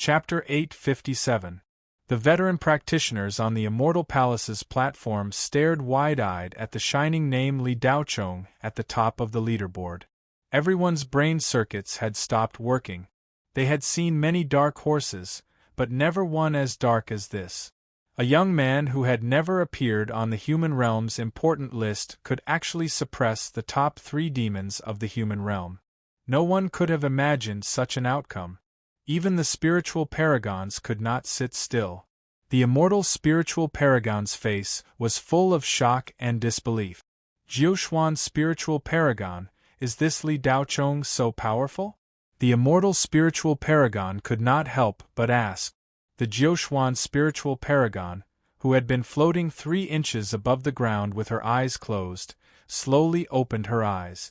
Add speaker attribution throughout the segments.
Speaker 1: Chapter 857. The veteran practitioners on the Immortal Palace's platform stared wide-eyed at the shining name Li Daochong at the top of the leaderboard. Everyone's brain circuits had stopped working. They had seen many dark horses, but never one as dark as this. A young man who had never appeared on the human realm's important list could actually suppress the top 3 demons of the human realm. No one could have imagined such an outcome. Even the spiritual paragons could not sit still. The immortal spiritual paragon's face was full of shock and disbelief. Jiuxuan spiritual paragon, is this Li Daochong so powerful? The immortal spiritual paragon could not help but ask. The Jiuxuan spiritual paragon, who had been floating 3 inches above the ground with her eyes closed, slowly opened her eyes.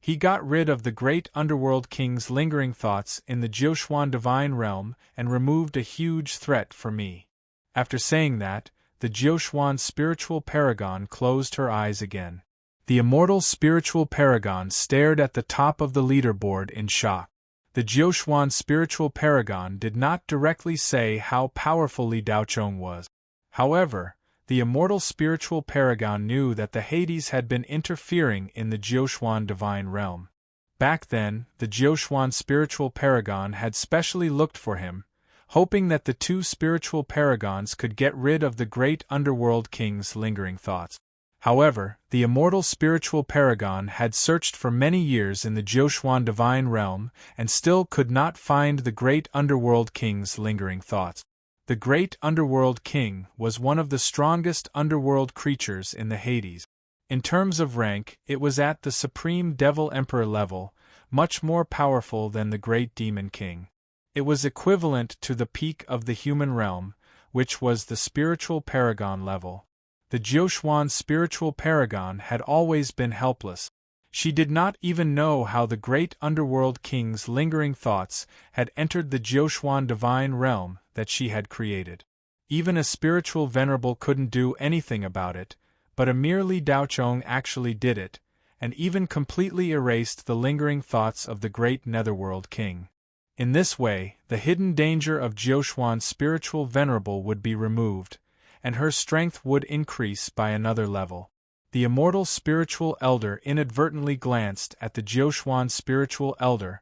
Speaker 1: He got rid of the great underworld king's lingering thoughts in the Jiuxuan divine realm and removed a huge threat for me. After saying that, the Jiuxuan spiritual paragon closed her eyes again. The immortal spiritual paragon stared at the top of the leaderboard in shock. The Jiuxuan spiritual paragon did not directly say how powerful Li Daochong was. However, the immortal spiritual paragon knew that the Hades had been interfering in the Jiuxuan divine realm. Back then, the Jiuxuan spiritual paragon had specially looked for him, hoping that the 2 spiritual paragons could get rid of the great underworld king's lingering thoughts. However, the immortal spiritual paragon had searched for many years in the Jiuxuan divine realm and still could not find the great underworld king's lingering thoughts. The great underworld king was one of the strongest underworld creatures in the Hades. In terms of rank, it was at the supreme devil emperor level, much more powerful than the great demon king. It was equivalent to the peak of the human realm, which was the spiritual paragon level. The Jiuxuan spiritual paragon had always been helpless. She did not even know how the great underworld king's lingering thoughts had entered the Jiuxuan divine realm that she had created. Even a spiritual venerable couldn't do anything about it, but a mere Li Daochong actually did it, and even completely erased the lingering thoughts of the great netherworld king. In this way, the hidden danger of Jiuxuan's spiritual venerable would be removed, and her strength would increase by another level. The immortal spiritual elder inadvertently glanced at the Jiuxuan spiritual elder.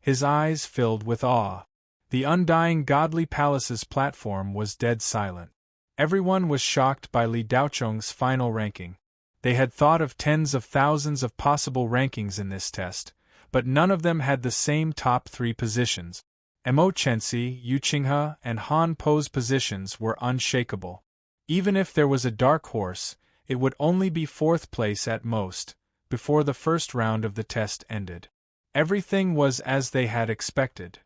Speaker 1: His eyes filled with awe. The undying godly palace's platform was dead silent. Everyone was shocked by Li Daochong's final ranking. They had thought of tens of thousands of possible rankings in this test, but none of them had the same top 3 positions. Mo Chenxi, Yu Qinghe, and Han Po's positions were unshakable. Even if there was a dark horse, it would only be 4th place at most, before the first round of the test ended. Everything was as they had expected.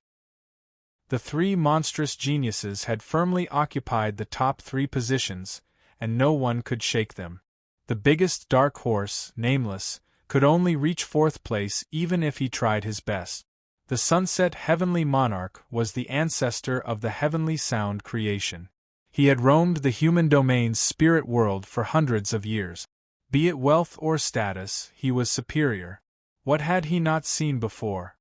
Speaker 1: The 3 monstrous geniuses had firmly occupied the top 3 positions, and no one could shake them. The biggest dark horse, Nameless, could only reach 4th place even if he tried his best. The Sunset Heavenly Monarch was the ancestor of the heavenly sound creation. He had roamed the human domain's spirit world for hundreds of years. Be it wealth or status, he was superior. What had he not seen before?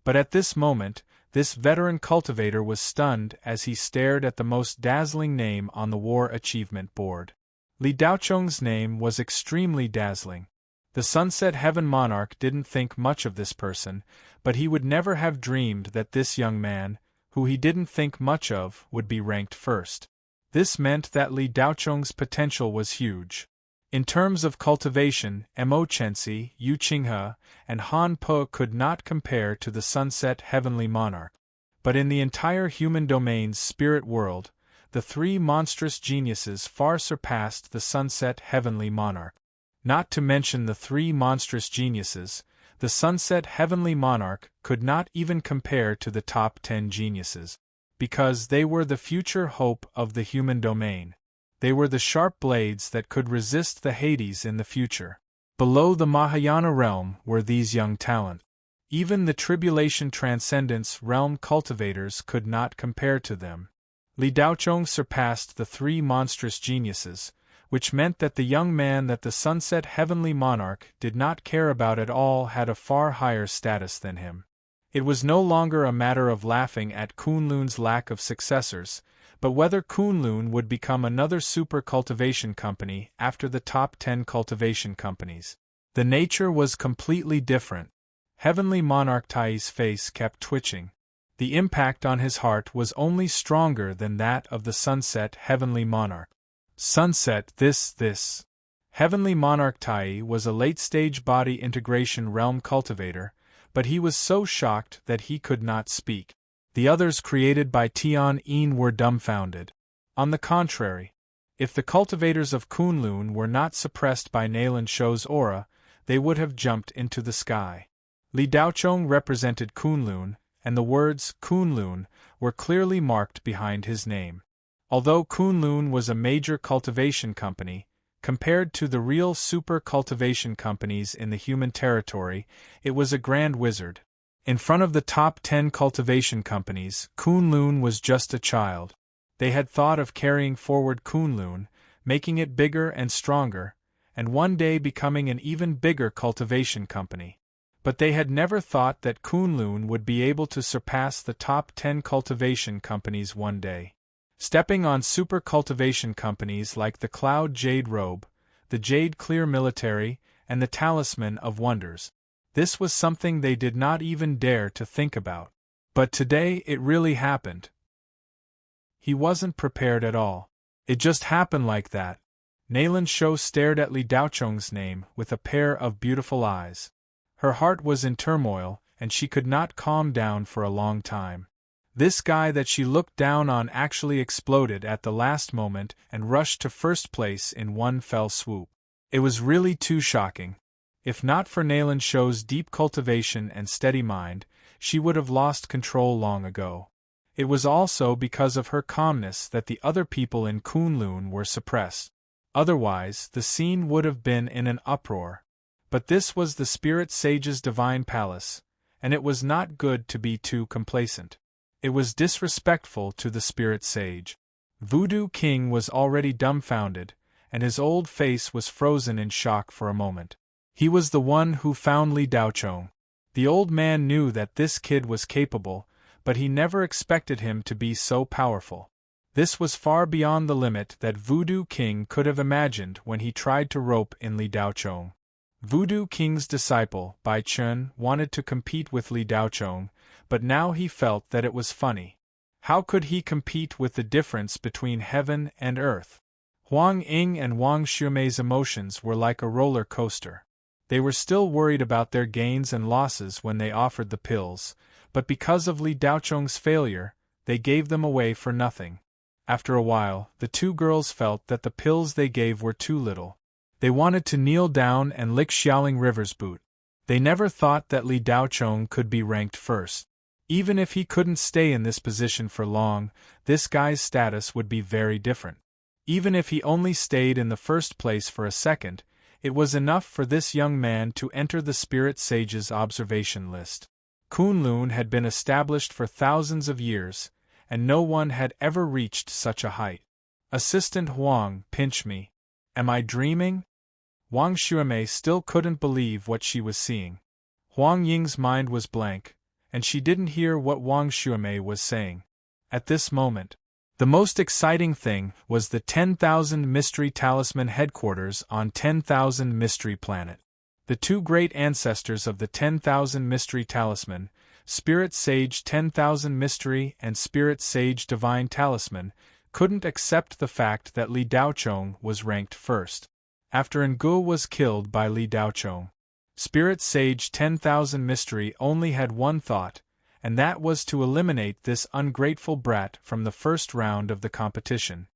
Speaker 1: But at this moment, this veteran cultivator was stunned as he stared at the most dazzling name on the War Achievement Board. Li Daochong's name was extremely dazzling. The Sunset Heaven Monarch didn't think much of this person, but he would never have dreamed that this young man, who he didn't think much of, would be ranked first. This meant that Li Daochong's potential was huge. In terms of cultivation, Mo Chenxi, Yu Qinghe, and Han Po could not compare to the Sunset Heavenly Monarch. But in the entire human domain's spirit world, the 3 monstrous geniuses far surpassed the Sunset Heavenly Monarch. Not to mention the 3 monstrous geniuses, the Sunset Heavenly Monarch could not even compare to the top 10 geniuses. Because they were the future hope of the human domain. They were the sharp blades that could resist the Hades in the future. Below the Mahayana realm were these young talents. Even the Tribulation Transcendence realm cultivators could not compare to them. Li Daochong surpassed the 3 monstrous geniuses, which meant that the young man that the Sunset Heavenly Monarch did not care about at all had a far higher status than him. It was no longer a matter of laughing at Kunlun's lack of successors, but whether Kunlun would become another super cultivation company after the top 10 cultivation companies. The nature was completely different. Heavenly Monarch Tai's face kept twitching. The impact on his heart was only stronger than that of the Sunset Heavenly Monarch. Sunset, this. Heavenly Monarch Tai was a late-stage body integration realm cultivator, but he was so shocked that he could not speak. The others created by Tian Yin were dumbfounded. On the contrary, if the cultivators of Kunlun were not suppressed by Nalan Shou's aura, they would have jumped into the sky. Li Daochong represented Kunlun, and the words Kunlun were clearly marked behind his name. Although Kunlun was a major cultivation company, compared to the real super cultivation companies in the human territory, it was a grand wizard. In front of the top 10 cultivation companies, Kunlun was just a child. They had thought of carrying forward Kunlun, making it bigger and stronger, and one day becoming an even bigger cultivation company. But they had never thought that Kunlun would be able to surpass the top 10 cultivation companies one day. Stepping on super cultivation companies like the Cloud Jade Robe, the Jade Clear Military, and the Talisman of Wonders. This was something they did not even dare to think about. But today it really happened. He wasn't prepared at all. It just happened like that. Nalan Shou stared at Li Daochong's name with a pair of beautiful eyes. Her heart was in turmoil, and she could not calm down for a long time. This guy that she looked down on actually exploded at the last moment and rushed to first place in one fell swoop. It was really too shocking. If not for Nalan Shou's deep cultivation and steady mind, she would have lost control long ago. It was also because of her calmness that the other people in Kunlun were suppressed. Otherwise, the scene would have been in an uproar. But this was the Spirit Sage's divine palace, and it was not good to be too complacent. It was disrespectful to the Spirit Sage. Voodoo King was already dumbfounded, and his old face was frozen in shock for a moment. He was the one who found Li Daochong. The old man knew that this kid was capable, but he never expected him to be so powerful. This was far beyond the limit that Voodoo King could have imagined when he tried to rope in Li Daochong. Voodoo King's disciple, Bai Chun, wanted to compete with Li Daochong, but now he felt that it was funny. How could he compete with the difference between heaven and earth? Huang Ying and Wang Xuemei's emotions were like a roller coaster. They were still worried about their gains and losses when they offered the pills, but because of Li Daochong's failure, they gave them away for nothing. After a while, the two girls felt that the pills they gave were too little. They wanted to kneel down and lick Xiaoling River's boot. They never thought that Li Daochong could be ranked first. Even if he couldn't stay in this position for long, this guy's status would be very different. Even if he only stayed in the first place for a second, it was enough for this young man to enter the Spirit Sage's observation list. Kunlun had been established for thousands of years, and no one had ever reached such a height. Assistant Huang, pinch me. Am I dreaming? Wang Xuemei still couldn't believe what she was seeing. Huang Ying's mind was blank, and she didn't hear what Wang Xuemei was saying. At this moment, the most exciting thing was the 10,000 Mystery Talisman headquarters on 10,000 Mystery Planet. The two great ancestors of the 10,000 Mystery Talisman, Spirit Sage 10,000 Mystery and Spirit Sage Divine Talisman, couldn't accept the fact that Li Daochong was ranked first. After Ngu was killed by Li Daochong, Spirit Sage 10,000 Mystery only had one thought, and that was to eliminate this ungrateful brat from the first round of the competition.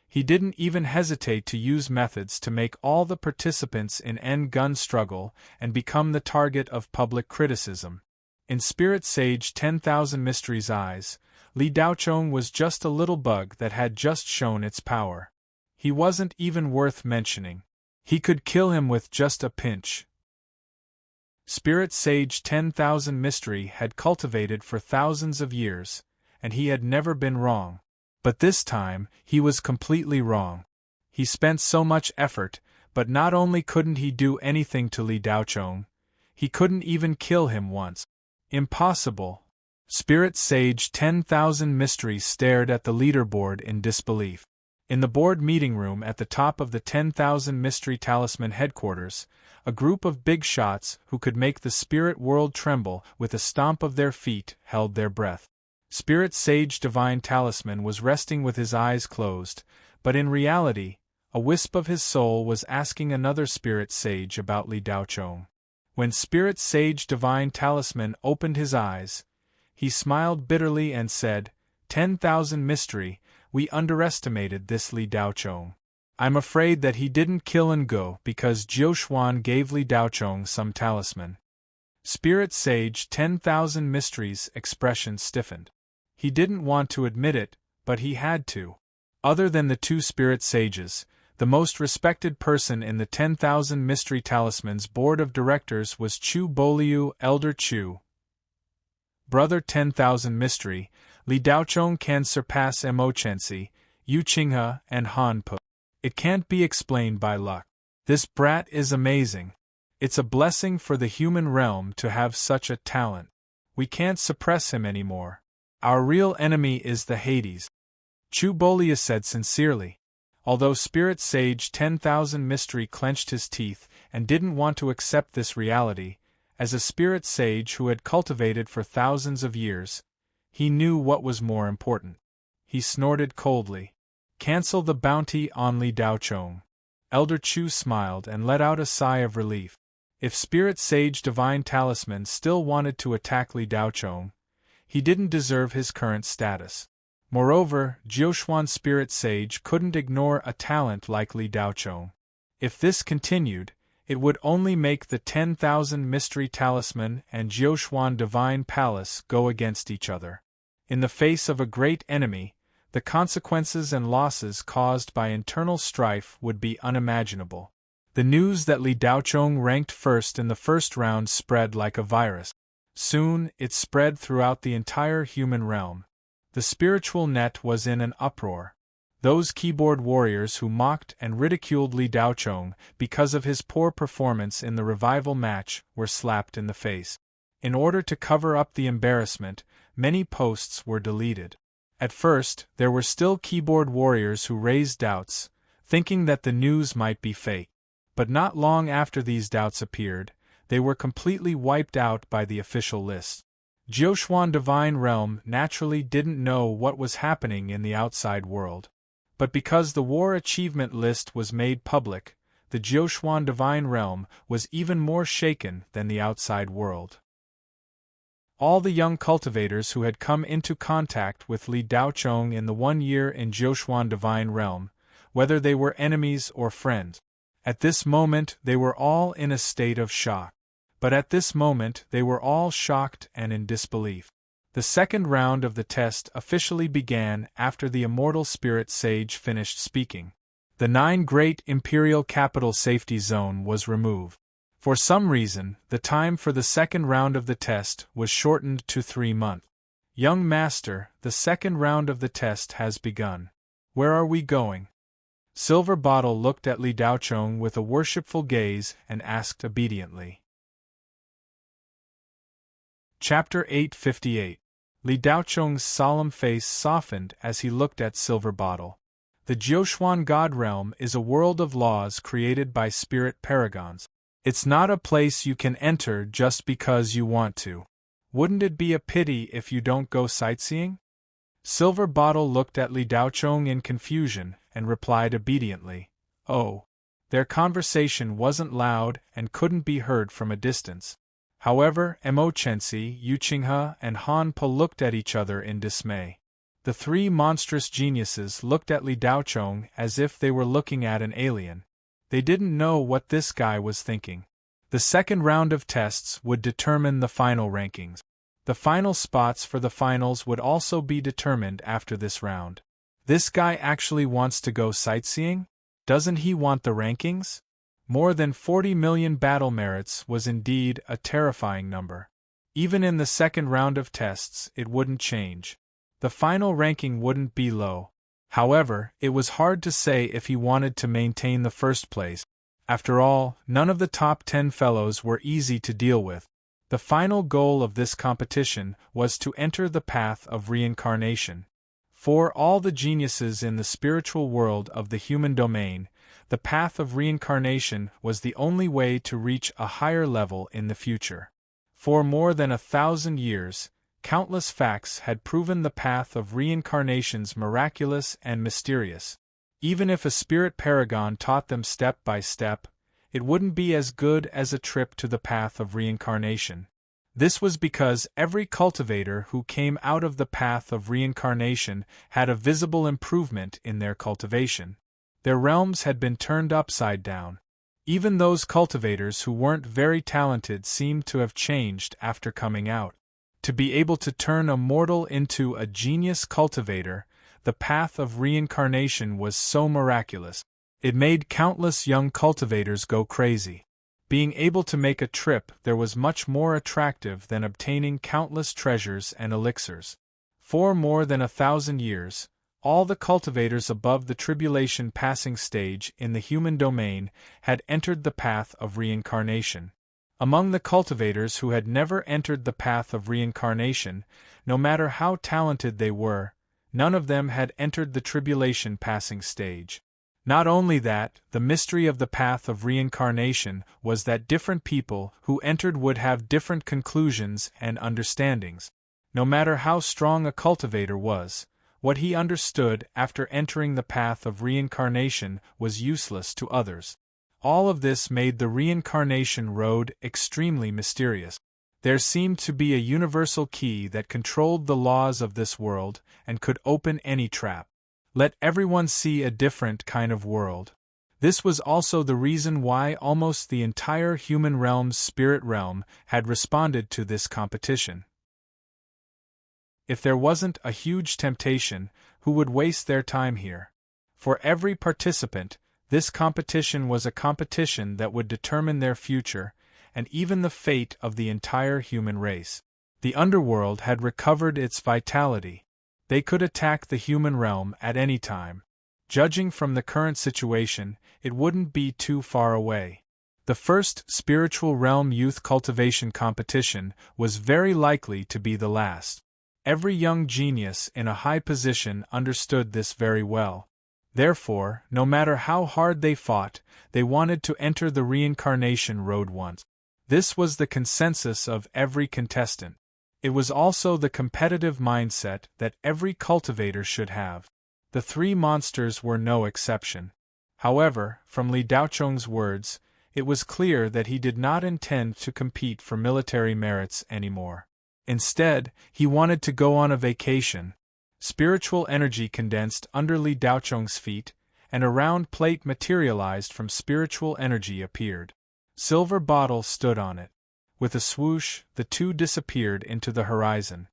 Speaker 1: He didn't even hesitate to use methods to make all the participants in N-gun struggle and become the target of public criticism. In Spirit Sage 10,000 Mystery's eyes, Li Daochong was just a little bug that had just shown its power. He wasn't even worth mentioning. He could kill him with just a pinch. Spirit Sage 10,000 Mystery had cultivated for thousands of years, and he had never been wrong. But this time, he was completely wrong. He spent so much effort, but not only couldn't he do anything to Li Daochong, he couldn't even kill him once. Impossible. Spirit Sage 10,000 Mysteries stared at the leaderboard in disbelief. In the board meeting room at the top of the 10,000 Mystery Talisman headquarters, a group of big shots who could make the spirit world tremble with a stomp of their feet held their breath. Spirit Sage Divine Talisman was resting with his eyes closed, but in reality, a wisp of his soul was asking another Spirit Sage about Li Daochong. When Spirit Sage Divine Talisman opened his eyes, he smiled bitterly and said, 10,000 Mystery, we underestimated this Li Daochong. I'm afraid that he didn't kill and go because Jiuxuan gave Li Daochong some talisman. Spirit Sage 10,000 Mysteries' expression stiffened. He didn't want to admit it, but he had to. Other than the two Spirit Sages, the most respected person in the 10,000 Mystery Talismans Board of Directors was Chu Boliu, Elder Chu. Brother 10,000 Mystery, Li Daochong can surpass Mo Chensi, Yu Qinghe, and Han Pu. It can't be explained by luck. This brat is amazing. It's a blessing for the human realm to have such a talent. We can't suppress him anymore. Our real enemy is the Hades. Chu Bolia said sincerely. Although Spirit Sage 10,000 Mystery clenched his teeth and didn't want to accept this reality, as a Spirit Sage who had cultivated for thousands of years, he knew what was more important. He snorted coldly. Cancel the bounty on Li Daochong. Elder Chu smiled and let out a sigh of relief. If Spirit Sage Divine Talisman still wanted to attack Li Daochong, he didn't deserve his current status. Moreover, Jiuxuan Spirit Sage couldn't ignore a talent like Li Daochong. If this continued, it would only make the 10,000 Mystery Talisman and Jiuxuan Divine Palace go against each other. In the face of a great enemy, the consequences and losses caused by internal strife would be unimaginable. The news that Li Daochong ranked first in the first round spread like a virus. Soon, it spread throughout the entire human realm. The spiritual net was in an uproar. Those keyboard warriors who mocked and ridiculed Li Daochong because of his poor performance in the revival match were slapped in the face. In order to cover up the embarrassment, many posts were deleted. At first, there were still keyboard warriors who raised doubts, thinking that the news might be fake. But not long after these doubts appeared, they were completely wiped out by the official list. Jiuxuan Divine Realm naturally didn't know what was happening in the outside world. But because the war achievement list was made public, the Jiuxuan Divine Realm was even more shaken than the outside world. All the young cultivators who had come into contact with Li Daochong in the 1 year in Jiuxuan Divine Realm, whether they were enemies or friends, at this moment they were all in a state of shock. But at this moment they were all shocked and in disbelief. The second round of the test officially began after the Immortal Spirit Sage finished speaking. The 9 Great Imperial Capital Safety Zone was removed. For some reason, the time for the second round of the test was shortened to 3 months. Young Master, the second round of the test has begun. Where are we going? Silver Bottle looked at Li Daochong with a worshipful gaze and asked obediently. Chapter 858. Li Daochong's solemn face softened as he looked at Silver Bottle. The Jiuxuan God Realm is a world of laws created by spirit paragons. It's not a place you can enter just because you want to. Wouldn't it be a pity if you don't go sightseeing? Silver Bottle looked at Li Daochong in confusion and replied obediently, "Oh." Their conversation wasn't loud and couldn't be heard from a distance. However, Mo Chensi, Yu Qinghe, and Han Pu looked at each other in dismay. The 3 monstrous geniuses looked at Li Daochong as if they were looking at an alien. They didn't know what this guy was thinking. The second round of tests would determine the final rankings. The final spots for the finals would also be determined after this round. This guy actually wants to go sightseeing? Doesn't he want the rankings? More than 40 million battle merits was indeed a terrifying number. Even in the second round of tests, it wouldn't change. The final ranking wouldn't be low. However, it was hard to say if he wanted to maintain the first place. After all, none of the top 10 fellows were easy to deal with. The final goal of this competition was to enter the path of reincarnation. For all the geniuses in the spiritual world of the human domain, the path of reincarnation was the only way to reach a higher level in the future. For more than 1,000 years, countless facts had proven the path of reincarnations miraculous and mysterious. Even if a spirit paragon taught them step by step, it wouldn't be as good as a trip to the path of reincarnation. This was because every cultivator who came out of the path of reincarnation had a visible improvement in their cultivation. Their realms had been turned upside down. Even those cultivators who weren't very talented seemed to have changed after coming out. To be able to turn a mortal into a genius cultivator, the path of reincarnation was so miraculous. It made countless young cultivators go crazy. Being able to make a trip there was much more attractive than obtaining countless treasures and elixirs. For more than 1,000 years, all the cultivators above the tribulation passing stage in the human domain had entered the path of reincarnation. Among the cultivators who had never entered the path of reincarnation, no matter how talented they were, none of them had entered the tribulation passing stage. Not only that, the mystery of the path of reincarnation was that different people who entered would have different conclusions and understandings. No matter how strong a cultivator was, what he understood after entering the path of reincarnation was useless to others. All of this made the reincarnation road extremely mysterious. There seemed to be a universal key that controlled the laws of this world and could open any trap. Let everyone see a different kind of world. This was also the reason why almost the entire human realm's spirit realm had responded to this competition. If there wasn't a huge temptation, who would waste their time here? For every participant, this competition was a competition that would determine their future, and even the fate of the entire human race. The underworld had recovered its vitality. They could attack the human realm at any time. Judging from the current situation, it wouldn't be too far away. The first spiritual realm youth cultivation competition was very likely to be the last. Every young genius in a high position understood this very well. Therefore, no matter how hard they fought, they wanted to enter the reincarnation road once. This was the consensus of every contestant. It was also the competitive mindset that every cultivator should have. The three monsters were no exception. However, from Li Daocheng's words, it was clear that he did not intend to compete for military merits anymore. Instead, he wanted to go on a vacation. Spiritual energy condensed under Li Daocheng's feet, and a round plate materialized from spiritual energy appeared. Silver bottle stood on it. With a swoosh, the two disappeared into the horizon.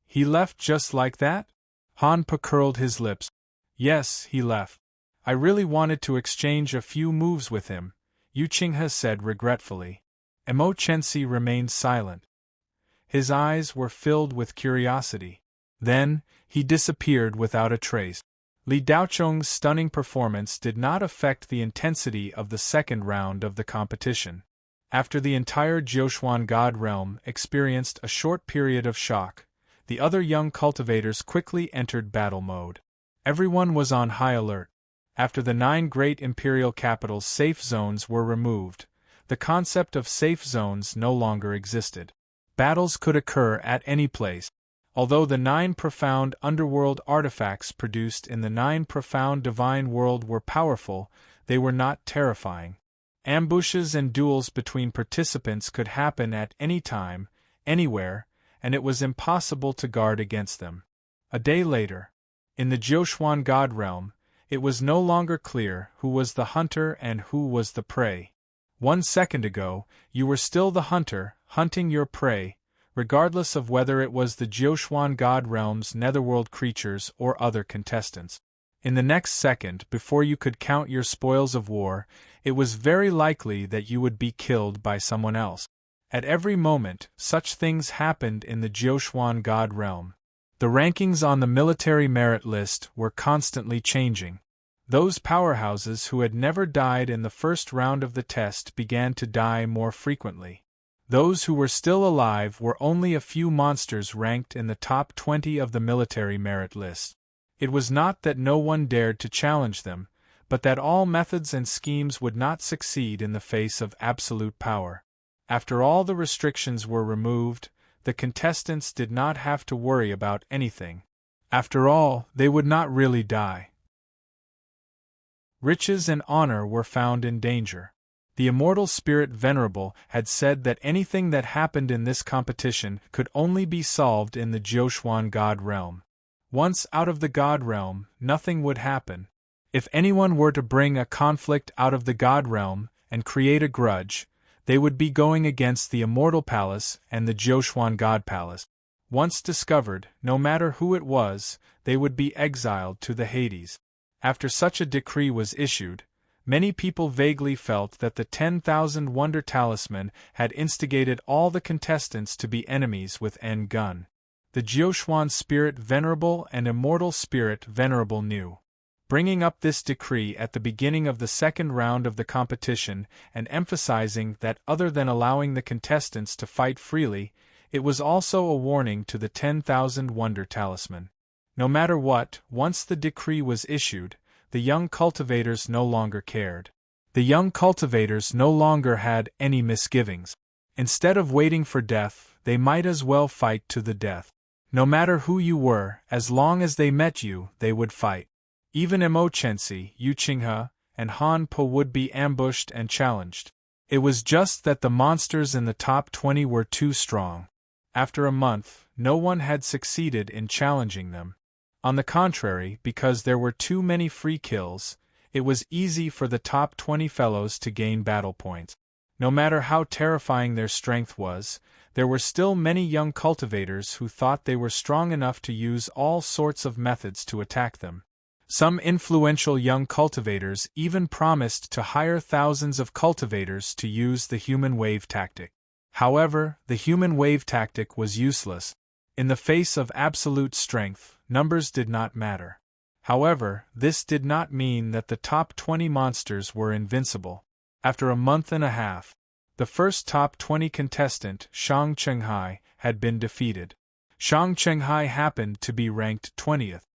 Speaker 1: He left just like that? Han Pa curled his lips. Yes, he left. I really wanted to exchange a few moves with him, Yu Qinghe said regretfully. Emo Chensi remained silent. His eyes were filled with curiosity. Then, he disappeared without a trace. Li Daocheng's stunning performance did not affect the intensity of the second round of the competition. After the entire Jiuquan God realm experienced a short period of shock, the other young cultivators quickly entered battle mode. Everyone was on high alert. After the 9 great imperial capitals' safe zones were removed, the concept of safe zones no longer existed. Battles could occur at any place. Although the 9 profound underworld artifacts produced in the 9 profound divine world were powerful, they were not terrifying. Ambushes and duels between participants could happen at any time, anywhere, and it was impossible to guard against them. A day later, in the Jiuquan God realm, it was no longer clear who was the hunter and who was the prey. 1 second ago, you were still the hunter, hunting your prey, regardless of whether it was the Jiuquan God realm's netherworld creatures or other contestants. In the next second, before you could count your spoils of war, it was very likely that you would be killed by someone else. At every moment, such things happened in the Jiuquan God realm. The rankings on the military merit list were constantly changing. Those powerhouses who had never died in the first round of the test began to die more frequently. Those who were still alive were only a few monsters ranked in the top 20 of the military merit list. It was not that no one dared to challenge them, but that all methods and schemes would not succeed in the face of absolute power. After all the restrictions were removed, the contestants did not have to worry about anything. After all, they would not really die. Riches and honor were found in danger. The immortal spirit Venerable had said that anything that happened in this competition could only be solved in the Jiuquan God realm. Once out of the God realm, nothing would happen. If anyone were to bring a conflict out of the God realm and create a grudge, they would be going against the Immortal Palace and the Jiuquan God Palace. Once discovered, no matter who it was, they would be exiled to the Hades. After such a decree was issued, many people vaguely felt that the 10,000 Wonder Talisman had instigated all the contestants to be enemies with Gun. The Jiuquan Spirit Venerable and Immortal Spirit Venerable knew. Bringing up this decree at the beginning of the second round of the competition and emphasizing that other than allowing the contestants to fight freely, it was also a warning to the 10,000 Wonder Talisman. No matter what, once the decree was issued, the young cultivators no longer cared. The young cultivators no longer had any misgivings. Instead of waiting for death, they might as well fight to the death. No matter who you were, as long as they met you, they would fight. Even Emochensi, Yuqinghe, and Han Po would be ambushed and challenged. It was just that the monsters in the top 20 were too strong. After a month, no one had succeeded in challenging them. On the contrary, because there were too many free kills, it was easy for the top 20 fellows to gain battle points. No matter how terrifying their strength was, there were still many young cultivators who thought they were strong enough to use all sorts of methods to attack them. Some influential young cultivators even promised to hire thousands of cultivators to use the human wave tactic. However, the human wave tactic was useless. In the face of absolute strength, numbers did not matter. However, this did not mean that the top 20 monsters were invincible. After a month and a half, the first top 20 contestant, Shang Chenghai, had been defeated. Shang Chenghai happened to be ranked 20th.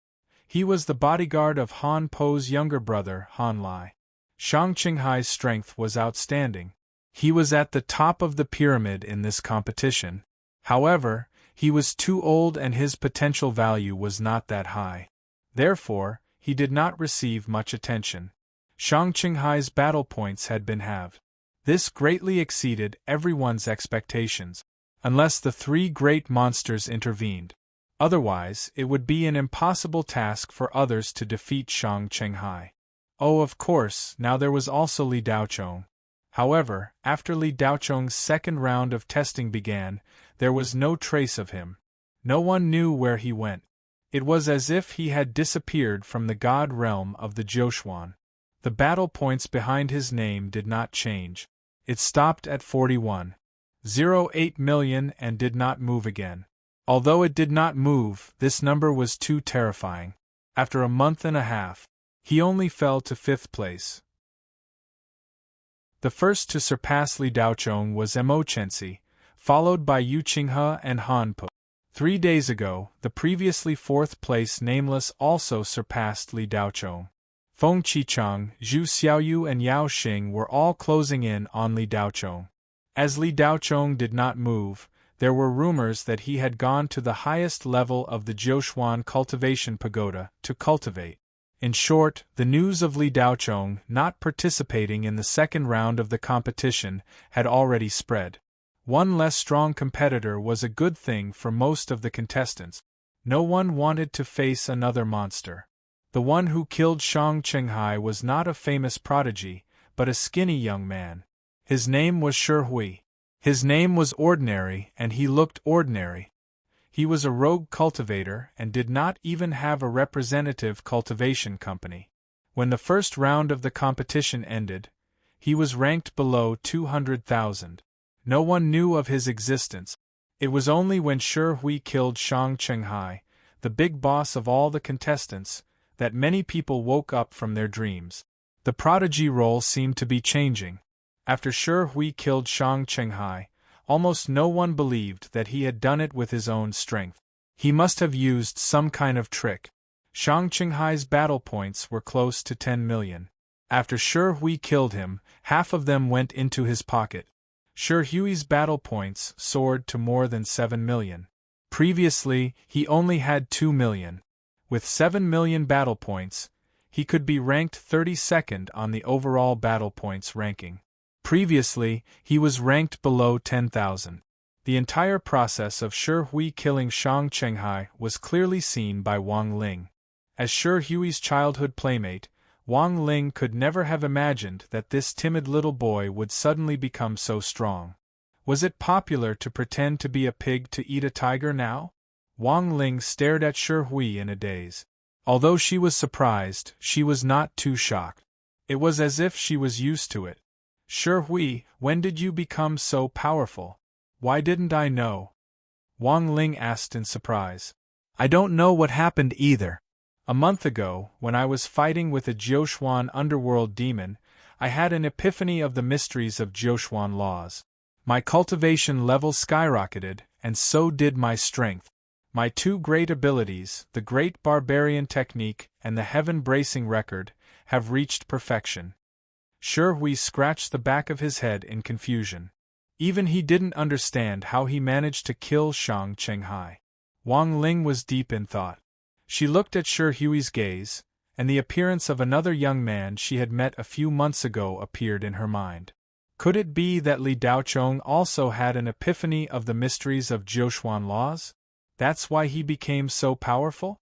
Speaker 1: He was the bodyguard of Han Po's younger brother, Han Lai. Shang Chenghai's strength was outstanding. He was at the top of the pyramid in this competition. However, he was too old and his potential value was not that high. Therefore, he did not receive much attention. Shang Chenghai's battle points had been halved. This greatly exceeded everyone's expectations, unless the three great monsters intervened. Otherwise, it would be an impossible task for others to defeat Shang Chenghai. Oh, of course, now there was also Li Daochong. However, after Li Daochong's second round of testing began, there was no trace of him. No one knew where he went. It was as if he had disappeared from the god realm of the Jiuquan. The battle points behind his name did not change. It stopped at 41.08 million and did not move again. Although it did not move, this number was too terrifying. After a month and a half, he only fell to 5th place. The first to surpass Li Daochong was Emochensi, followed by Yuqinghe and Han Po. 3 days ago, the previously 4th place Nameless also surpassed Li Daochong. Feng Qichang, Zhu Xiaoyu and Yao Xing were all closing in on Li Daochong. As Li Daochong did not move, there were rumors that he had gone to the highest level of the Jiuquan cultivation pagoda to cultivate. In short, the news of Li Daochong not participating in the second round of the competition had already spread. One less strong competitor was a good thing for most of the contestants. No one wanted to face another monster. The one who killed Shang Chenghai was not a famous prodigy, but a skinny young man. His name was Shi Hui. His name was ordinary and he looked ordinary. He was a rogue cultivator and did not even have a representative cultivation company. When the first round of the competition ended, he was ranked below 200,000. No one knew of his existence. It was only when Shi Hui killed Shang Chenghai, the big boss of all the contestants, that many people woke up from their dreams. The prodigy role seemed to be changing. After Shi Hui killed Shang Chenghai, almost no one believed that he had done it with his own strength. He must have used some kind of trick. Shang Qinghai's battle points were close to 10 million. After Shi Hui killed him, half of them went into his pocket. Shi Hui's battle points soared to more than 7 million. Previously, he only had 2 million. With 7 million battle points, he could be ranked 32nd on the overall battle points ranking. Previously, he was ranked below 10,000. The entire process of Shi Hui killing Shang Qinghai was clearly seen by Wang Ling. As Shi Hui's childhood playmate, Wang Ling could never have imagined that this timid little boy would suddenly become so strong. Was it popular to pretend to be a pig to eat a tiger now? Wang Ling stared at Shi Hui in a daze. Although she was surprised, she was not too shocked. It was as if she was used to it. Shi Hui, when did you become so powerful? Why didn't I know? Wang Ling asked in surprise. I don't know what happened either. A month ago, when I was fighting with a Jiuquan underworld demon, I had an epiphany of the mysteries of Jiuquan laws. My cultivation level skyrocketed, and so did my strength. My two great abilities, the Great Barbarian Technique and the Heaven Bracing Record, have reached perfection. Shi Hui scratched the back of his head in confusion. Even he didn't understand how he managed to kill Shang Qinghai. Wang Ling was deep in thought. She looked at Shi Hui's gaze, and the appearance of another young man she had met a few months ago appeared in her mind. Could it be that Li Daochong also had an epiphany of the mysteries of Jiuquan laws? That's why he became so powerful?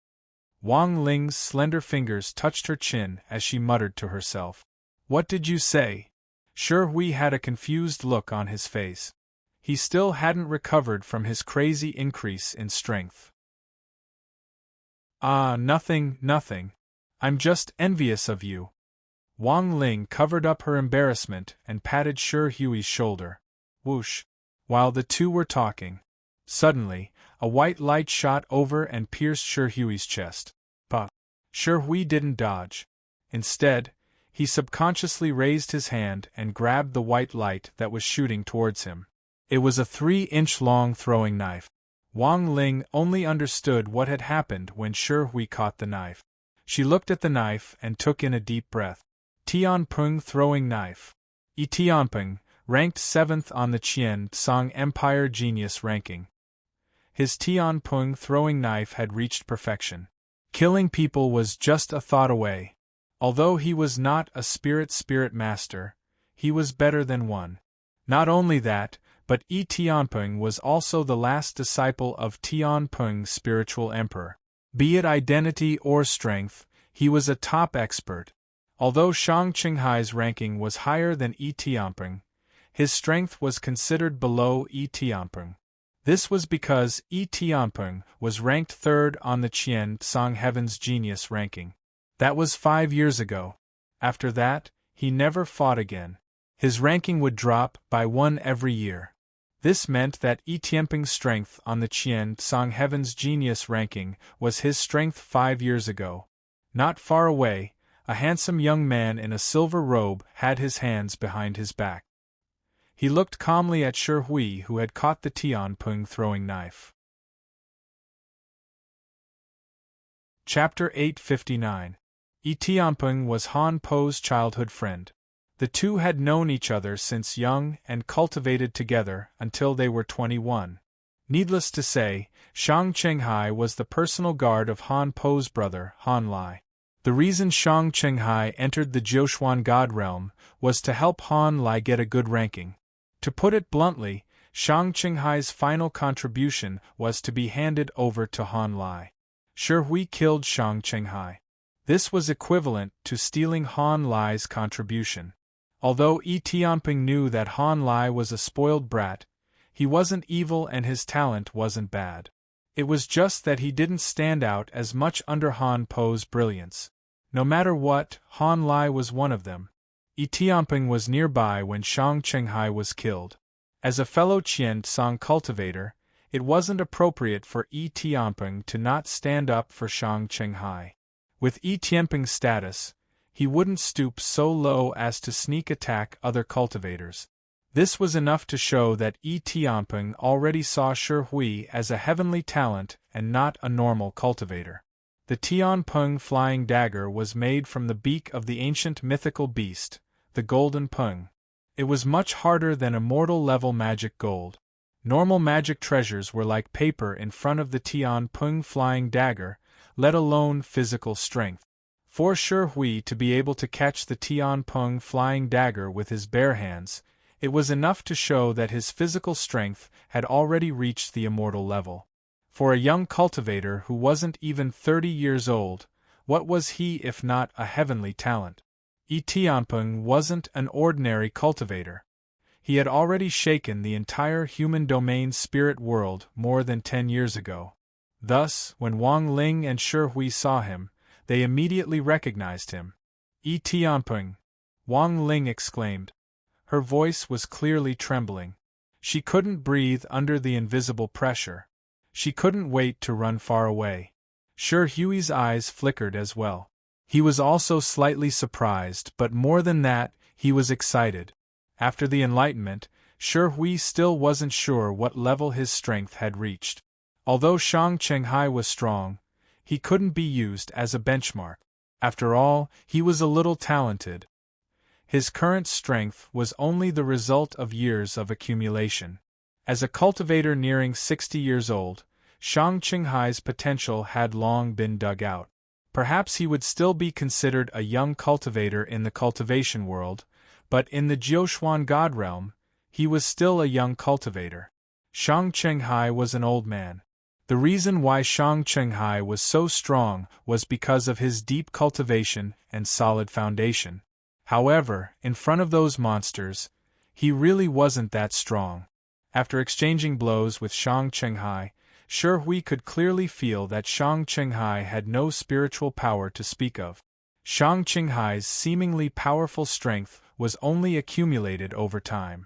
Speaker 1: Wang Ling's slender fingers touched her chin as she muttered to herself. What did you say? Shi Hui had a confused look on his face. He still hadn't recovered from his crazy increase in strength. Ah, nothing. I'm just envious of you. Wang Ling covered up her embarrassment and patted Shi Hui's shoulder. Whoosh! While the two were talking, suddenly, a white light shot over and pierced Shi Hui's chest. Puff! Shi Hui didn't dodge. Instead, he subconsciously raised his hand and grabbed the white light that was shooting towards him. It was a 3-inch-long throwing knife. Wang Ling only understood what had happened when Shi Hui caught the knife. She looked at the knife and took in a deep breath. Tianping throwing knife. Tianping, ranked 7th on the Qian Song Empire Genius ranking. His Tianping throwing knife had reached perfection. Killing people was just a thought away. Although he was not a spirit master, he was better than one. Not only that, but Tianping was also the last disciple of Tianping's spiritual emperor. Be it identity or strength, he was a top expert. Although Shang Qinghai's ranking was higher than Tianping, his strength was considered below Tianping. This was because Tianping was ranked 3rd on the Qian Song Heaven's Genius ranking. That was 5 years ago. After that, he never fought again. His ranking would drop by 1 every year. This meant that Tianping's strength on the Qian Song Heaven's Genius ranking was his strength 5 years ago. Not far away, a handsome young man in a silver robe had his hands behind his back. He looked calmly at Shi Hui, who had caught the Tianping throwing knife. Chapter 859. Tianping was Han Po's childhood friend. The two had known each other since young and cultivated together until they were 21. Needless to say, Shang Qinghai was the personal guard of Han Po's brother, Han Lai. The reason Shang Qinghai entered the Jiuquan God realm was to help Han Lai get a good ranking. To put it bluntly, Shang Qinghai's final contribution was to be handed over to Han Lai. Shi Hui killed Shang Qinghai. This was equivalent to stealing Han Lai's contribution. Although Tianping knew that Han Lai was a spoiled brat, he wasn't evil and his talent wasn't bad. It was just that he didn't stand out as much under Han Po's brilliance. No matter what, Han Lai was one of them. Tianping was nearby when Shang Qinghai was killed. As a fellow Qian Song cultivator, it wasn't appropriate for Tianping to not stand up for Shang Qinghai. With Tianping's status, he wouldn't stoop so low as to sneak attack other cultivators. This was enough to show that Yi Tianping already saw Shi Hui as a heavenly talent and not a normal cultivator. The Tianping flying dagger was made from the beak of the ancient mythical beast, the golden peng. It was much harder than immortal-level magic gold. Normal magic treasures were like paper in front of the Tianping flying dagger, let alone physical strength. For Shi Hui to be able to catch the Tianping flying dagger with his bare hands, it was enough to show that his physical strength had already reached the immortal level. For a young cultivator who wasn't even 30 years old, what was he if not a heavenly talent? Yi Tianping wasn't an ordinary cultivator. He had already shaken the entire human domain spirit world more than 10 years ago. Thus, when Wang Ling and Shi Hui saw him, they immediately recognized him. Yi Tianping! Wang Ling exclaimed. Her voice was clearly trembling. She couldn't breathe under the invisible pressure. She couldn't wait to run far away. Shi Hui's eyes flickered as well. He was also slightly surprised, but more than that, he was excited. After the enlightenment, Shi Hui still wasn't sure what level his strength had reached. Although Shang Chenghai was strong, he couldn't be used as a benchmark. After all, he was a little talented. His current strength was only the result of years of accumulation. As a cultivator nearing 60 years old, Shang Chenghai's potential had long been dug out. Perhaps he would still be considered a young cultivator in the cultivation world, but in the Jiuxuan God realm, he was still a young cultivator. Shang Chenghai was an old man. The reason why Shang Chenghai was so strong was because of his deep cultivation and solid foundation. However, in front of those monsters, he really wasn't that strong. After exchanging blows with Shang Chenghai, Shi Hui could clearly feel that Shang Chenghai had no spiritual power to speak of. Shang Chenghai's seemingly powerful strength was only accumulated over time.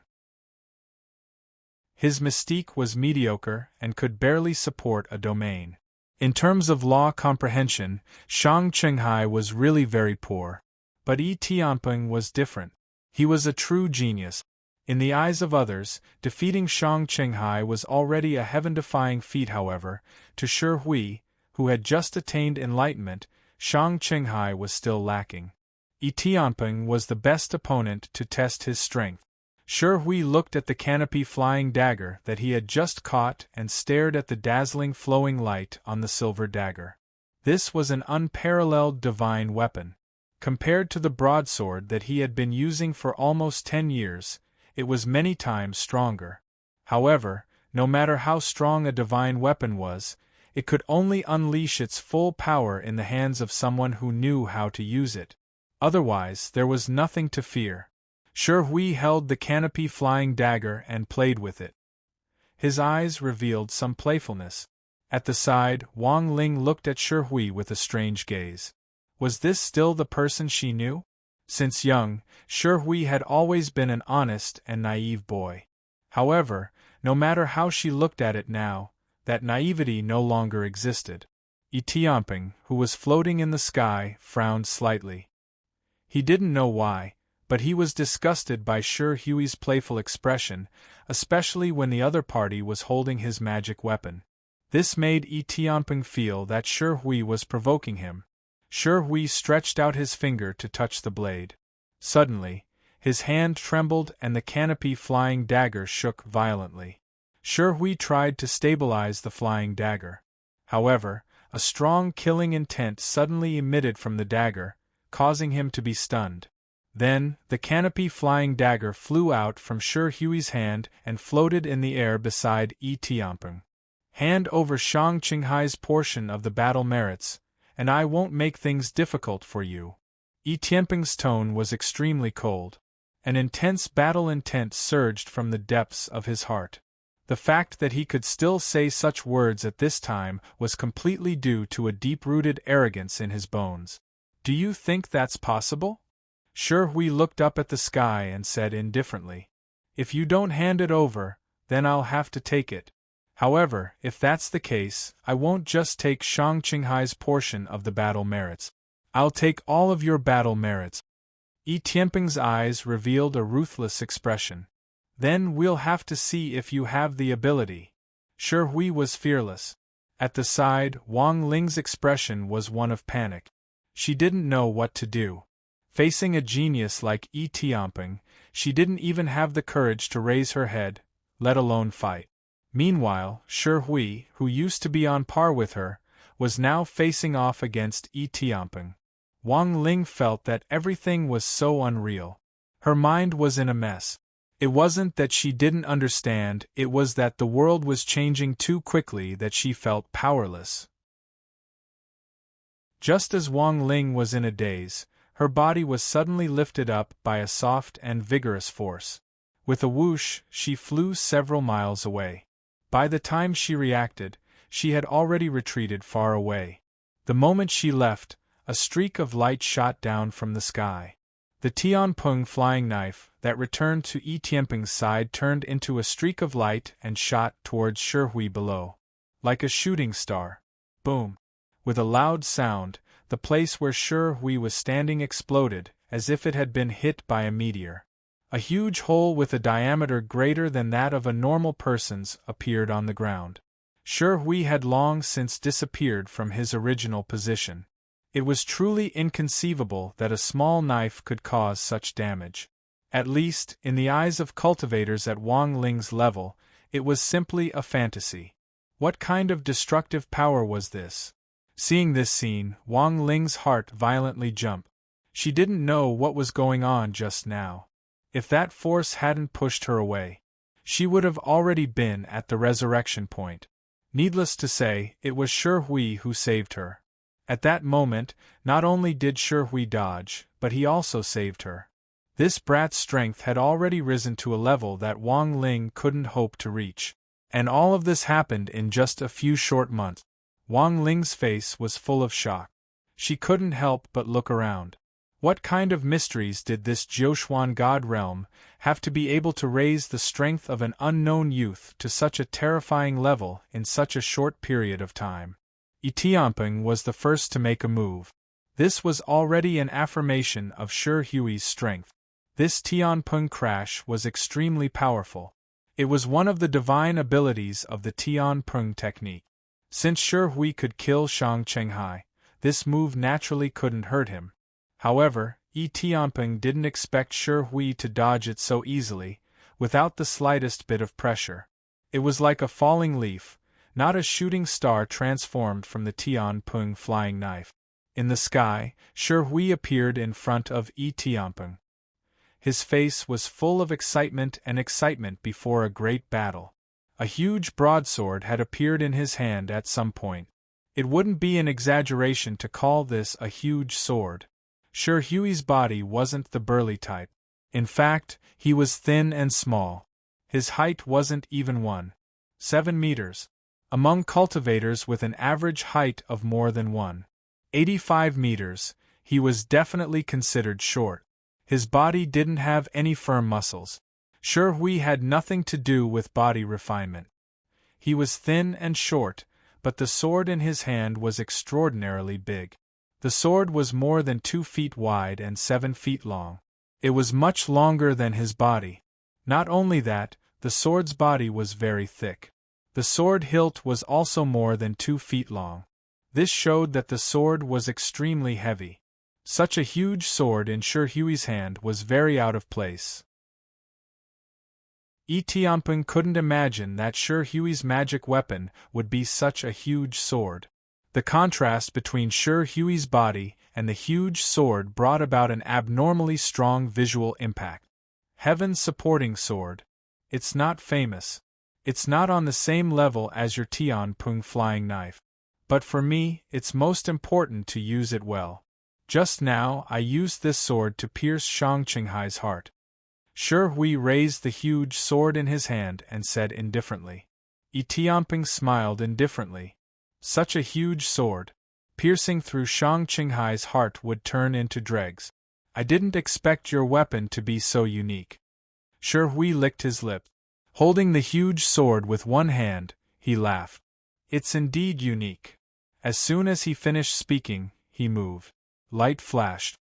Speaker 1: His mystique was mediocre and could barely support a domain. In terms of law comprehension, Shang Chenghai was really very poor. But Yi Tianping was different. He was a true genius. In the eyes of others, defeating Shang Chenghai was already a heaven-defying feat. However, to Shi Hui, who had just attained enlightenment, Shang Chenghai was still lacking. Yi Tianping was the best opponent to test his strength. Shi Hui looked at the canopy flying dagger that he had just caught and stared at the dazzling flowing light on the silver dagger. This was an unparalleled divine weapon. Compared to the broadsword that he had been using for almost 10 years, it was many times stronger. However, no matter how strong a divine weapon was, it could only unleash its full power in the hands of someone who knew how to use it. Otherwise, there was nothing to fear. Shi Hui held the canopy flying dagger and played with it. His eyes revealed some playfulness. At the side, Wang Ling looked at Shi Hui with a strange gaze. Was this still the person she knew? Since young, Shi Hui had always been an honest and naive boy. However, no matter how she looked at it now, that naivety no longer existed. Yi Tianping, who was floating in the sky, frowned slightly. He didn't know why, but he was disgusted by Shi Hui's playful expression, especially when the other party was holding his magic weapon. This made Yi Tianping feel that Shi Hui was provoking him. Shi Hui stretched out his finger to touch the blade. Suddenly, his hand trembled and the canopy flying dagger shook violently. Shi Hui tried to stabilize the flying dagger. However, a strong killing intent suddenly emitted from the dagger, causing him to be stunned. Then, the canopy flying dagger flew out from Shi Hui's hand and floated in the air beside Yi Tianping. Hand over Shang Chenghai's portion of the battle merits, and I won't make things difficult for you. Yi Tianping's tone was extremely cold. An intense battle intent surged from the depths of his heart. The fact that he could still say such words at this time was completely due to a deep-rooted arrogance in his bones. Do you think that's possible? Shi Hui looked up at the sky and said indifferently. If you don't hand it over, then I'll have to take it. However, if that's the case, I won't just take Shang Chenghai's portion of the battle merits. I'll take all of your battle merits. Yi Tianping's eyes revealed a ruthless expression. Then we'll have to see if you have the ability. Shi Hui was fearless. At the side, Wang Ling's expression was one of panic. She didn't know what to do. Facing a genius like Yi Tianping, she didn't even have the courage to raise her head, let alone fight. Meanwhile, Shi Hui, who used to be on par with her, was now facing off against Yi Tianping. Wang Ling felt that everything was so unreal. Her mind was in a mess. It wasn't that she didn't understand, it was that the world was changing too quickly that she felt powerless. Just as Wang Ling was in a daze, her body was suddenly lifted up by a soft and vigorous force. With a whoosh, she flew several miles away. By the time she reacted, she had already retreated far away. The moment she left, a streak of light shot down from the sky. The Tianping flying knife that returned to Yi Tianping's side turned into a streak of light and shot towards Shi Hui below. Like a shooting star. Boom! With a loud sound, the place where Shi Hui was standing exploded, as if it had been hit by a meteor. A huge hole with a diameter greater than that of a normal person's appeared on the ground. Shi Hui had long since disappeared from his original position. It was truly inconceivable that a small knife could cause such damage. At least, in the eyes of cultivators at Wang Ling's level, it was simply a fantasy. What kind of destructive power was this? Seeing this scene, Wang Ling's heart violently jumped. She didn't know what was going on just now. If that force hadn't pushed her away, she would have already been at the resurrection point. Needless to say, it was Shi Hui who saved her. At that moment, not only did Shi Hui dodge, but he also saved her. This brat's strength had already risen to a level that Wang Ling couldn't hope to reach. And all of this happened in just a few short months. Wang Ling's face was full of shock. She couldn't help but look around. What kind of mysteries did this Jiuxuan god realm have to be able to raise the strength of an unknown youth to such a terrifying level in such a short period of time? Yi Tianping was the first to make a move. This was already an affirmation of Shi Hui's strength. This Tianping crash was extremely powerful. It was one of the divine abilities of the Tianping technique. Since Shi Hui could kill Shang Chenghai, this move naturally couldn't hurt him. However, Yi Tianping didn't expect Shi Hui to dodge it so easily, without the slightest bit of pressure. It was like a falling leaf, not a shooting star transformed from the Tianping flying knife. In the sky, Shi Hui appeared in front of Yi Tianping. His face was full of excitement before a great battle. A huge broadsword had appeared in his hand at some point. It wouldn't be an exaggeration to call this a huge sword. Shi Hui's body wasn't the burly type. In fact, he was thin and small. His height wasn't even 1.7 meters. Among cultivators with an average height of more than 1.85 meters, he was definitely considered short. His body didn't have any firm muscles. Shi Hui had nothing to do with body refinement. He was thin and short, but the sword in his hand was extraordinarily big. The sword was more than 2 feet wide and 7 feet long. It was much longer than his body. Not only that, the sword's body was very thick. The sword hilt was also more than 2 feet long. This showed that the sword was extremely heavy. Such a huge sword in Shi Hui's hand was very out of place. Yi Tianping couldn't imagine that Shi Hui's magic weapon would be such a huge sword. The contrast between Shi Hui's body and the huge sword brought about an abnormally strong visual impact. Heaven's supporting sword. It's not famous. It's not on the same level as your Tianping flying knife. But for me, it's most important to use it well. Just now I used this sword to pierce Shang Chenghai's heart. Shi Hui raised the huge sword in his hand and said indifferently. Yi Tianping smiled indifferently. Such a huge sword, piercing through Shang Chenghai's heart, would turn into dregs. I didn't expect your weapon to be so unique. Shi Hui licked his lips. Holding the huge sword with one hand, he laughed. It's indeed unique. As soon as he finished speaking, he moved. Light flashed.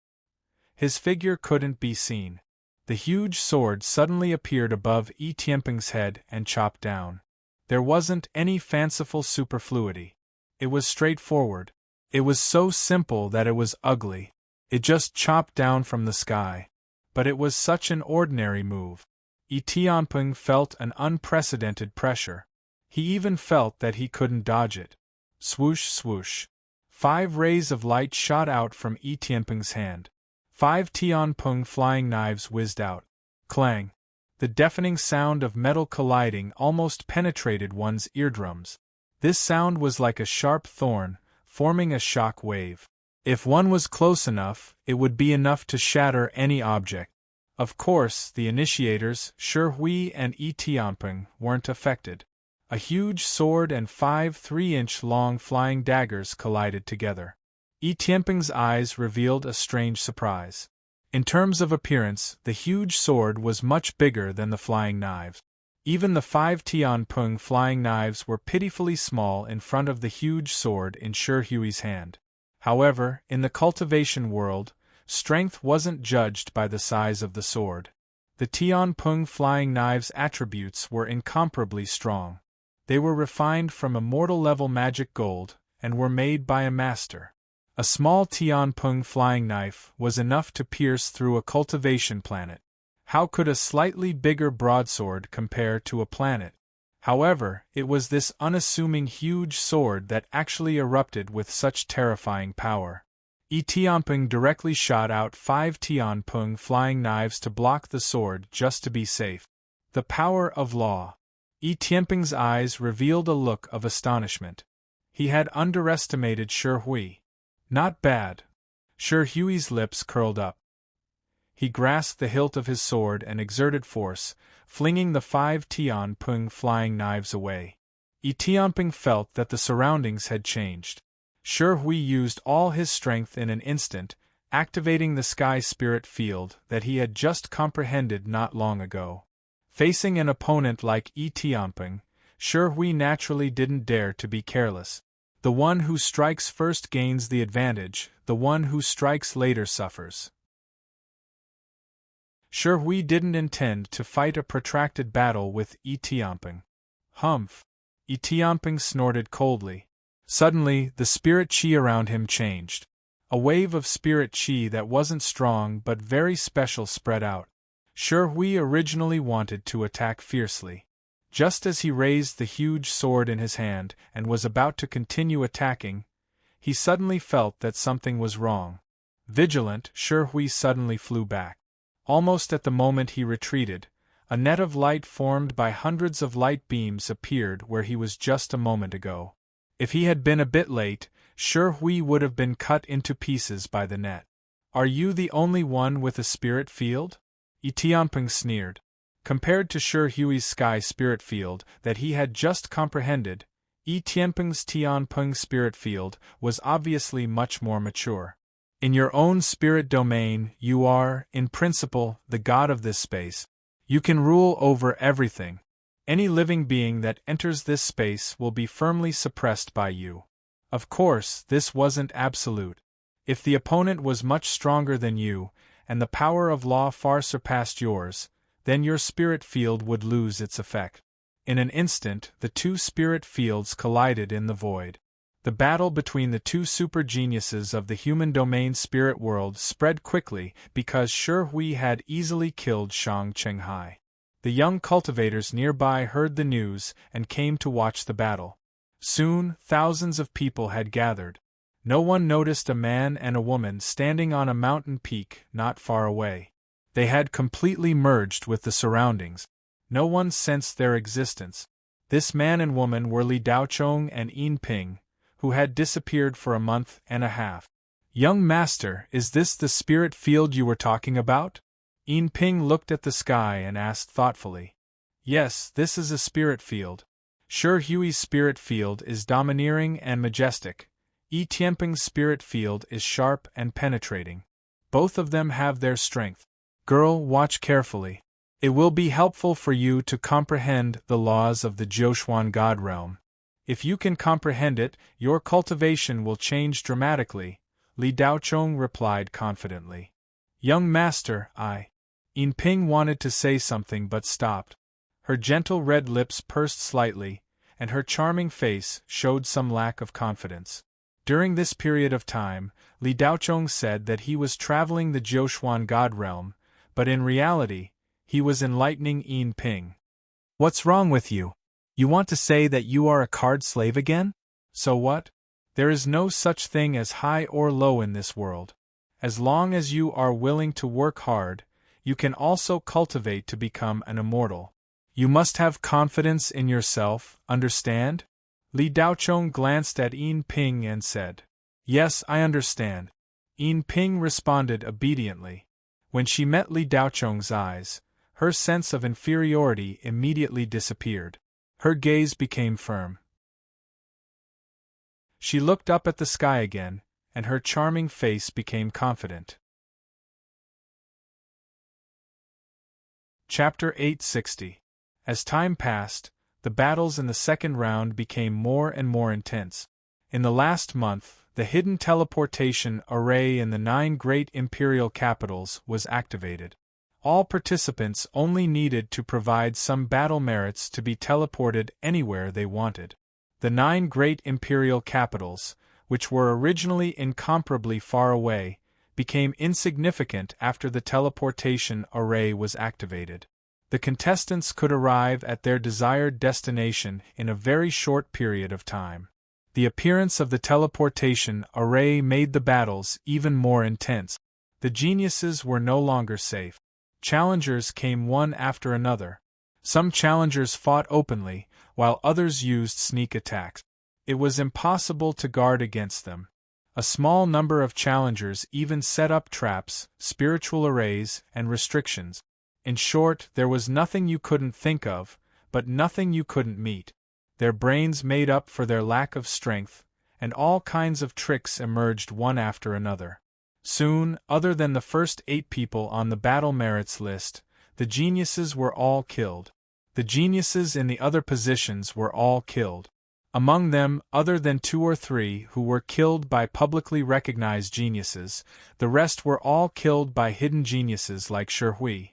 Speaker 1: His figure couldn't be seen. The huge sword suddenly appeared above Yi Tianping's head and chopped down. There wasn't any fanciful superfluity. It was straightforward. It was so simple that it was ugly. It just chopped down from the sky. But it was such an ordinary move. Yi Tianping felt an unprecedented pressure. He even felt that he couldn't dodge it. Swoosh, swoosh. 5 rays of light shot out from Yi Tianping's hand. 5 Tianping flying knives whizzed out. Clang! The deafening sound of metal colliding almost penetrated one's eardrums. This sound was like a sharp thorn, forming a shock wave. If one was close enough, it would be enough to shatter any object. Of course, the initiators, Shi Hui and Yi Tianping, weren't affected. A huge sword and 5 3-inch-long flying daggers collided together. Yi Tianping's eyes revealed a strange surprise. In terms of appearance, the huge sword was much bigger than the flying knives. Even the 5 Tianping flying knives were pitifully small in front of the huge sword in Shi Hui's hand. However, in the cultivation world, strength wasn't judged by the size of the sword. The Tianping flying knives' attributes were incomparably strong. They were refined from immortal-level magic gold, and were made by a master. A small Tianping flying knife was enough to pierce through a cultivation planet. How could a slightly bigger broadsword compare to a planet? However, it was this unassuming huge sword that actually erupted with such terrifying power. Yi Tianping directly shot out 5 Tianping flying knives to block the sword just to be safe. The power of law. Yi Tianping's eyes revealed a look of astonishment. He had underestimated Shi Hui. Not bad. Shi Hui's lips curled up. He grasped the hilt of his sword and exerted force, flinging the 5 Tianping flying knives away. Yi Tianping felt that the surroundings had changed. Shi Hui used all his strength in an instant, activating the sky spirit field that he had just comprehended not long ago. Facing an opponent like Yi Tianping, Shi Hui naturally didn't dare to be careless. The one who strikes first gains the advantage, the one who strikes later suffers. Shi Hui didn't intend to fight a protracted battle with Yi Tianping. Humph! Yi Tianping snorted coldly. Suddenly, the spirit qi around him changed. A wave of spirit qi that wasn't strong but very special spread out. Shi Hui originally wanted to attack fiercely. Just as he raised the huge sword in his hand and was about to continue attacking, he suddenly felt that something was wrong. Vigilant, Shi Hui suddenly flew back. Almost at the moment he retreated, a net of light formed by hundreds of light beams appeared where he was just a moment ago. If he had been a bit late, Shi Hui would have been cut into pieces by the net. Are you the only one with a spirit field? Yi Tianping sneered. Compared to Shi Hui's sky spirit field that he had just comprehended, Yi Tianping's Tianping spirit field was obviously much more mature. In your own spirit domain, you are, in principle, the god of this space. You can rule over everything. Any living being that enters this space will be firmly suppressed by you. Of course, this wasn't absolute. If the opponent was much stronger than you, and the power of law far surpassed yours, then your spirit field would lose its effect. In an instant, the two spirit fields collided in the void. The battle between the two super geniuses of the human domain spirit world spread quickly because Shi Hui had easily killed Shang Chenghai. The young cultivators nearby heard the news and came to watch the battle. Soon, thousands of people had gathered. No one noticed a man and a woman standing on a mountain peak not far away. They had completely merged with the surroundings. No one sensed their existence. This man and woman were Li Daochong and Yin Ping, who had disappeared for a month and a half. Young master, is this the spirit field you were talking about? Yin Ping looked at the sky and asked thoughtfully. Yes, this is a spirit field. Shi Hui's spirit field is domineering and majestic. Yi Tianping's spirit field is sharp and penetrating. Both of them have their strength. Girl, watch carefully. It will be helpful for you to comprehend the laws of the Jiuxuan God realm. If you can comprehend it, your cultivation will change dramatically, Li Daochong replied confidently. Young master, Ping wanted to say something but stopped. Her gentle red lips pursed slightly, and her charming face showed some lack of confidence. During this period of time, Li Daochong said that he was traveling the Jiuxuan God realm, but in reality, he was enlightening Ping. What's wrong with you? You want to say that you are a card slave again? So what? There is no such thing as high or low in this world. As long as you are willing to work hard, you can also cultivate to become an immortal. You must have confidence in yourself, understand? Li Daochong glanced at Ping and said, Yes, I understand. Ping responded obediently. When she met Li Daochong's eyes, her sense of inferiority immediately disappeared. Her gaze became firm. She looked up at the sky again, and her charming face became confident. Chapter 860. As time passed, the battles in the second round became more and more intense. In the last month, the hidden teleportation array in the 9 great imperial capitals was activated. All participants only needed to provide some battle merits to be teleported anywhere they wanted. The 9 great imperial capitals, which were originally incomparably far away, became insignificant after the teleportation array was activated. The contestants could arrive at their desired destination in a very short period of time. The appearance of the teleportation array made the battles even more intense. The geniuses were no longer safe. Challengers came one after another. Some challengers fought openly, while others used sneak attacks. It was impossible to guard against them. A small number of challengers even set up traps, spiritual arrays, and restrictions. In short, there was nothing you couldn't think of, but nothing you couldn't meet. Their brains made up for their lack of strength, and all kinds of tricks emerged one after another. Soon, other than the first 8 people on the battle merits list, the geniuses were all killed. The geniuses in the other positions were all killed. Among them, other than 2 or 3 who were killed by publicly recognized geniuses, the rest were all killed by hidden geniuses like Shi Hui.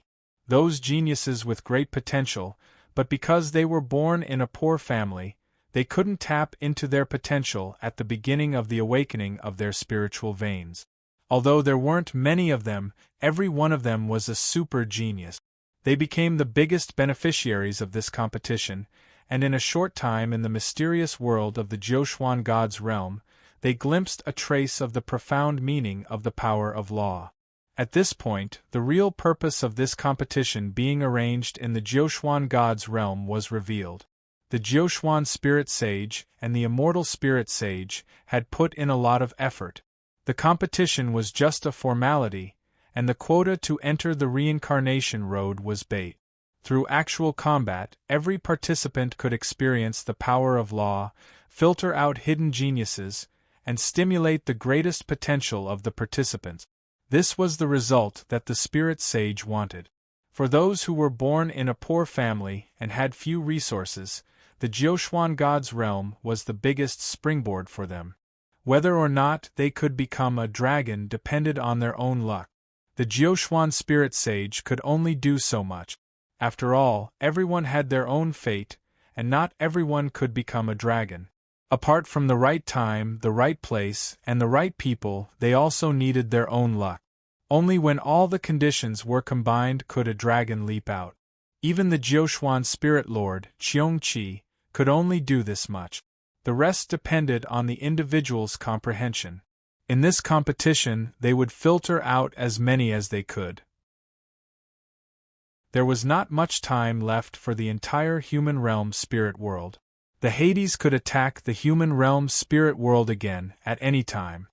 Speaker 1: Those geniuses with great potential, but because they were born in a poor family, they couldn't tap into their potential at the beginning of the awakening of their spiritual veins. Although there weren't many of them, every one of them was a super genius. They became the biggest beneficiaries of this competition, and in a short time in the mysterious world of the Jiuxuan God's realm, they glimpsed a trace of the profound meaning of the power of law. At this point, the real purpose of this competition being arranged in the Jiuxuan God's realm was revealed. The Jiuxuan Spirit Sage and the Immortal Spirit Sage had put in a lot of effort. The competition was just a formality, and the quota to enter the reincarnation road was bait. Through actual combat, every participant could experience the power of law, filter out hidden geniuses, and stimulate the greatest potential of the participants. This was the result that the Spirit Sage wanted. For those who were born in a poor family and had few resources, the Jiuxuan God's realm was the biggest springboard for them. Whether or not they could become a dragon depended on their own luck. The Jiuxuan Spirit Sage could only do so much. After all, everyone had their own fate, and not everyone could become a dragon. Apart from the right time, the right place, and the right people, they also needed their own luck. Only when all the conditions were combined could a dragon leap out. Even the Jiuxuan Spirit Lord, Qiongqi, could only do this much. The rest depended on the individual's comprehension. In this competition, they would filter out as many as they could. There was not much time left for the entire human realm spirit world. The Hades could attack the human realm spirit world again at any time.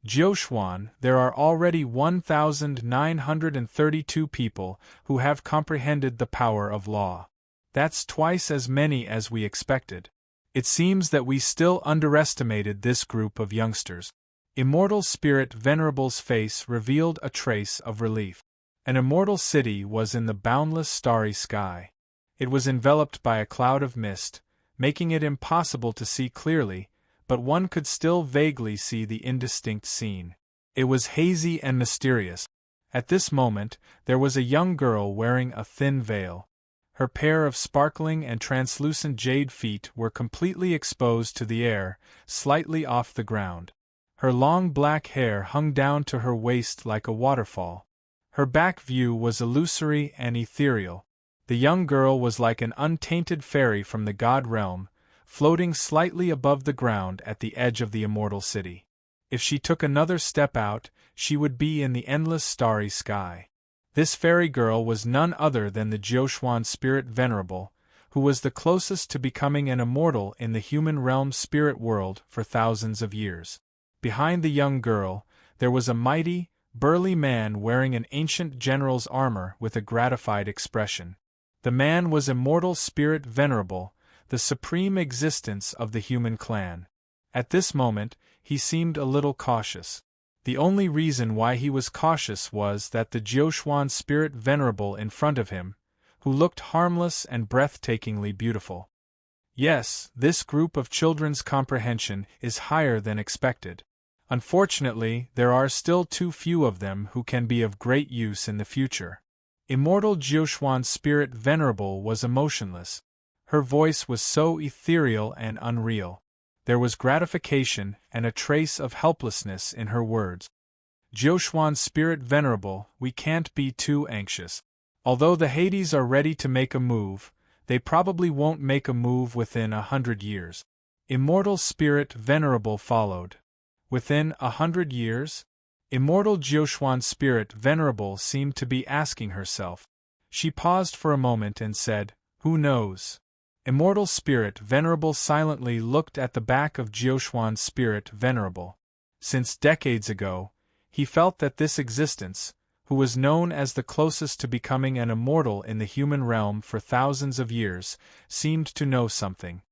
Speaker 1: Jiuxuan, there are already 1,932 people who have comprehended the power of law. That's twice as many as we expected. It seems that we still underestimated this group of youngsters. Immortal Spirit Venerable's face revealed a trace of relief. An immortal city was in the boundless starry sky. It was enveloped by a cloud of mist, making it impossible to see clearly, but one could still vaguely see the indistinct scene. It was hazy and mysterious. At this moment, there was a young girl wearing a thin veil. Her pair of sparkling and translucent jade feet were completely exposed to the air, slightly off the ground. Her long black hair hung down to her waist like a waterfall. Her back view was illusory and ethereal. The young girl was like an untainted fairy from the god realm, floating slightly above the ground at the edge of the immortal city. If she took another step out, she would be in the endless starry sky. This fairy girl was none other than the Jiuquan spirit venerable, who was the closest to becoming an immortal in the human realm spirit world for thousands of years. Behind the young girl, there was a mighty, burly man wearing an ancient general's armor with a gratified expression. The man was immortal spirit venerable, the supreme existence of the human clan. At this moment, he seemed a little cautious. The only reason why he was cautious was that the Jiuquan spirit venerable in front of him, who looked harmless and breathtakingly beautiful. Yes, this group of children's comprehension is higher than expected. Unfortunately, there are still too few of them who can be of great use in the future. Immortal Jiuquan spirit venerable was emotionless. Her voice was so ethereal and unreal. There was gratification and a trace of helplessness in her words. Jiuquan spirit venerable, we can't be too anxious. Although the Hades are ready to make a move, they probably won't make a move within 100 years. Immortal spirit venerable followed. Within 100 years? Immortal Jiuquan spirit venerable seemed to be asking herself. She paused for a moment and said, "Who knows?" Immortal spirit venerable silently looked at the back of Jiuquan spirit venerable. Since decades ago, he felt that this existence, who was known as the closest to becoming an immortal in the human realm for thousands of years, seemed to know something.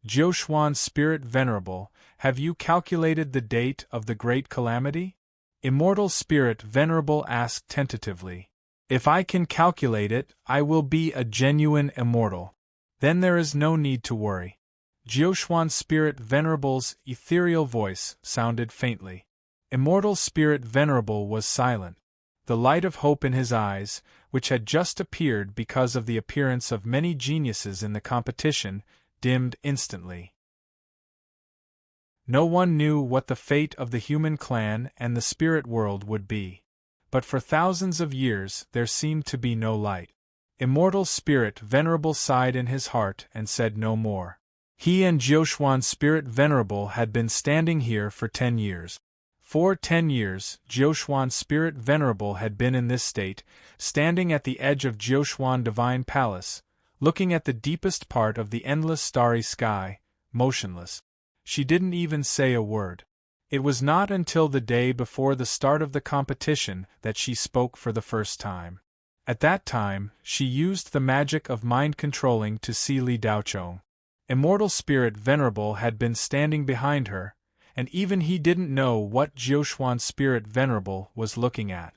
Speaker 1: Jiuquan spirit venerable, have you calculated the date of the great calamity? Immortal spirit venerable asked tentatively. If I can calculate it, I will be a genuine immortal. Then there is no need to worry. Jiuquan spirit venerable's ethereal voice sounded faintly. Immortal spirit venerable was silent. The light of hope in his eyes, which had just appeared because of the appearance of many geniuses in the competition, dimmed instantly. No one knew what the fate of the human clan and the spirit world would be. But for thousands of years there seemed to be no light. Immortal spirit venerable sighed in his heart and said no more. He and Jiuquan spirit venerable had been standing here for 10 years. For 10 years, Jiuquan spirit venerable had been in this state, standing at the edge of Jiuquan divine palace, looking at the deepest part of the endless starry sky, motionless. She didn't even say a word. It was not until the day before the start of the competition that she spoke for the first time. At that time, she used the magic of mind controlling to see Li Daochong. Immortal spirit venerable had been standing behind her, and even he didn't know what Jiuquan spirit venerable was looking at.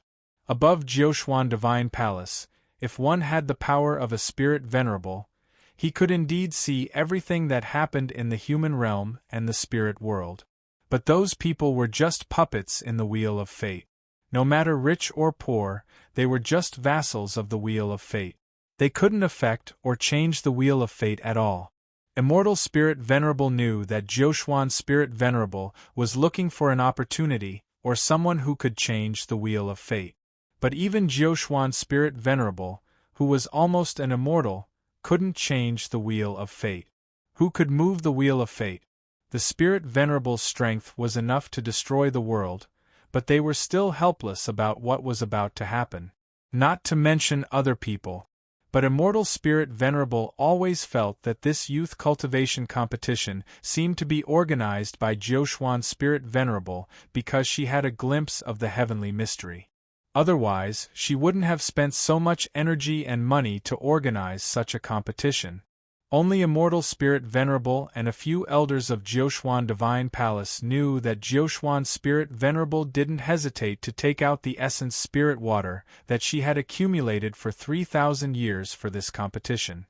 Speaker 1: Above Jiuquan divine palace, if one had the power of a spirit venerable, he could indeed see everything that happened in the human realm and the spirit world. But those people were just puppets in the wheel of fate. No matter rich or poor, they were just vassals of the wheel of fate. They couldn't affect or change the wheel of fate at all. Immortal spirit venerable knew that Jiuquan spirit venerable was looking for an opportunity or someone who could change the wheel of fate. But even Jiuquan spirit venerable, who was almost an immortal, couldn't change the wheel of fate. Who could move the wheel of fate? The spirit venerable's strength was enough to destroy the world, but they were still helpless about what was about to happen. Not to mention other people. But immortal spirit venerable always felt that this youth cultivation competition seemed to be organized by Jiuquan spirit venerable because she had a glimpse of the heavenly mystery. Otherwise, she wouldn't have spent so much energy and money to organize such a competition. Only immortal spirit venerable and a few elders of Jiuquan divine palace knew that Jiuquan spirit venerable didn't hesitate to take out the essence spirit water that she had accumulated for 3,000 years for this competition.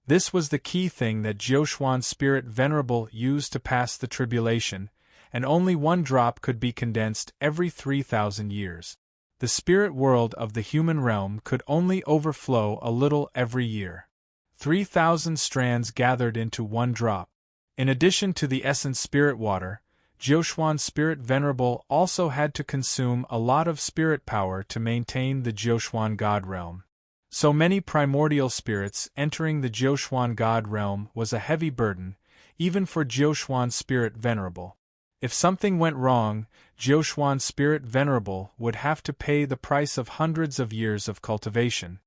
Speaker 1: This was the key thing that Jiuquan spirit venerable used to pass the tribulation, and only one drop could be condensed every 3,000 years. The spirit world of the human realm could only overflow a little every year. 3,000 strands gathered into one drop. In addition to the essence spirit water, Jiuquan Spirit Venerable also had to consume a lot of spirit power to maintain the Jiuquan God realm. So many primordial spirits entering the Jiuquan God realm was a heavy burden, even for Jiuquan Spirit Venerable. If something went wrong, Jiuquan Spirit Venerable would have to pay the price of hundreds of years of cultivation.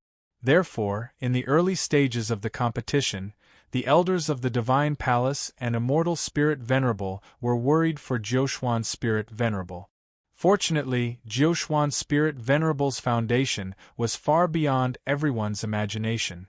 Speaker 1: Therefore, in the early stages of the competition, the elders of the Divine Palace and Immortal Spirit Venerable were worried for Jiuquan Spirit Venerable. Fortunately, Jiuquan Spirit Venerable's foundation was far beyond everyone's imagination.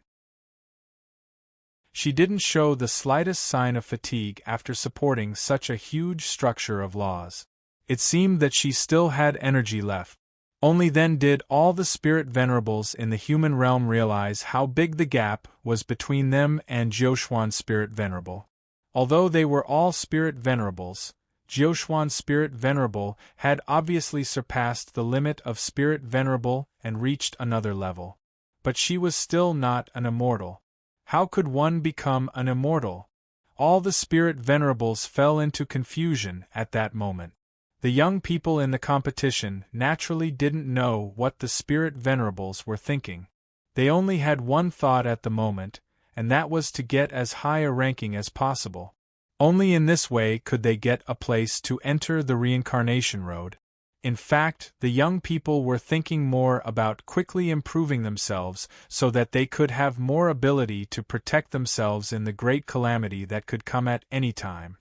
Speaker 1: She didn't show the slightest sign of fatigue after supporting such a huge structure of laws. It seemed that she still had energy left. Only then did all the spirit venerables in the human realm realize how big the gap was between them and Jiuquan Spirit Venerable. Although they were all spirit venerables, Jiuquan Spirit Venerable had obviously surpassed the limit of Spirit Venerable and reached another level. But she was still not an immortal. How could one become an immortal? All the Spirit Venerables fell into confusion at that moment. The young people in the competition naturally didn't know what the Spirit Venerables were thinking. They only had one thought at the moment, and that was to get as high a ranking as possible. Only in this way could they get a place to enter the reincarnation road. In fact, the young people were thinking more about quickly improving themselves so that they could have more ability to protect themselves in the great calamity that could come at any time.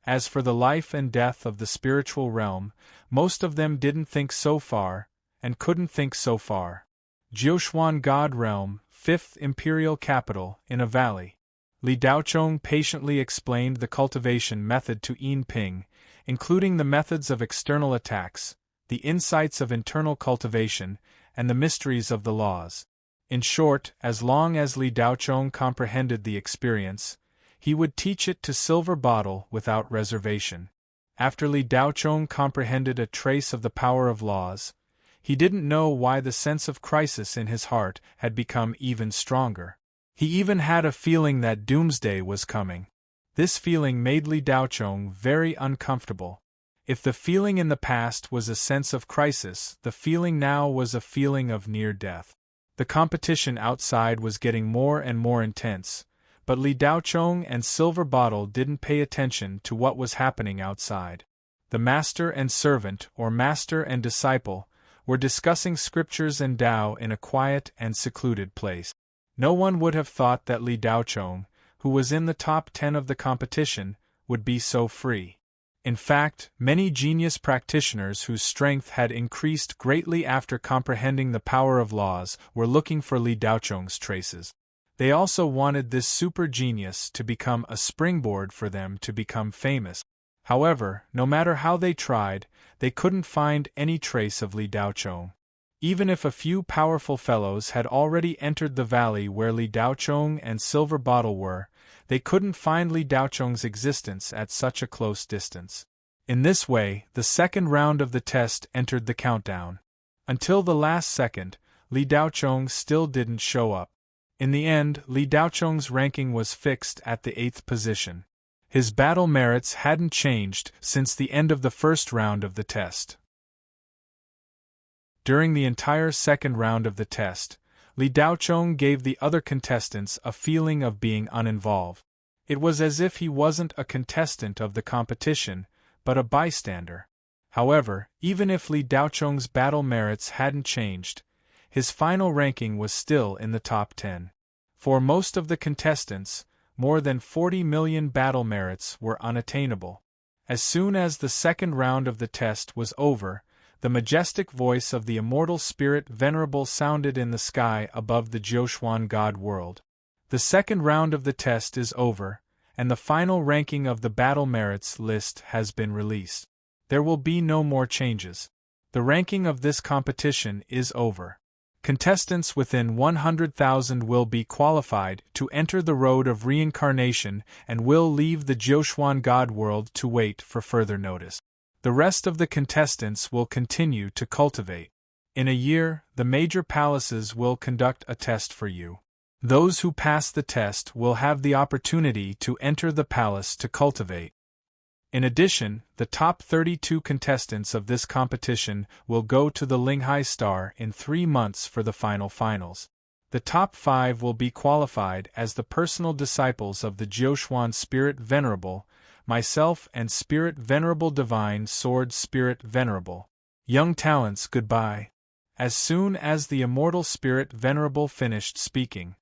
Speaker 1: As for the life and death of the spiritual realm, most of them didn't think so far, and couldn't think so far. Jiuquan God Realm, 5th Imperial Capital, in a valley. Li Daochong patiently explained the cultivation method to Yin Ping, including the methods of external attacks, the insights of internal cultivation, and the mysteries of the laws. In short, as long as Li Daochong comprehended the experience, he would teach it to Silver Bottle without reservation. After Li Daochong comprehended a trace of the power of laws, he didn't know why the sense of crisis in his heart had become even stronger. He even had a feeling that doomsday was coming. This feeling made Li Daochong very uncomfortable. If the feeling in the past was a sense of crisis, the feeling now was a feeling of near death. The competition outside was getting more and more intense, but Li Daochong and Silver Bottle didn't pay attention to what was happening outside. The master and servant, or master and disciple, were discussing scriptures and Tao in a quiet and secluded place. No one would have thought that Li Daochong, who was in the top 10 of the competition, would be so free. In fact, many genius practitioners whose strength had increased greatly after comprehending the power of laws were looking for Li Daochong's traces. They also wanted this super genius to become a springboard for them to become famous. However, no matter how they tried, they couldn't find any trace of Li Daochong. Even if a few powerful fellows had already entered the valley where Li Daochong and Silver Bottle were, they couldn't find Li Daochong's existence at such a close distance. In this way, the second round of the test entered the countdown. Until the last second, Li Daochong still didn't show up. In the end, Li Daochong's ranking was fixed at the 8th position. His battle merits hadn't changed since the end of the first round of the test. During the entire second round of the test, Li Daochong gave the other contestants a feeling of being uninvolved. It was as if he wasn't a contestant of the competition, but a bystander. However, even if Li Daochong's battle merits hadn't changed, his final ranking was still in the top 10. For most of the contestants, more than 40 million battle merits were unattainable. As soon as the second round of the test was over, the majestic voice of the immortal spirit venerable sounded in the sky above the Jiuquan God world. The second round of the test is over, and the final ranking of the battle merits list has been released. There will be no more changes. The ranking of this competition is over. Contestants within 100,000 will be qualified to enter the road of reincarnation and will leave the Jiuquan God world to wait for further notice. The rest of the contestants will continue to cultivate. In a year, the major palaces will conduct a test for you. Those who pass the test will have the opportunity to enter the palace to cultivate. In addition, the top 32 contestants of this competition will go to the Linghai Star in 3 months for the finals. The top 5 will be qualified as the personal disciples of the Jiuxuan Spirit Venerable, myself and Spirit Venerable Divine Sword Spirit Venerable. Young talents, goodbye. As soon as the immortal Spirit Venerable finished speaking,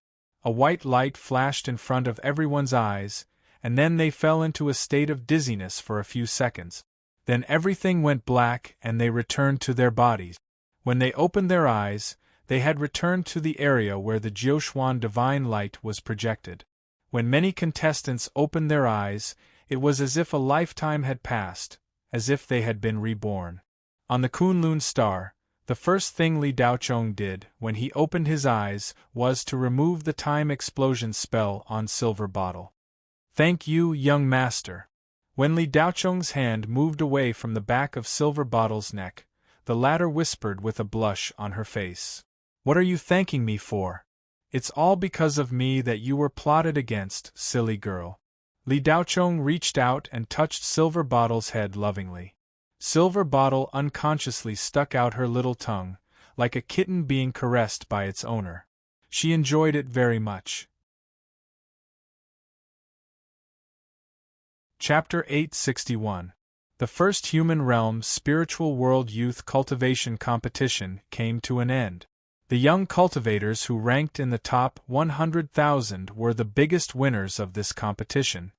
Speaker 1: a white light flashed in front of everyone's eyes, and then they fell into a state of dizziness for a few seconds. Then everything went black and they returned to their bodies. When they opened their eyes, they had returned to the area where the Jiuxuan divine light was projected. When many contestants opened their eyes, it was as if a lifetime had passed, as if they had been reborn. On the Kunlun star, the first thing Li Daochong did when he opened his eyes was to remove the time explosion spell on Silver Bottle. Thank you, young master. When Li Daochong's hand moved away from the back of Silver Bottle's neck, the latter whispered with a blush on her face. What are you thanking me for? It's all because of me that you were plotted against, silly girl. Li Daochong reached out and touched Silver Bottle's head lovingly. Silver Bottle unconsciously stuck out her little tongue, like a kitten being caressed by its owner. She enjoyed it very much. Chapter 861. The first Human Realm Spiritual World Youth Cultivation Competition came to an end. The young cultivators who ranked in the top 100,000 were the biggest winners of this competition.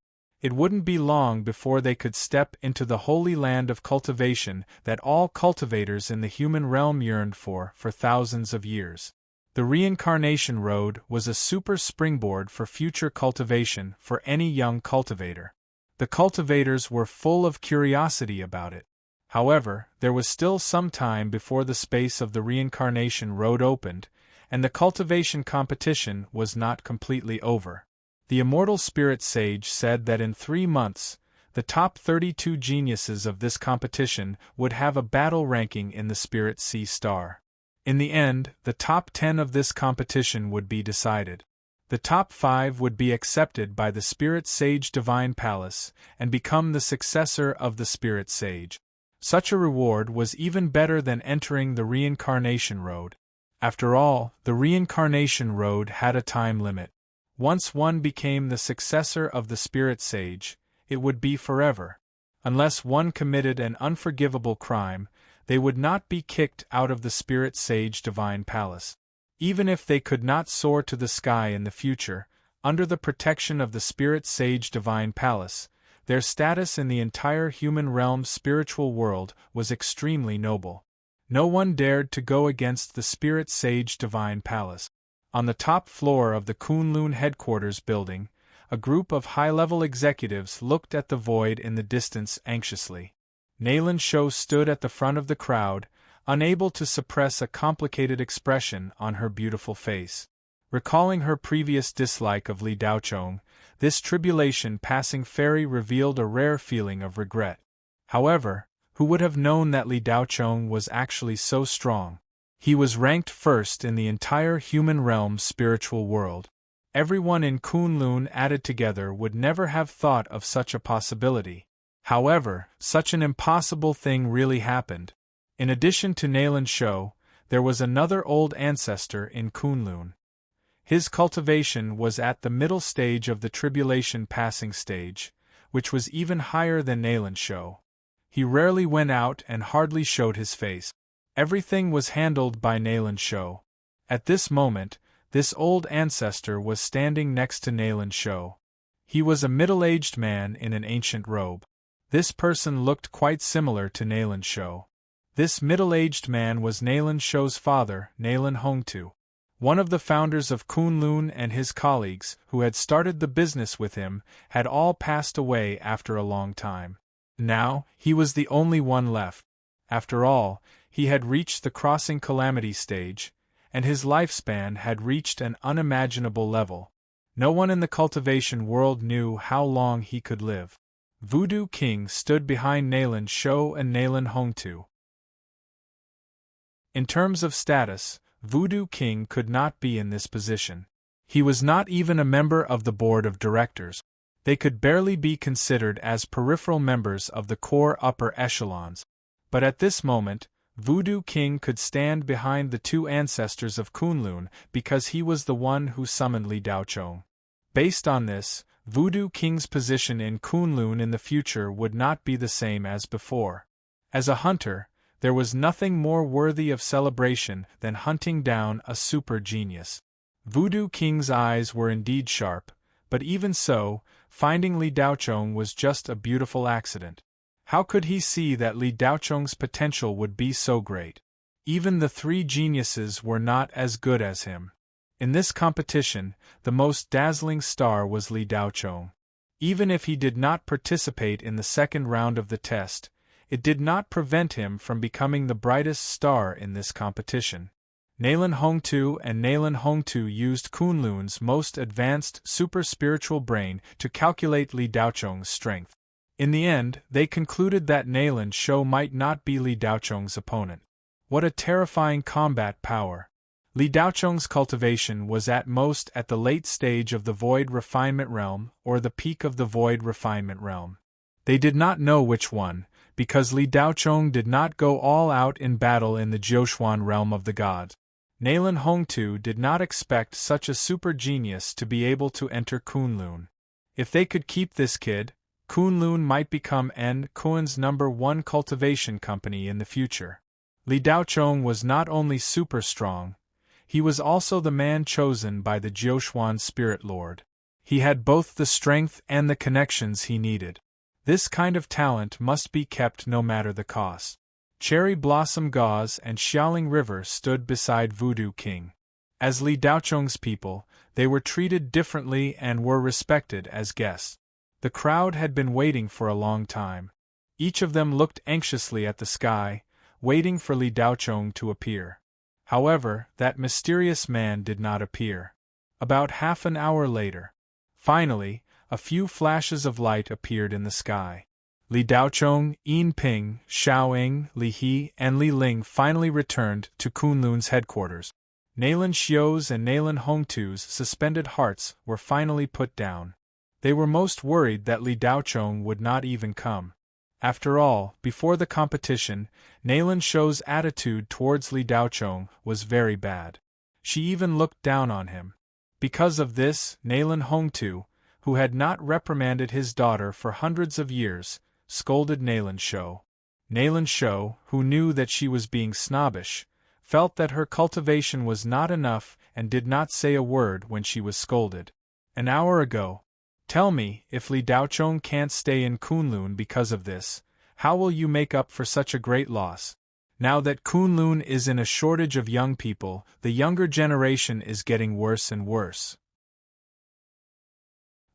Speaker 1: It wouldn't be long before they could step into the holy land of cultivation that all cultivators in the human realm yearned for thousands of years. The reincarnation road was a super springboard for future cultivation for any young cultivator. The cultivators were full of curiosity about it. However, there was still some time before the space of the reincarnation road opened, and the cultivation competition was not completely over. The immortal spirit sage said that in 3 months, the top 32 geniuses of this competition would have a battle ranking in the Spirit Sea Star. In the end, the top 10 of this competition would be decided. The top 5 would be accepted by the Spirit Sage Divine Palace and become the successor of the Spirit Sage. Such a reward was even better than entering the reincarnation road. After all, the reincarnation road had a time limit. Once one became the successor of the Spirit Sage, it would be forever. Unless one committed an unforgivable crime, they would not be kicked out of the Spirit Sage Divine Palace. Even if they could not soar to the sky in the future, under the protection of the Spirit Sage Divine Palace, their status in the entire human realm spiritual world was extremely noble. No one dared to go against the Spirit Sage Divine Palace. On the top floor of the Kunlun headquarters building, a group of high-level executives looked at the void in the distance anxiously. Nayland Shou stood at the front of the crowd, unable to suppress a complicated expression on her beautiful face. Recalling her previous dislike of Li Daochong, this tribulation-passing fairy revealed a rare feeling of regret. However, who would have known that Li Daochong was actually so strong? He was ranked first in the entire human realm spiritual world. Everyone in Kunlun added together would never have thought of such a possibility. However, such an impossible thing really happened. In addition to Nayland Shou, there was another old ancestor in Kunlun. His cultivation was at the middle stage of the tribulation passing stage, which was even higher than Nayland Shou. He rarely went out and hardly showed his face. Everything was handled by Nayland Shou. At this moment, this old ancestor was standing next to Nayland Shou. He was a middle-aged man in an ancient robe. This person looked quite similar to Nayland Shou. This middle-aged man was Nayland Shou's father, Nayland Hongtu. One of the founders of Kunlun and his colleagues, who had started the business with him, had all passed away after a long time. Now, he was the only one left. After all, he had reached the crossing calamity stage, and his lifespan had reached an unimaginable level. No one in the cultivation world knew how long he could live. Voodoo King stood behind Nayland Shou and Nayland Hongtu. In terms of status, Voodoo King could not be in this position. He was not even a member of the board of directors. They could barely be considered as peripheral members of the core upper echelons. But at this moment, Voodoo King could stand behind the two ancestors of Kunlun because he was the one who summoned Li Daochong. Based on this, Voodoo King's position in Kunlun in the future would not be the same as before. As a hunter, there was nothing more worthy of celebration than hunting down a super genius. Voodoo King's eyes were indeed sharp, but even so, finding Li Daochong was just a beautiful accident. How could he see that Li Daochong's potential would be so great? Even the three geniuses were not as good as him. In this competition, the most dazzling star was Li Daochong. Even if he did not participate in the second round of the test, it did not prevent him from becoming the brightest star in this competition. Nalen Hongtu and Nalen Hongtu used Kunlun's most advanced super-spiritual brain to calculate Li Daochong's strength. In the end, they concluded that Nalen Shou might not be Li Daochong's opponent. What a terrifying combat power! Li Daochong's cultivation was at most at the late stage of the Void Refinement Realm or the peak of the Void Refinement Realm. They did not know which one, because Li Daochong did not go all out in battle in the Jiuxuan realm of the gods. Nalen Hongtu did not expect such a super genius to be able to enter Kunlun. If they could keep this kid, Kunlun might become Kun's #1 cultivation company in the future. Li Daochong was not only super strong, he was also the man chosen by the Jiuxuan Spirit Lord. He had both the strength and the connections he needed. This kind of talent must be kept no matter the cost. Cherry Blossom Gauze and Xiaoling River stood beside Voodoo King. As Li Daochong's people, they were treated differently and were respected as guests. The crowd had been waiting for a long time. Each of them looked anxiously at the sky, waiting for Li Daochong to appear. However, that mysterious man did not appear. About half an hour later, finally, a few flashes of light appeared in the sky. Li Daochong, Yin Ping, Xiao Ying, Li He, and Li Ling finally returned to Kunlun's headquarters. Nalen Xiu's and Nalen Hongtu's suspended hearts were finally put down. They were most worried that Li Daochong would not even come. After all, before the competition, Nalen Xiu's attitude towards Li Daochong was very bad. She even looked down on him. Because of this, Nalen Hongtu, who had not reprimanded his daughter for hundreds of years, scolded Nalen Xiu. Nalen Xiu, who knew that she was being snobbish, felt that her cultivation was not enough and did not say a word when she was scolded. An hour ago. Tell me, if Li Daochong can't stay in Kunlun because of this, how will you make up for such a great loss? Now that Kunlun is in a shortage of young people, the younger generation is getting worse and worse.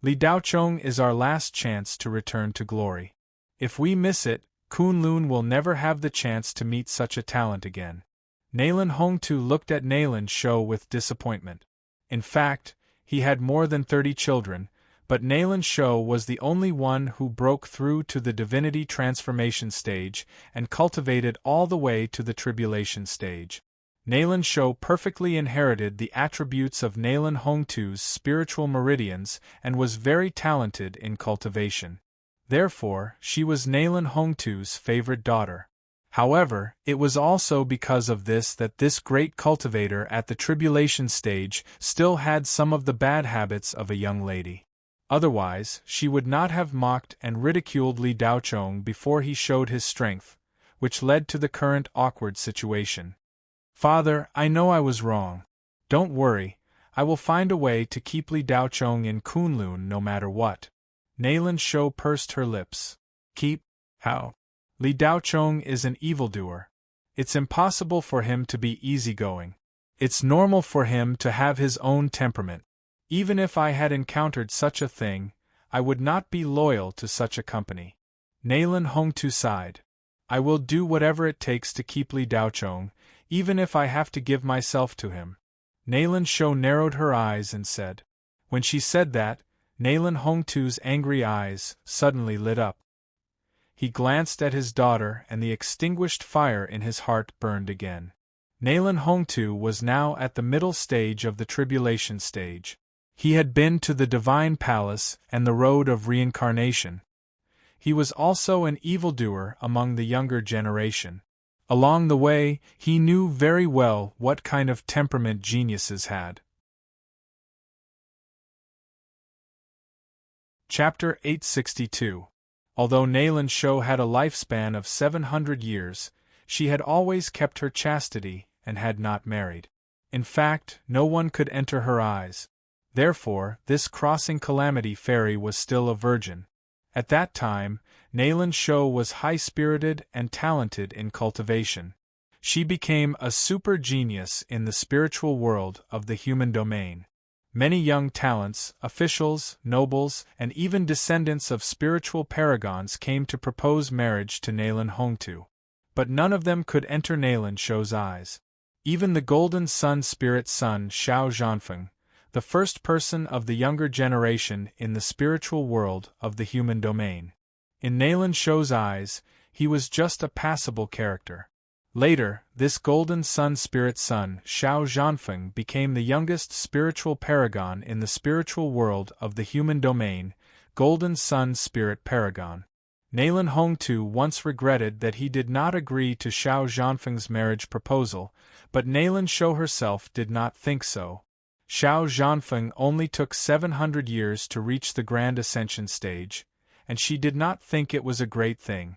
Speaker 1: Li Daochong is our last chance to return to glory. If we miss it, Kunlun will never have the chance to meet such a talent again. Nalen Hongtu looked at Nalen Xiu with disappointment. In fact, he had more than 30 children, but Nalen Xiu was the only one who broke through to the divinity transformation stage and cultivated all the way to the tribulation stage. Nalen Xiu perfectly inherited the attributes of Nalen Hongtu's spiritual meridians and was very talented in cultivation. Therefore, she was Nalen Hongtu's favorite daughter. However, it was also because of this that this great cultivator at the tribulation stage still had some of the bad habits of a young lady. Otherwise, she would not have mocked and ridiculed Li Daochong before he showed his strength, which led to the current awkward situation. Father, I know I was wrong. Don't worry, I will find a way to keep Li Daochong in Kunlun no matter what. Nalen Xiu pursed her lips. Keep? How? Li Daochong is an evildoer. It's impossible for him to be easygoing. It's normal for him to have his own temperament. Even if I had encountered such a thing, I would not be loyal to such a company. Nalen Hongtu sighed. I will do whatever it takes to keep Li Daochong, even if I have to give myself to him. Nalen Xiu narrowed her eyes and said. When she said that, Nalen Hongtu's angry eyes suddenly lit up. He glanced at his daughter and the extinguished fire in his heart burned again. Nalen Hongtu was now at the middle stage of the tribulation stage. He had been to the divine palace and the road of reincarnation. He was also an evildoer among the younger generation. Along the way, he knew very well what kind of temperament geniuses had. Chapter 862. Although Nalen Sho had a lifespan of 700 years, she had always kept her chastity and had not married. In fact, no one could enter her eyes. Therefore, this crossing calamity fairy was still a virgin. At that time, Nalen Sho was high-spirited and talented in cultivation. She became a super genius in the spiritual world of the human domain. Many young talents, officials, nobles, and even descendants of spiritual paragons came to propose marriage to Nalen Hongtu. But none of them could enter Nalen Sho's eyes. Even the golden sun spirit son Xiao Zhanfeng, the first person of the younger generation in the spiritual world of the human domain. In Nalen Sho's eyes, he was just a passable character. Later, this golden sun spirit son Xiao Zhanfeng became the youngest spiritual paragon in the spiritual world of the human domain, golden sun spirit paragon. Nalen Hongtu once regretted that he did not agree to Xiao Zhanfeng's marriage proposal, but Nalen Sho herself did not think so. Xiao Zhanfeng only took 700 years to reach the Grand Ascension stage, and she did not think it was a great thing.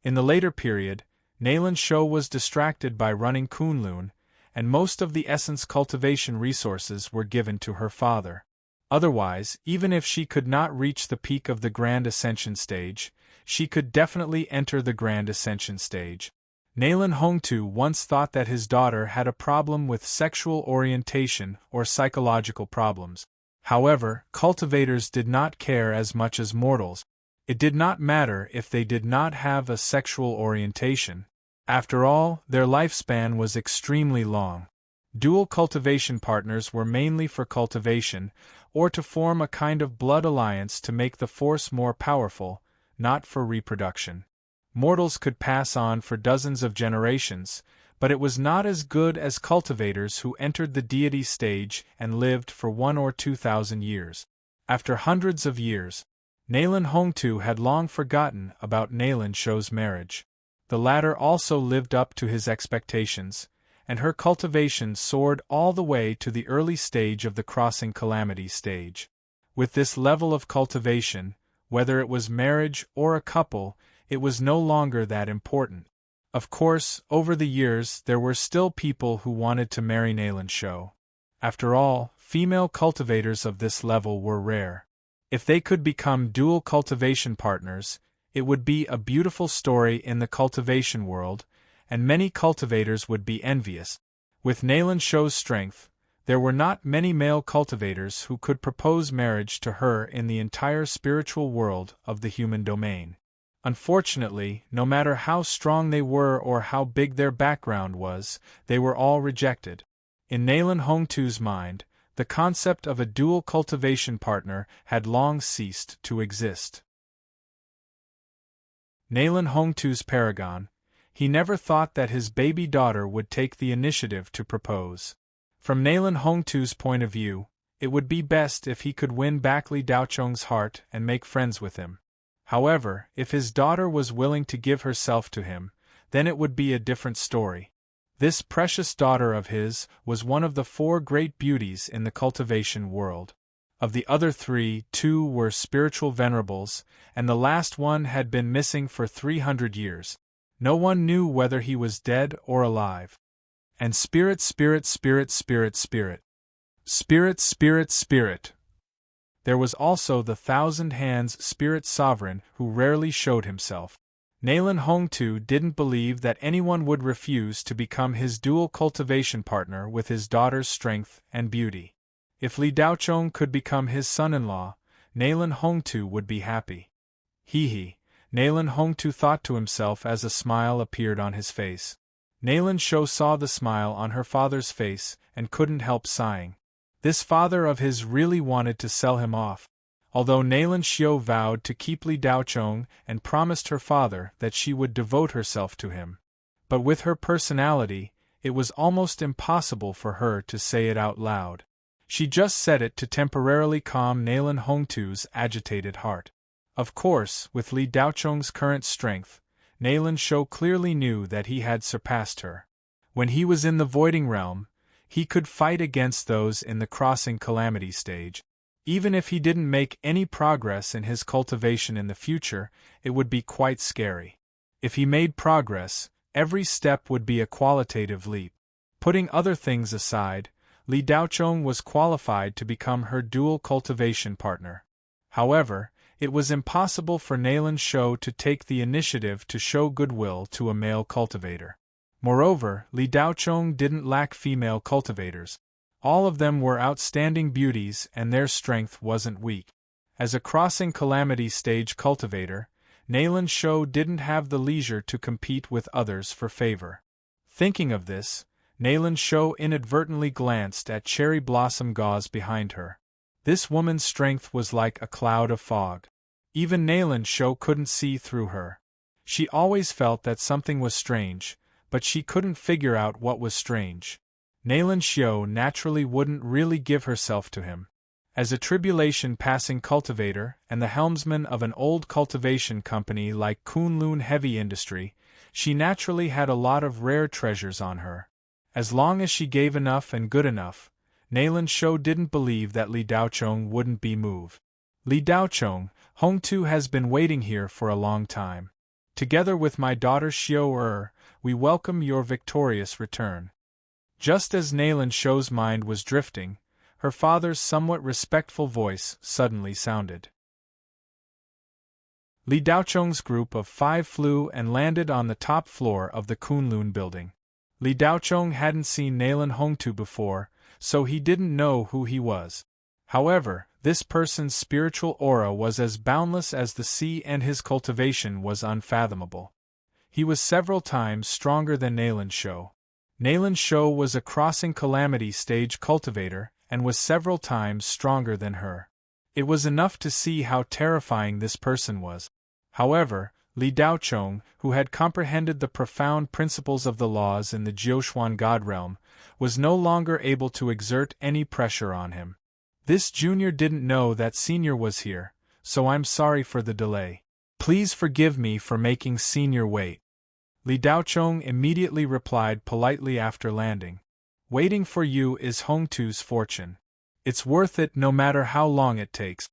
Speaker 1: In the later period, Nalen Sho was distracted by running Kunlun, and most of the essence cultivation resources were given to her father. Otherwise, even if she could not reach the peak of the Grand Ascension stage, she could definitely enter the Grand Ascension stage. Nalen Hongtu once thought that his daughter had a problem with sexual orientation or psychological problems. However, cultivators did not care as much as mortals. It did not matter if they did not have a sexual orientation. After all, their lifespan was extremely long. Dual cultivation partners were mainly for cultivation, or to form a kind of blood alliance to make the force more powerful, not for reproduction. Mortals could pass on for dozens of generations, but it was not as good as cultivators who entered the deity stage and lived for 1,000 or 2,000 years. After hundreds of years, Nalen Hongtu had long forgotten about Nalen Sho's marriage. The latter also lived up to his expectations, and her cultivation soared all the way to the early stage of the crossing calamity stage. With this level of cultivation, whether it was marriage or a couple, it was no longer that important. Of course, over the years there were still people who wanted to marry Nalen Sho. After all, female cultivators of this level were rare. If they could become dual cultivation partners, it would be a beautiful story in the cultivation world, and many cultivators would be envious. With Nalen Sho's strength, there were not many male cultivators who could propose marriage to her in the entire spiritual world of the human domain. Unfortunately, no matter how strong they were or how big their background was, they were all rejected. In Nalen Hongtu's mind, the concept of a dual cultivation partner had long ceased to exist. Nalen Hongtu's paragon, he never thought that his baby daughter would take the initiative to propose. From Nalen Hongtu's point of view, it would be best if he could win back Li Daochong's heart and make friends with him. However, if his daughter was willing to give herself to him, then it would be a different story. This precious daughter of his was one of the 4 great beauties in the cultivation world. Of the other 3, 2 were spiritual venerables, and the last one had been missing for 300 years. No one knew whether he was dead or alive. And spirit, spirit, spirit, spirit, spirit. Spirit, spirit, spirit. There was also the 1,000 Hands Spirit Sovereign who rarely showed himself. Nalen Hongtu didn't believe that anyone would refuse to become his dual cultivation partner with his daughter's strength and beauty. If Li Daochong could become his son-in-law, Nalen Hongtu would be happy. Hee, Nalen Hongtu thought to himself as a smile appeared on his face. Nalen Sho saw the smile on her father's face and couldn't help sighing. This father of his really wanted to sell him off. Although Nalen Xiu vowed to keep Li Daochong and promised her father that she would devote herself to him. But with her personality, it was almost impossible for her to say it out loud. She just said it to temporarily calm Nalen Hongtu's agitated heart. Of course, with Li Daocheng's current strength, Nalen Shou clearly knew that he had surpassed her. When he was in the Voiding Realm, he could fight against those in the Crossing Calamity stage. Even if he didn't make any progress in his cultivation in the future, it would be quite scary. If he made progress, every step would be a qualitative leap. Putting other things aside, Li Daocheng was qualified to become her dual cultivation partner. However, it was impossible for Nalen Shou to take the initiative to show goodwill to a male cultivator. Moreover, Li Daocheng didn't lack female cultivators. All of them were outstanding beauties and their strength wasn't weak. As a Crossing Calamity stage cultivator, Nalen Shou didn't have the leisure to compete with others for favor. Thinking of this, Nalen Shou inadvertently glanced at Cherry Blossom Gauze behind her. This woman's strength was like a cloud of fog. Even Nalen Shou couldn't see through her. She always felt that something was strange, but she couldn't figure out what was strange. Nalen Shou naturally wouldn't really give herself to him. As a tribulation-passing cultivator and the helmsman of an old cultivation company like Kunlun Heavy Industry, she naturally had a lot of rare treasures on her. As long as she gave enough and good enough, Nalen Shou didn't believe that Li Daocheng wouldn't be moved. Li Daocheng, Hongtu has been waiting here for a long time. Together with my daughter Xiao we welcome your victorious return. Just as Nalen Shou's mind was drifting, her father's somewhat respectful voice suddenly sounded. Li Daocheng's group of 5 flew and landed on the top floor of the Kunlun building. Li Daocheng hadn't seen Nalen Hongtu before, so he didn't know who he was. However, this person's spiritual aura was as boundless as the sea and his cultivation was unfathomable. He was several times stronger than Nalen Shou. Nalen Shou was a Crossing Calamity stage cultivator and was several times stronger than her. It was enough to see how terrifying this person was. However, Li Daocheng, who had comprehended the profound principles of the laws in the Jiuxuan God realm, was no longer able to exert any pressure on him. This junior didn't know that senior was here, so I'm sorry for the delay. Please forgive me for making senior wait. Li Daocheng immediately replied politely after landing. Waiting for you is Hongtu's fortune. It's worth it no matter how long it takes.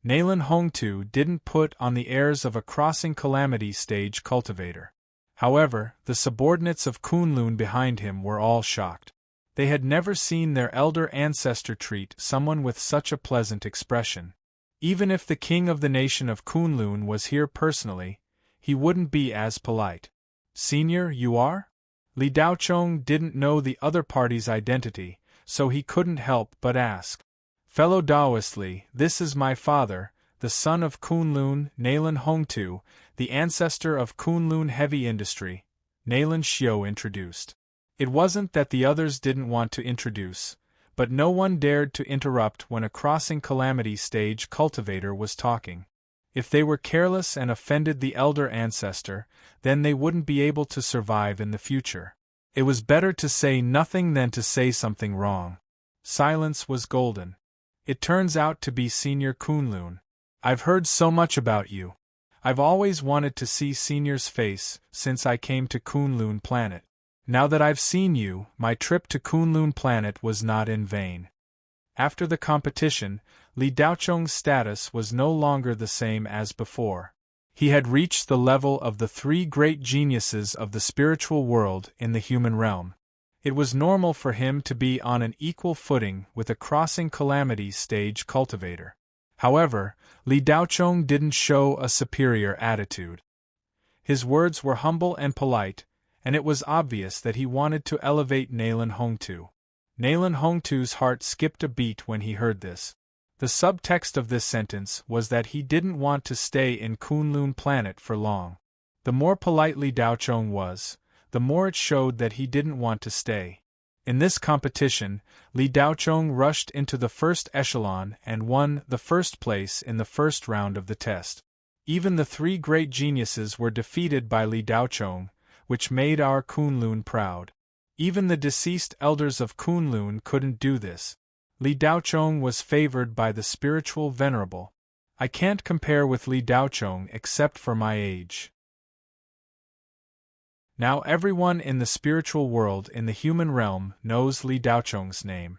Speaker 1: Nalen Hongtu didn't put on the airs of a Crossing Calamity stage cultivator. However, the subordinates of Kunlun behind him were all shocked. They had never seen their elder ancestor treat someone with such a pleasant expression. Even if the king of the nation of Kunlun was here personally, he wouldn't be as polite. Senior, you are? Li Daocheng didn't know the other party's identity, so he couldn't help but ask. Fellow Taoist Li, this is my father, the son of Kunlun, Nalen Hongtu, the ancestor of Kunlun Heavy Industry, Nalen Xiu introduced. It wasn't that the others didn't want to introduce, but no one dared to interrupt when a Crossing Calamity stage cultivator was talking. If they were careless and offended the elder ancestor, then they wouldn't be able to survive in the future. It was better to say nothing than to say something wrong. Silence was golden. It turns out to be Senior Kunlun. I've heard so much about you. I've always wanted to see Senior's face since I came to Kunlun Planet. Now that I've seen you, my trip to Kunlun Planet was not in vain. After the competition, Li Daocheng's status was no longer the same as before. He had reached the level of the 3 great geniuses of the spiritual world in the human realm. It was normal for him to be on an equal footing with a Crossing Calamity stage cultivator. However, Li Daocheng didn't show a superior attitude. His words were humble and polite, and it was obvious that he wanted to elevate Nalen Hongtu. Nalen Hongtu's heart skipped a beat when he heard this. The subtext of this sentence was that he didn't want to stay in Kunlun Planet for long. The more polite Li Daocheng was, the more it showed that he didn't want to stay. In this competition, Li Daocheng rushed into the first echelon and won the first place in the first round of the test. Even the 3 great geniuses were defeated by Li Daocheng, which made our Kunlun proud. Even the deceased elders of Kunlun couldn't do this. Li Daochong was favored by the spiritual venerable. I can't compare with Li Daochong except for my age. Now everyone in the spiritual world in the human realm knows Li Daochong's name.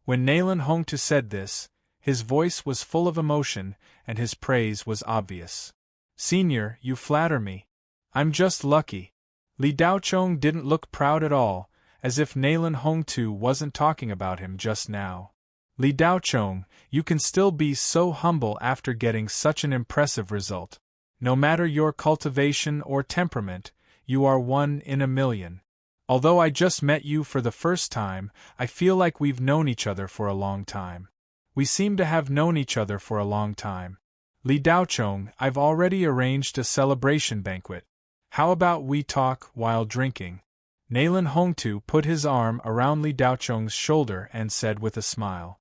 Speaker 1: When Nalen Hongtu said this, his voice was full of emotion and his praise was obvious. Senior, you flatter me. I'm just lucky. Li Daochong didn't look proud at all, as if Nalen Hongtu wasn't talking about him just now. Li Daochong, you can still be so humble after getting such an impressive result. No matter your cultivation or temperament, you are one in a million. Although I just met you for the first time, I feel like we've known each other for a long time. We seem to have known each other for a long time. Li Daochong, I've already arranged a celebration banquet. How about we talk while drinking? Nalen Hongtu put his arm around Li Daochong's shoulder and said with a smile.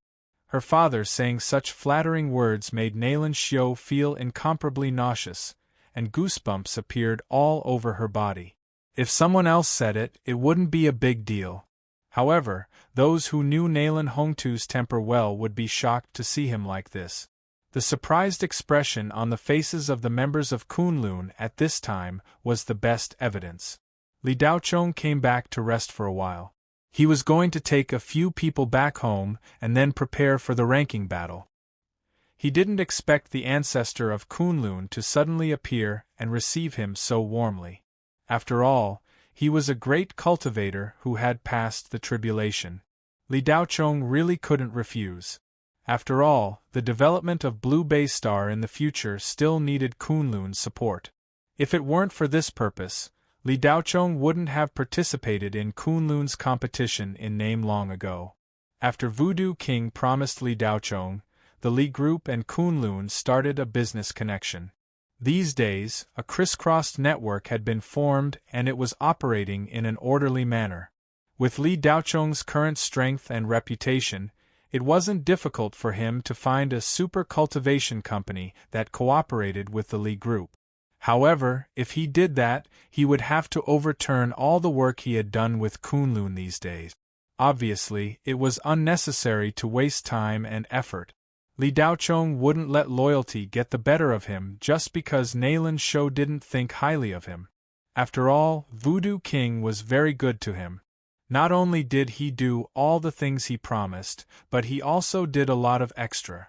Speaker 1: Her father saying such flattering words made Nalen Xiu feel incomparably nauseous, and goosebumps appeared all over her body. If someone else said it, it wouldn't be a big deal. However, those who knew Nalen Hongtu's temper well would be shocked to see him like this. The surprised expression on the faces of the members of Kunlun at this time was the best evidence. Li Daochong came back to rest for a while. He was going to take a few people back home and then prepare for the ranking battle. He didn't expect the ancestor of Kunlun to suddenly appear and receive him so warmly. After all, he was a great cultivator who had passed the tribulation. Li Daochong really couldn't refuse. After all, the development of Blue Bay Star in the future still needed Kunlun's support. If it weren't for this purpose, Li Daochong wouldn't have participated in Kunlun's competition in name long ago. After Voodoo King promised Li Daochong, the Li Group and Kunlun started a business connection. These days, a crisscrossed network had been formed and it was operating in an orderly manner. With Li Daochong's current strength and reputation, it wasn't difficult for him to find a super cultivation company that cooperated with the Li Group. However, if he did that, he would have to overturn all the work he had done with Kunlun these days. Obviously, it was unnecessary to waste time and effort. Li Daochong wouldn't let loyalty get the better of him just because Nalen Xiu didn't think highly of him. After all, Voodoo King was very good to him. Not only did he do all the things he promised, but he also did a lot of extra.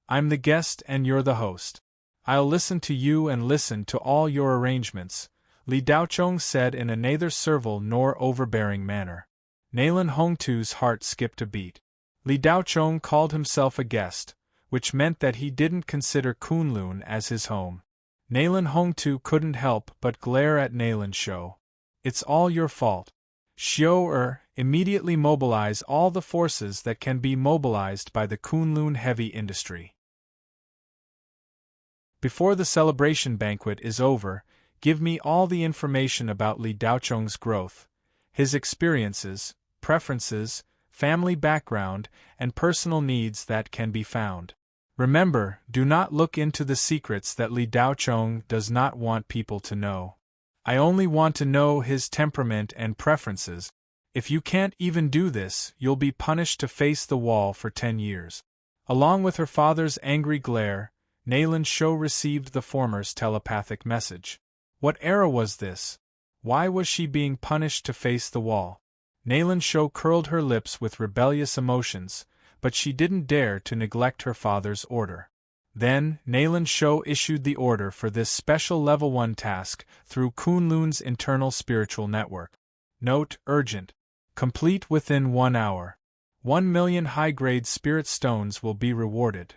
Speaker 1: I'm the guest and you're the host. I'll listen to you and listen to all your arrangements, Li Daochong said in a neither servile nor overbearing manner. Nalen Hongtu's heart skipped a beat. Li Daochong called himself a guest, which meant that he didn't consider Kunlun as his home. Nalen Hongtu couldn't help but glare at Nalen Xiu. It's all your fault. Xiu immediately mobilize all the forces that can be mobilized by the Kunlun heavy industry. Before the celebration banquet is over, give me all the information about Li Daochong's growth, his experiences, preferences, family background, and personal needs that can be found. Remember, do not look into the secrets that Li Daochong does not want people to know. I only want to know his temperament and preferences. If you can't even do this, you'll be punished to face the wall for 10 years. Along with her father's angry glare, Nalen Xiu received the former's telepathic message. What era was this? Why was she being punished to face the wall? Nalen Xiu curled her lips with rebellious emotions, but she didn't dare to neglect her father's order. Then, Nalen Xiu issued the order for this special Level 1 task through Kunlun's internal spiritual network. Note: urgent. Complete within 1 hour. 1 million high-grade spirit stones will be rewarded.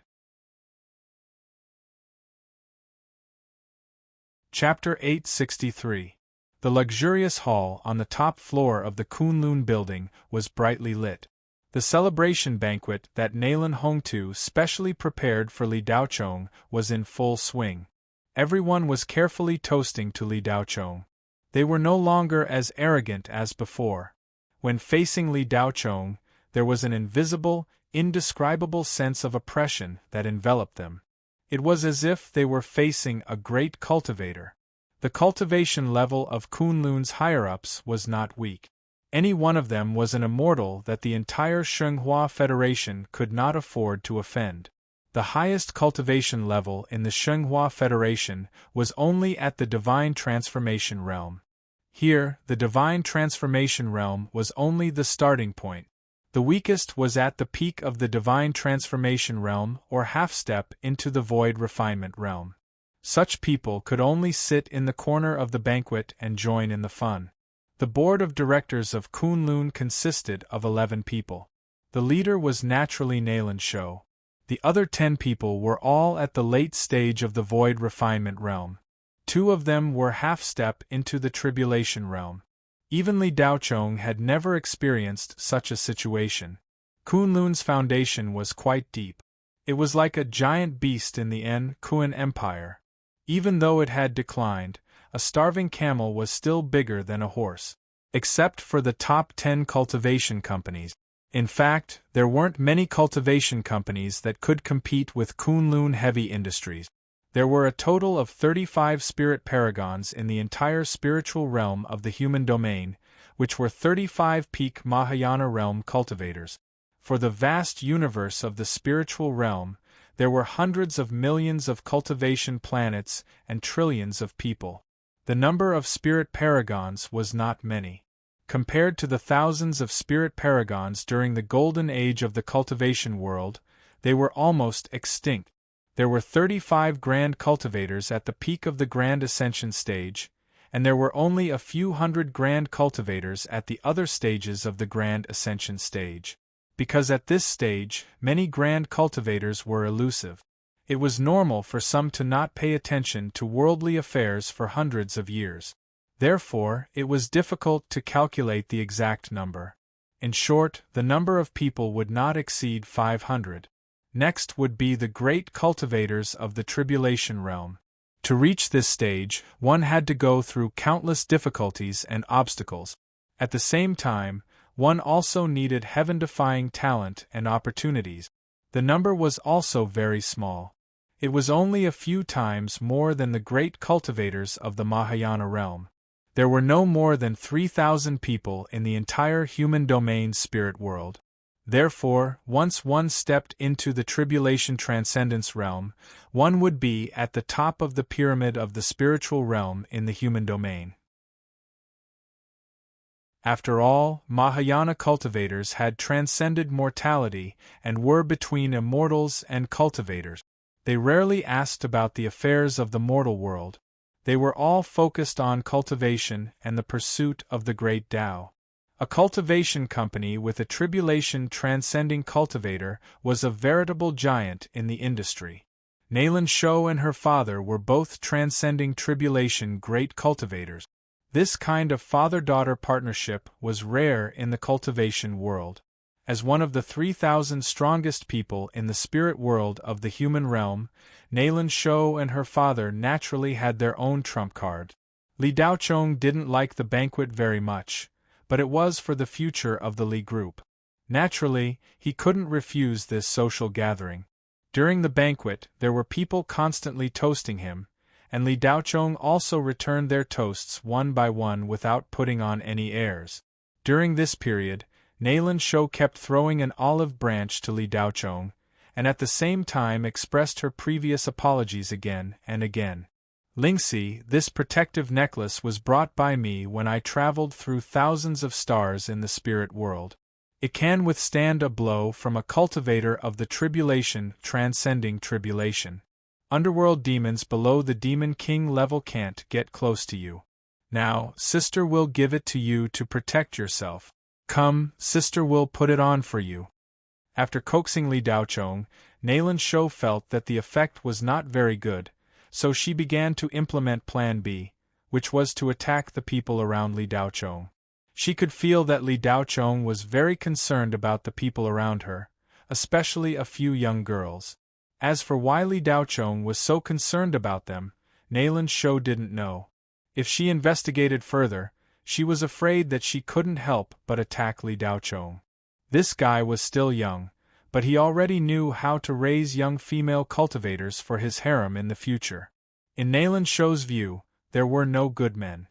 Speaker 1: Chapter 863. The luxurious hall on the top floor of the Kunlun building was brightly lit. The celebration banquet that Nalen Hongtu specially prepared for Li Daochong was in full swing. Everyone was carefully toasting to Li Daochong. They were no longer as arrogant as before. When facing Li Daochong, there was an invisible, indescribable sense of oppression that enveloped them. It was as if they were facing a great cultivator. The cultivation level of Kunlun's higher-ups was not weak. Any one of them was an immortal that the entire Shenghua Federation could not afford to offend. The highest cultivation level in the Shenghua Federation was only at the Divine Transformation Realm. Here, the Divine Transformation Realm was only the starting point. The weakest was at the peak of the Divine Transformation Realm or half-step into the Void Refinement Realm. Such people could only sit in the corner of the banquet and join in the fun. The board of directors of Kunlun consisted of 11 people. The leader was naturally Nayland Shou. The other 10 people were all at the late stage of the Void Refinement Realm. 2 of them were half-step into the Tribulation Realm. Even Li Daochong had never experienced such a situation. Kunlun's foundation was quite deep. It was like a giant beast in the Kuan Empire. Even though it had declined, a starving camel was still bigger than a horse. Except for the top 10 cultivation companies. In fact, there weren't many cultivation companies that could compete with Kunlun Heavy Industries. There were a total of 35 spirit paragons in the entire spiritual realm of the human domain, which were 35 peak Mahayana realm cultivators. For the vast universe of the spiritual realm, there were hundreds of millions of cultivation planets and trillions of people. The number of spirit paragons was not many. Compared to the thousands of spirit paragons during the golden age of the cultivation world, they were almost extinct. There were 35 grand cultivators at the peak of the grand ascension stage, and there were only a few hundred grand cultivators at the other stages of the grand ascension stage. Because at this stage, many grand cultivators were elusive. It was normal for some to not pay attention to worldly affairs for hundreds of years. Therefore, it was difficult to calculate the exact number. In short, the number of people would not exceed 500. Next would be the great cultivators of the tribulation realm. To reach this stage, one had to go through countless difficulties and obstacles. At the same time, one also needed heaven-defying talent and opportunities. The number was also very small. It was only a few times more than the great cultivators of the Mahayana realm. There were no more than 3,000 people in the entire human domain spirit world. Therefore, once one stepped into the tribulation transcendence realm, one would be at the top of the pyramid of the spiritual realm in the human domain. After all, Mahayana cultivators had transcended mortality and were between immortals and cultivators. They rarely asked about the affairs of the mortal world. They were all focused on cultivation and the pursuit of the great Tao. A cultivation company with a tribulation transcending cultivator was a veritable giant in the industry. Nayland Shou and her father were both transcending tribulation great cultivators. This kind of father-daughter partnership was rare in the cultivation world. As one of the 3,000 strongest people in the spirit world of the human realm, Nayland Shou and her father naturally had their own trump card. Li Daochong didn't like the banquet very much, but it was for the future of the Li group. Naturally, he couldn't refuse this social gathering. During the banquet, there were people constantly toasting him, and Li Daochong also returned their toasts one by one without putting on any airs. During this period, Nayland Shou kept throwing an olive branch to Li Daochong, and at the same time expressed her previous apologies again and again. Lingxi, this protective necklace was brought by me when I traveled through thousands of stars in the spirit world. It can withstand a blow from a cultivator of the tribulation transcending tribulation. Underworld demons below the Demon King level can't get close to you. Now, sister will give it to you to protect yourself. Come, sister will put it on for you. After coaxing Li Daochong, Nayland Shou felt that the effect was not very good, so she began to implement Plan B, which was to attack the people around Li Daochong. She could feel that Li Daochong was very concerned about the people around her, especially a few young girls. As for why Li Daochong was so concerned about them, Nayland Shou didn't know. If she investigated further, she was afraid that she couldn't help but attack Li Daochong. This guy was still young, but he already knew how to raise young female cultivators for his harem in the future. In Nayland Shou's view, there were no good men.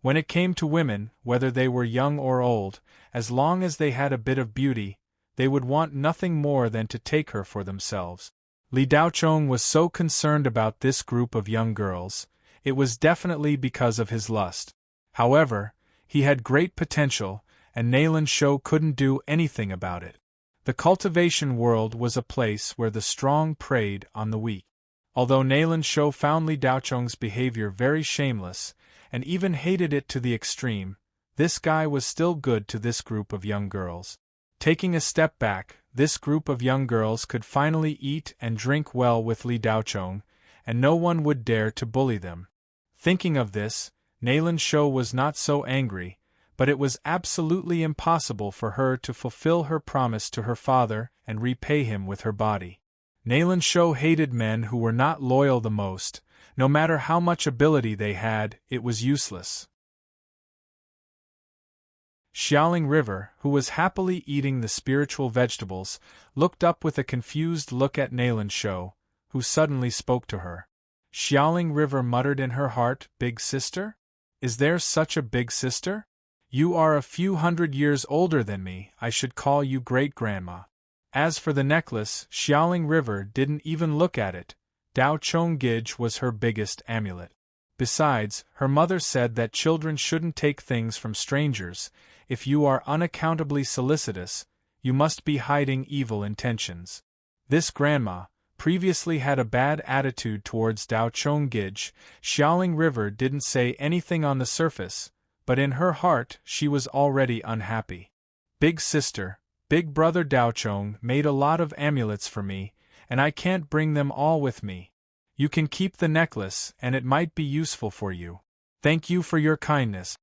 Speaker 1: When it came to women, whether they were young or old, as long as they had a bit of beauty, they would want nothing more than to take her for themselves. Li Daochong was so concerned about this group of young girls, it was definitely because of his lust. However, he had great potential, and Nayland Shou couldn't do anything about it. The cultivation world was a place where the strong preyed on the weak. Although Nayland Shou found Li Daochong's behavior very shameless, and even hated it to the extreme, this guy was still good to this group of young girls. Taking a step back, this group of young girls could finally eat and drink well with Li Daochong, and no one would dare to bully them. Thinking of this, Nayland Shou was not so angry, but it was absolutely impossible for her to fulfill her promise to her father and repay him with her body. Nayland Shou hated men who were not loyal the most. No matter how much ability they had, it was useless. Xiaoling River, who was happily eating the spiritual vegetables, looked up with a confused look at Nayland Shou, who suddenly spoke to her. Xiaoling River muttered in her heart, "Big sister? Is there such a big sister? You are a few hundred years older than me, I should call you great-grandma." As for the necklace, Xiaoling River didn't even look at it. Daochong Gij was her biggest amulet. Besides, her mother said that children shouldn't take things from strangers. If you are unaccountably solicitous, you must be hiding evil intentions. This grandma previously had a bad attitude towards Daochong Gij. Xiaoling River didn't say anything on the surface, but in her heart she was already unhappy. Big sister, big brother Daochong made a lot of amulets for me, and I can't bring them all with me. You can keep the necklace, and it might be useful for you. Thank you for your kindness.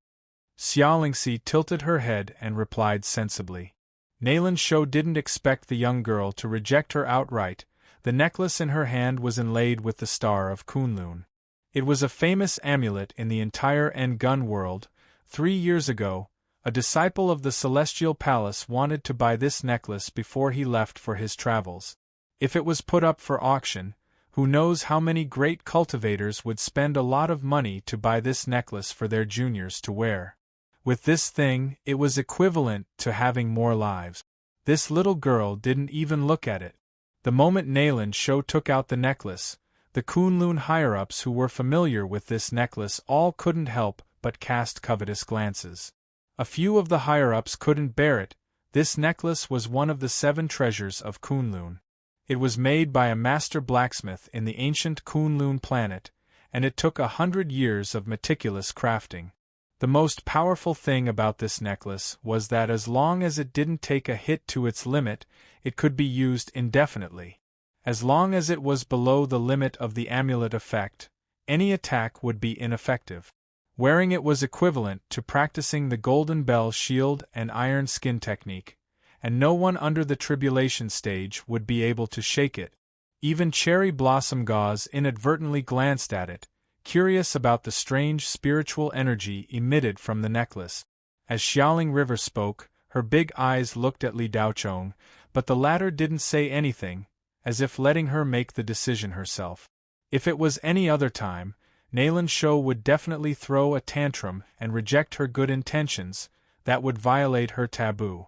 Speaker 1: Xiaolingxi tilted her head and replied sensibly. Nayland Shou didn't expect the young girl to reject her outright. The necklace in her hand was inlaid with the star of Kunlun. It was a famous amulet in the entire Ngun world. 3 years ago, a disciple of the Celestial Palace wanted to buy this necklace before he left for his travels. If it was put up for auction, who knows how many great cultivators would spend a lot of money to buy this necklace for their juniors to wear. With this thing, it was equivalent to having more lives. This little girl didn't even look at it. The moment Nayland Shou took out the necklace, the Kunlun higher-ups who were familiar with this necklace all couldn't help but cast covetous glances. A few of the higher-ups couldn't bear it. This necklace was one of the 7 treasures of Kunlun. It was made by a master blacksmith in the ancient Kunlun planet, and it took 100 years of meticulous crafting. The most powerful thing about this necklace was that as long as it didn't take a hit to its limit, it could be used indefinitely. As long as it was below the limit of the amulet effect, any attack would be ineffective. Wearing it was equivalent to practicing the Golden Bell shield and iron skin technique, and no one under the tribulation stage would be able to shake it. Even Cherry Blossom Gauze inadvertently glanced at it, curious about the strange spiritual energy emitted from the necklace. As Xiaoling River spoke, her big eyes looked at Li Daochong, but the latter didn't say anything, as if letting her make the decision herself. If it was any other time, Nayland Shou would definitely throw a tantrum and reject her good intentions. That would violate her taboo.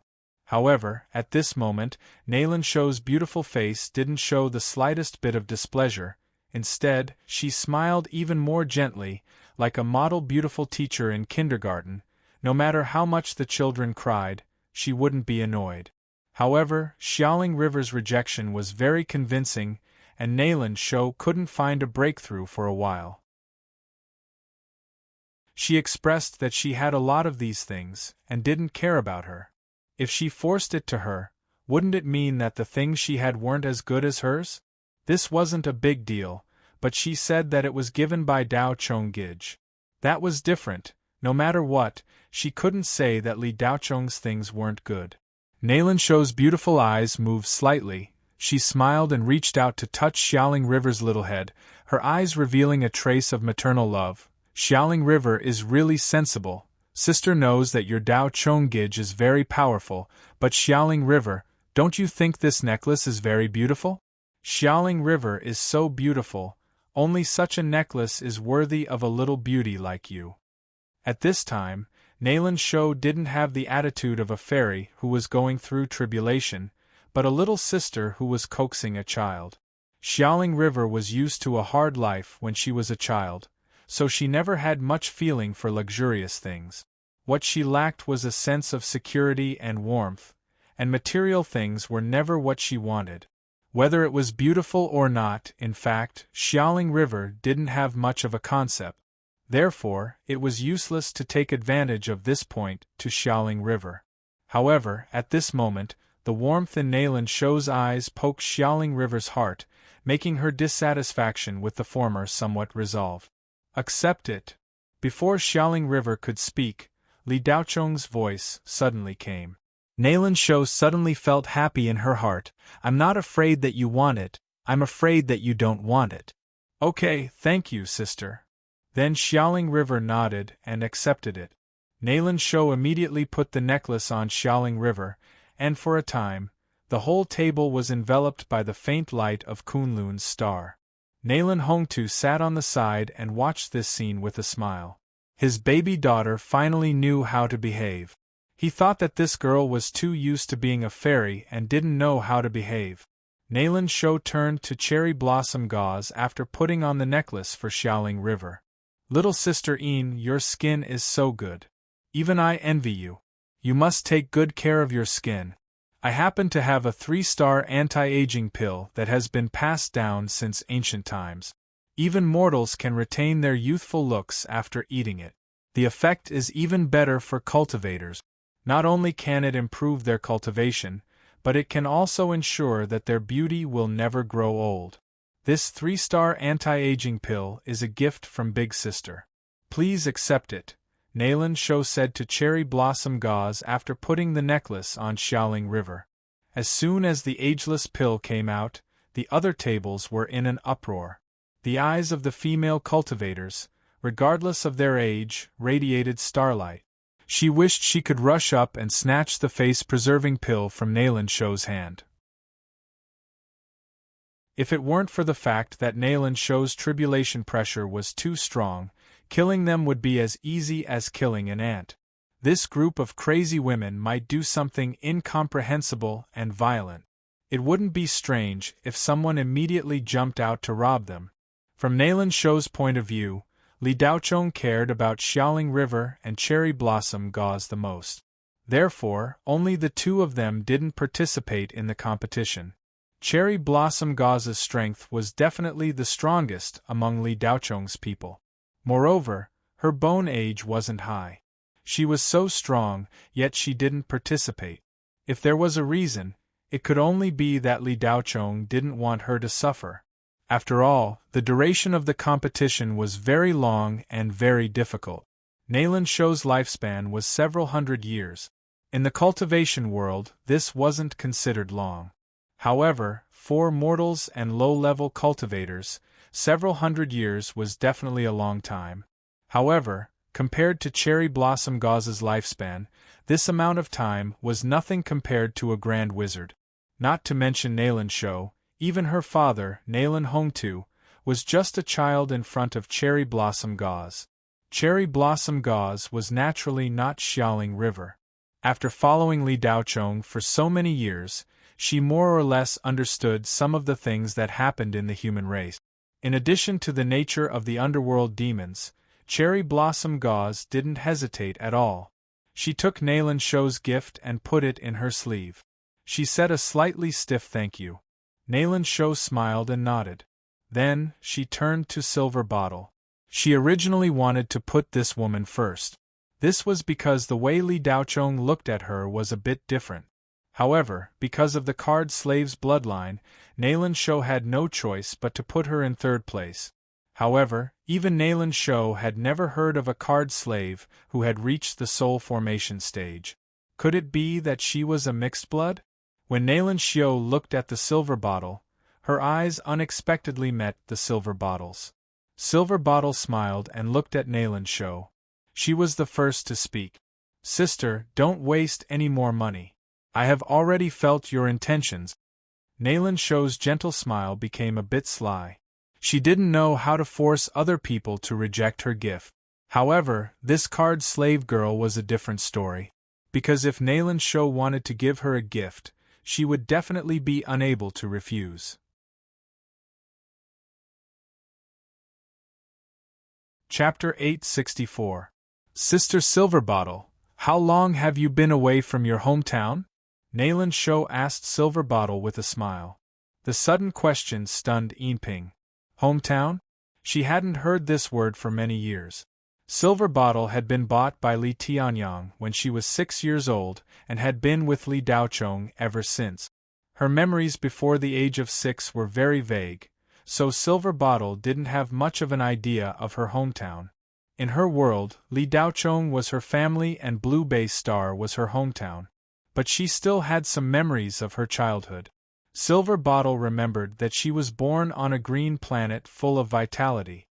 Speaker 1: However, at this moment, Nayland Shou's beautiful face didn't show the slightest bit of displeasure. Instead, she smiled even more gently, like a model beautiful teacher in kindergarten. No matter how much the children cried, she wouldn't be annoyed. However, Xiaoling River's rejection was very convincing, and Nayland Shou couldn't find a breakthrough for a while. She expressed that she had a lot of these things, and didn't care about her. If she forced it to her, wouldn't it mean that the things she had weren't as good as hers? This wasn't a big deal, but she said that it was given by Daochong Gij. That was different. No matter what, she couldn't say that Li Daochong's things weren't good. Nayland Shou's beautiful eyes moved slightly. She smiled and reached out to touch Xiaoling River's little head, her eyes revealing a trace of maternal love. Xiaoling River is really sensible. Sister knows that your Daochong Gij is very powerful, but Xiaoling River, don't you think this necklace is very beautiful? Xiaoling River is so beautiful, only such a necklace is worthy of a little beauty like you. At this time, Nayland Shou didn't have the attitude of a fairy who was going through tribulation, but a little sister who was coaxing a child. Xiaoling River was used to a hard life when she was a child, so she never had much feeling for luxurious things. What she lacked was a sense of security and warmth, and material things were never what she wanted. Whether it was beautiful or not, in fact, Xiaoling River didn't have much of a concept. Therefore, it was useless to take advantage of this point to Xiaoling River. However, at this moment, the warmth in Nayland Shou's eyes poked Xiaoling River's heart, making her dissatisfaction with the former somewhat resolve. Accept it. Before Xiaoling River could speak, Li Daocheng's voice suddenly came. Nayland Shou suddenly felt happy in her heart. I'm not afraid that you want it, I'm afraid that you don't want it. Okay, thank you, sister. Then Xiaoling River nodded and accepted it. Nayland Shou immediately put the necklace on Xiaoling River, and for a time, the whole table was enveloped by the faint light of Kunlun's star. Nayland Hongtu sat on the side and watched this scene with a smile. His baby daughter finally knew how to behave. He thought that this girl was too used to being a fairy and didn't know how to behave. Nayland Shou turned to Cherry Blossom Gauze after putting on the necklace for Xiaoling River. Little sister Yin, your skin is so good. Even I envy you. You must take good care of your skin. I happen to have a 3-star anti-aging pill that has been passed down since ancient times. Even mortals can retain their youthful looks after eating it. The effect is even better for cultivators. Not only can it improve their cultivation, but it can also ensure that their beauty will never grow old. This 3-star anti-aging pill is a gift from Big Sister. Please accept it, Nayland Shou said to Cherry Blossom Gauze after putting the necklace on Xiaoling River. As soon as the ageless pill came out, the other tables were in an uproar. The eyes of the female cultivators, regardless of their age, radiated starlight. She wished she could rush up and snatch the face-preserving pill from Nayland Shou's hand. If it weren't for the fact that Nayland Shou's tribulation pressure was too strong, killing them would be as easy as killing an ant. This group of crazy women might do something incomprehensible and violent. It wouldn't be strange if someone immediately jumped out to rob them. From Nayland Shou's point of view, Li Daocheng cared about Xiaoling River and Cherry Blossom Gauze the most. Therefore, only the two of them didn't participate in the competition. Cherry Blossom Gauze's strength was definitely the strongest among Li Daocheng's people. Moreover, her bone age wasn't high. She was so strong, yet she didn't participate. If there was a reason, it could only be that Li Daocheng didn't want her to suffer. After all, the duration of the competition was very long and very difficult. Nayland Shou's lifespan was several hundred years. In the cultivation world, this wasn't considered long. However, for mortals and low-level cultivators, several hundred years was definitely a long time. However, compared to Cherry Blossom Gauze's lifespan, this amount of time was nothing compared to a grand wizard. Not to mention Nayland Shou, even her father, Nayland Hongtu, was just a child in front of Cherry Blossom Gauze. Cherry Blossom Gauze was naturally not Xiaoling River. After following Li Daocheng for so many years, she more or less understood some of the things that happened in the human race. In addition to the nature of the underworld demons, Cherry Blossom Gauze didn't hesitate at all. She took Nayland Shou's gift and put it in her sleeve. She said a slightly stiff thank you. Nayland Shou smiled and nodded. Then, she turned to Silver Bottle. She originally wanted to put this woman first. This was because the way Li Daocheng looked at her was a bit different. However, because of the card slave's bloodline, Nayland Shou had no choice but to put her in third place. However, even Nayland Shou had never heard of a card slave who had reached the soul formation stage. Could it be that she was a mixed blood? When Nayland Shou looked at the silver bottle, her eyes unexpectedly met the silver bottle's. Silver Bottle smiled and looked at Nayland Shou. She was the first to speak. Sister, don't waste any more money. I have already felt your intentions. Nayland Shou's gentle smile became a bit sly. She didn't know how to force other people to reject her gift. However, this card slave girl was a different story. Because if Nayland Sho wanted to give her a gift, she would definitely be unable to refuse. Chapter 864. Sister Silverbottle, how long have you been away from your hometown? Nayland Sho asked Silverbottle with a smile. The sudden question stunned Yinping. Hometown? She hadn't heard this word for many years. Silverbottle had been bought by Li Tianyang when she was 6 years old and had been with Li Daochong ever since. Her memories before the age of 6 were very vague, so Silverbottle didn't have much of an idea of her hometown. In her world, Li Daochong was her family and Blue Bay Star was her hometown. But she still had some memories of her childhood. Silverbottle remembered that she was born on a green planet full of vitality.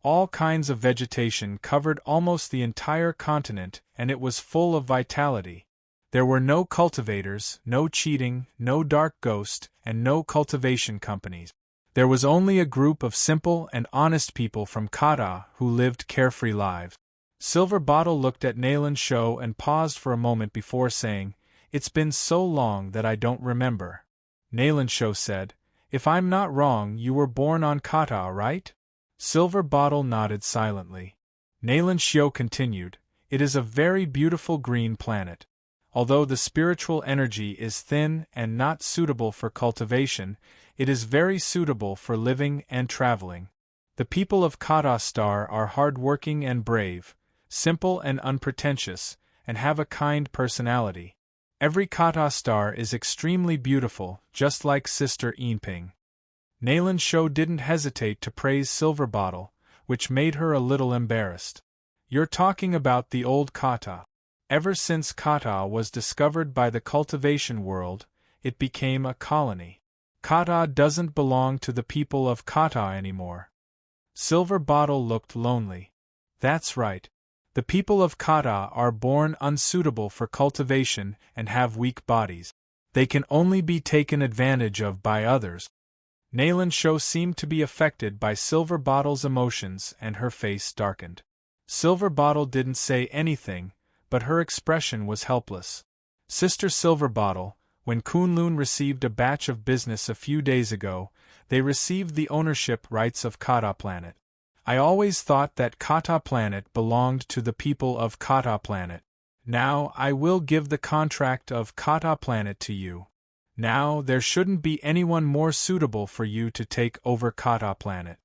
Speaker 1: All kinds of vegetation covered almost the entire continent, and it was full of vitality. There were no cultivators, no cheating, no dark ghost, and no cultivation companies. There was only a group of simple and honest people from Kata who lived carefree lives. Silverbottle looked at Nayland Sho and paused for a moment before saying, "It's been so long that I don't remember." Nayland Sho said, "If I'm not wrong, you were born on Kata, right?" Silverbottle nodded silently. Nayland Sho continued, "It is a very beautiful green planet. Although the spiritual energy is thin and not suitable for cultivation, it is very suitable for living and traveling. The people of Kata Star are hard-working and brave, simple and unpretentious, and have a kind personality. Every Kata Star is extremely beautiful, just like Sister Yinping." Nayland Sho didn't hesitate to praise Silverbottle, which made her a little embarrassed. "You're talking about the old Kata. Ever since Kata was discovered by the cultivation world, it became a colony. Kata doesn't belong to the people of Kata anymore." Silverbottle looked lonely. "That's right. The people of Kata are born unsuitable for cultivation and have weak bodies. They can only be taken advantage of by others." Nayland Sho seemed to be affected by Silverbottle's emotions and her face darkened. Silverbottle didn't say anything, but her expression was helpless. "Sister Silverbottle, when Kunlun received a batch of business a few days ago, they received the ownership rights of Kata Planet. I always thought that Kata Planet belonged to the people of Kata Planet. Now I will give the contract of Kata Planet to you. Now there shouldn't be anyone more suitable for you to take over Kata Planet."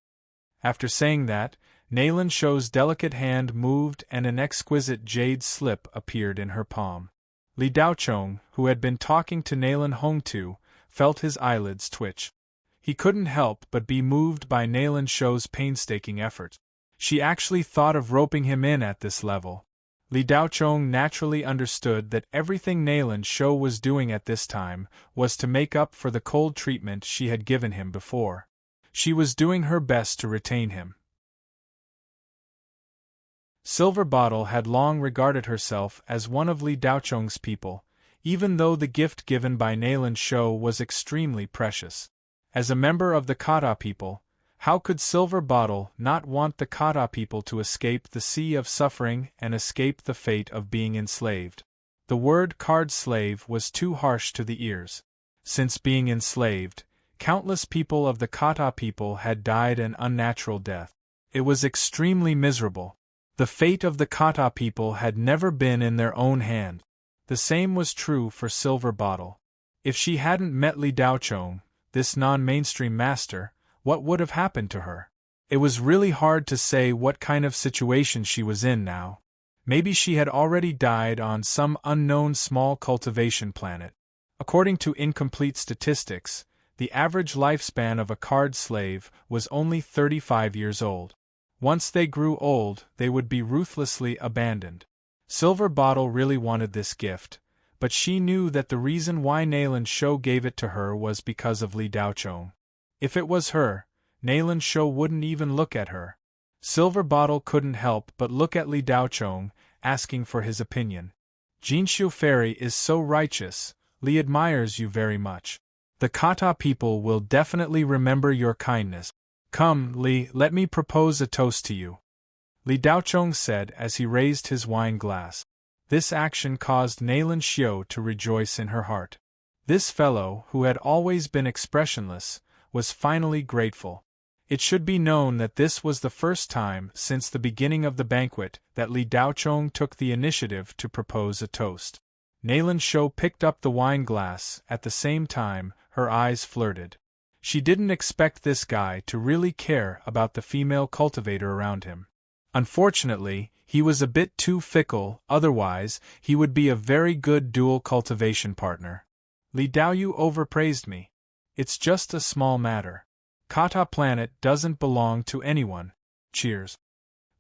Speaker 1: After saying that, Nayland Sho's delicate hand moved and an exquisite jade slip appeared in her palm. Li Daochong, who had been talking to Nayland Hongtu, felt his eyelids twitch. He couldn't help but be moved by Nayland Sho's painstaking efforts. She actually thought of roping him in at this level. Li Daochong naturally understood that everything Nayland Sho was doing at this time was to make up for the cold treatment she had given him before. She was doing her best to retain him. Silverbottle had long regarded herself as one of Li Daochong's people, even though the gift given by Nayland Sho was extremely precious. As a member of the Kata people, how could Silverbottle not want the Kata people to escape the sea of suffering and escape the fate of being enslaved? The word card slave was too harsh to the ears. Since being enslaved, countless people of the Kata people had died an unnatural death. It was extremely miserable. The fate of the Kata people had never been in their own hand. The same was true for Silverbottle. If she hadn't met Li Daochong, this non-mainstream master, what would have happened to her? It was really hard to say what kind of situation she was in now. Maybe she had already died on some unknown small cultivation planet. According to incomplete statistics, the average lifespan of a card slave was only 35 years old. Once they grew old, they would be ruthlessly abandoned. Silverbottle really wanted this gift, but she knew that the reason why Nayland Sho gave it to her was because of Li Daochong. If it was her, Nayland Sho wouldn't even look at her. Silverbottle couldn't help but look at Li Daochong, asking for his opinion. "Jinshu Fairy is so righteous, Li admires you very much. The Kata people will definitely remember your kindness. Come, Li, let me propose a toast to you." Li Daochong said as he raised his wine glass. This action caused Nailan Xiao to rejoice in her heart. This fellow, who had always been expressionless, was finally grateful. It should be known that this was the first time since the beginning of the banquet that Li Daochong took the initiative to propose a toast. Nailan Xiao picked up the wine glass. At the same time, her eyes flirted. She didn't expect this guy to really care about the female cultivator around him. Unfortunately, he was a bit too fickle, otherwise he would be a very good dual cultivation partner. Li Daoyu overpraised me. It's just a small matter. Kata planet doesn't belong to anyone. Cheers.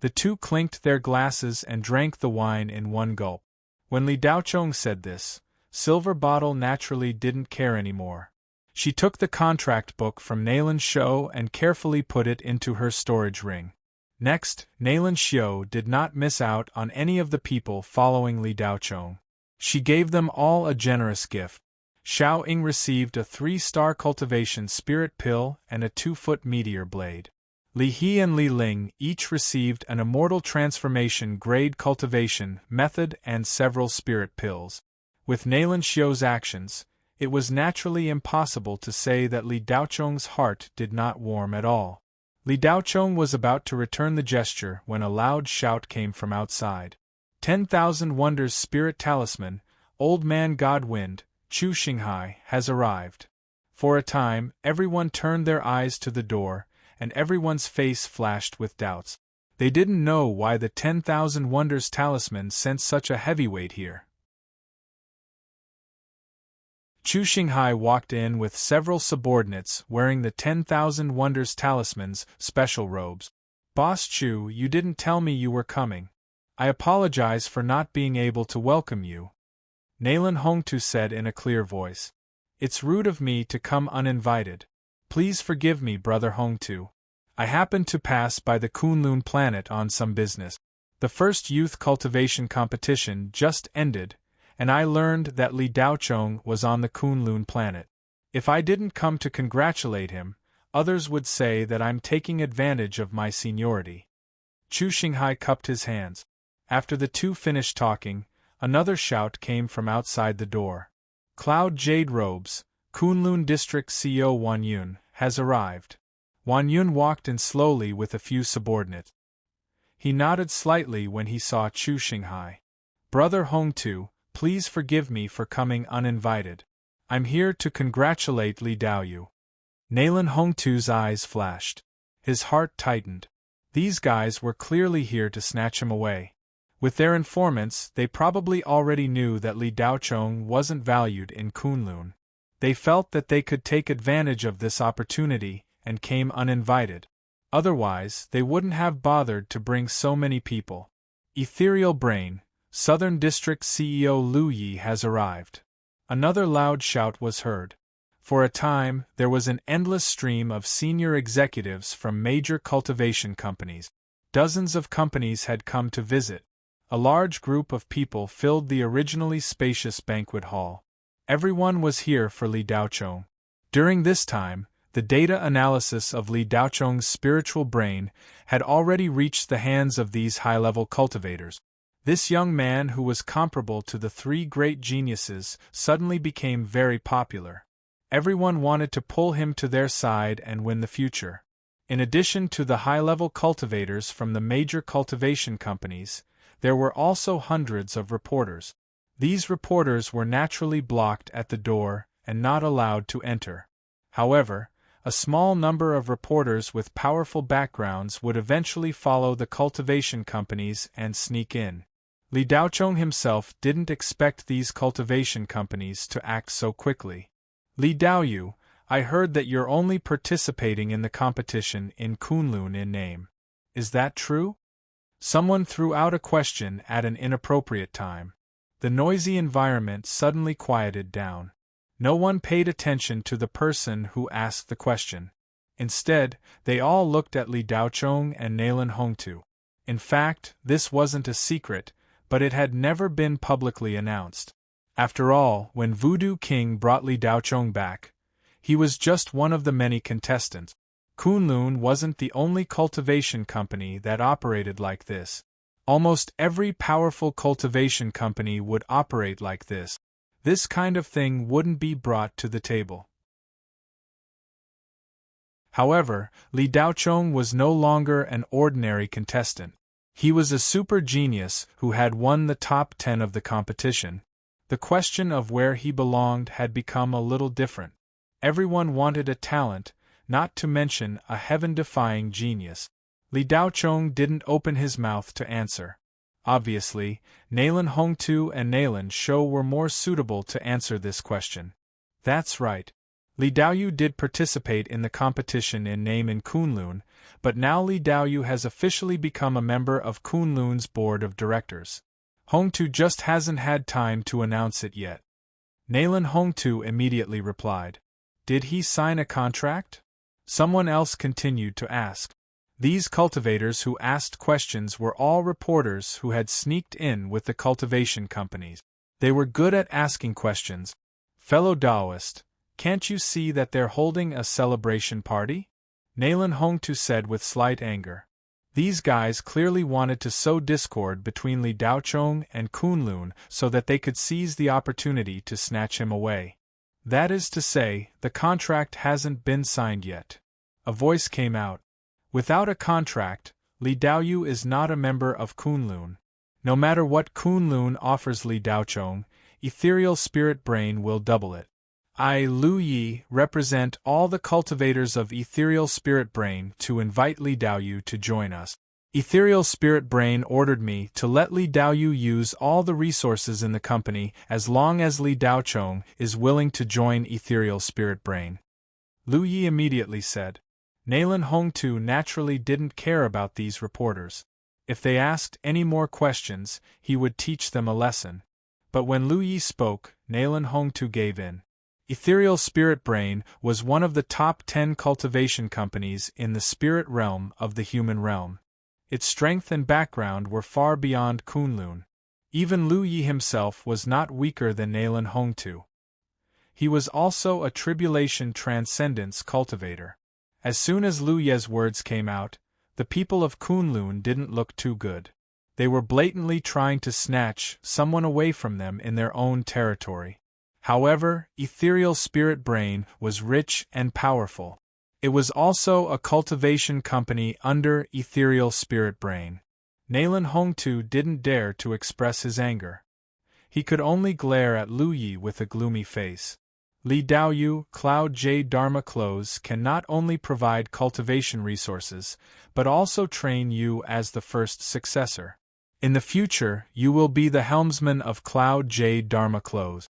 Speaker 1: The two clinked their glasses and drank the wine in one gulp. When Li Daochong said this, Silver Bottle naturally didn't care anymore. She took the contract book from Nailan Xiao and carefully put it into her storage ring. Next, Nailan Xiao did not miss out on any of the people following Li Daochong. She gave them all a generous gift. Xiao Ying received a 3-star cultivation spirit pill and a 2-foot meteor blade. Li He and Li Ling each received an immortal transformation grade cultivation method and several spirit pills. With Nailan Xiao's actions, it was naturally impossible to say that Li Daochong's heart did not warm at all. Li Daochong was about to return the gesture when a loud shout came from outside. 10,000 Wonders Spirit Talisman, Old Man Godwind, Chu Xinghai, has arrived. For a time, everyone turned their eyes to the door, and everyone's face flashed with doubts. They didn't know why the 10,000 Wonders Talisman sent such a heavyweight here. Chu Xinghai walked in with several subordinates wearing the 10,000 Wonders Talisman's special robes. Boss Chu, you didn't tell me you were coming. I apologize for not being able to welcome you. Nailan Hongtu said in a clear voice. It's rude of me to come uninvited. Please forgive me, Brother Hongtu. I happened to pass by the Kunlun planet on some business. The first youth cultivation competition just ended, and I learned that Li Daochong was on the Kunlun planet. If I didn't come to congratulate him, others would say that I'm taking advantage of my seniority. Chu Xinghai cupped his hands. After the two finished talking, another shout came from outside the door. Cloud Jade Robes, Kunlun District CEO Wan Yun, has arrived. Wan Yun walked in slowly with a few subordinates. He nodded slightly when he saw Chu Xinghai. Brother Hongtu, please forgive me for coming uninvited. I'm here to congratulate Li Daoyu. Nailan Hongtu's eyes flashed. His heart tightened. These guys were clearly here to snatch him away. With their informants, they probably already knew that Li Daochong wasn't valued in Kunlun. They felt that they could take advantage of this opportunity and came uninvited. Otherwise, they wouldn't have bothered to bring so many people. Ethereal Brain, Southern District CEO Lu Yi has arrived. Another loud shout was heard. For a time, there was an endless stream of senior executives from major cultivation companies. Dozens of companies had come to visit. A large group of people filled the originally spacious banquet hall. Everyone was here for Li Daochong. During this time, the data analysis of Li Daochong's spiritual brain had already reached the hands of these high-level cultivators. This young man, who was comparable to the 3 great geniuses, suddenly became very popular. Everyone wanted to pull him to their side and win the future. In addition to the high-level cultivators from the major cultivation companies, there were also hundreds of reporters. These reporters were naturally blocked at the door and not allowed to enter. However, a small number of reporters with powerful backgrounds would eventually follow the cultivation companies and sneak in. Li Daochong himself didn't expect these cultivation companies to act so quickly. Li Daoyu, I heard that you're only participating in the competition in Kunlun in name. Is that true? Someone threw out a question at an inappropriate time. The noisy environment suddenly quieted down. No one paid attention to the person who asked the question. Instead, they all looked at Li Daochong and Nailan Hongtu. In fact, this wasn't a secret, but it had never been publicly announced. After all, when Voodoo King brought Li Daochong back, he was just one of the many contestants. Kunlun wasn't the only cultivation company that operated like this. Almost every powerful cultivation company would operate like this. This kind of thing wouldn't be brought to the table. However, Li Daochong was no longer an ordinary contestant. He was a super genius who had won the top 10 of the competition. The question of where he belonged had become a little different. Everyone wanted a talent, not to mention a heaven-defying genius. Li Daochong didn't open his mouth to answer. Obviously, Nalen Hongtu and Nalen Shou were more suitable to answer this question. That's right. Li Daoyu did participate in the competition in name in Kunlun, but now Li Daoyu has officially become a member of Kunlun's board of directors. Hongtu just hasn't had time to announce it yet. Nalen Hongtu immediately replied. Did he sign a contract? Someone else continued to ask. These cultivators who asked questions were all reporters who had sneaked in with the cultivation companies. They were good at asking questions. Fellow Daoist, can't you see that they're holding a celebration party? Nalen Hongtu said with slight anger. These guys clearly wanted to sow discord between Li Daochong and Kunlun so that they could seize the opportunity to snatch him away. That is to say, the contract hasn't been signed yet. A voice came out. Without a contract, Li Daoyu is not a member of Kunlun. No matter what Kunlun offers Li Daochong, ethereal spirit brain will double it. I, Lu Yi, represent all the cultivators of ethereal spirit brain to invite Li Daoyu to join us. Ethereal spirit brain ordered me to let Li Daoyu use all the resources in the company as long as Li Daochong is willing to join ethereal spirit brain. Lu Yi immediately said. Nalen Hongtu naturally didn't care about these reporters. If they asked any more questions, he would teach them a lesson. But when Lu Yi spoke, Nalen Hongtu gave in. Ethereal Spirit Brain was one of the top 10 cultivation companies in the spirit realm of the human realm. Its strength and background were far beyond Kunlun. Even Lu Yi himself was not weaker than Nalen Hongtu. He was also a tribulation transcendence cultivator. As soon as Lu Ye's words came out, the people of Kunlun didn't look too good. They were blatantly trying to snatch someone away from them in their own territory. However, Ethereal Spirit Brain was rich and powerful. It was also a cultivation company under Ethereal Spirit Brain. Nalen Hongtu didn't dare to express his anger. He could only glare at Lu Yi with a gloomy face. Li Daoyu, Cloud Jade Dharma Clothes can not only provide cultivation resources, but also train you as the first successor. In the future, you will be the helmsman of Cloud Jade Dharma Clothes.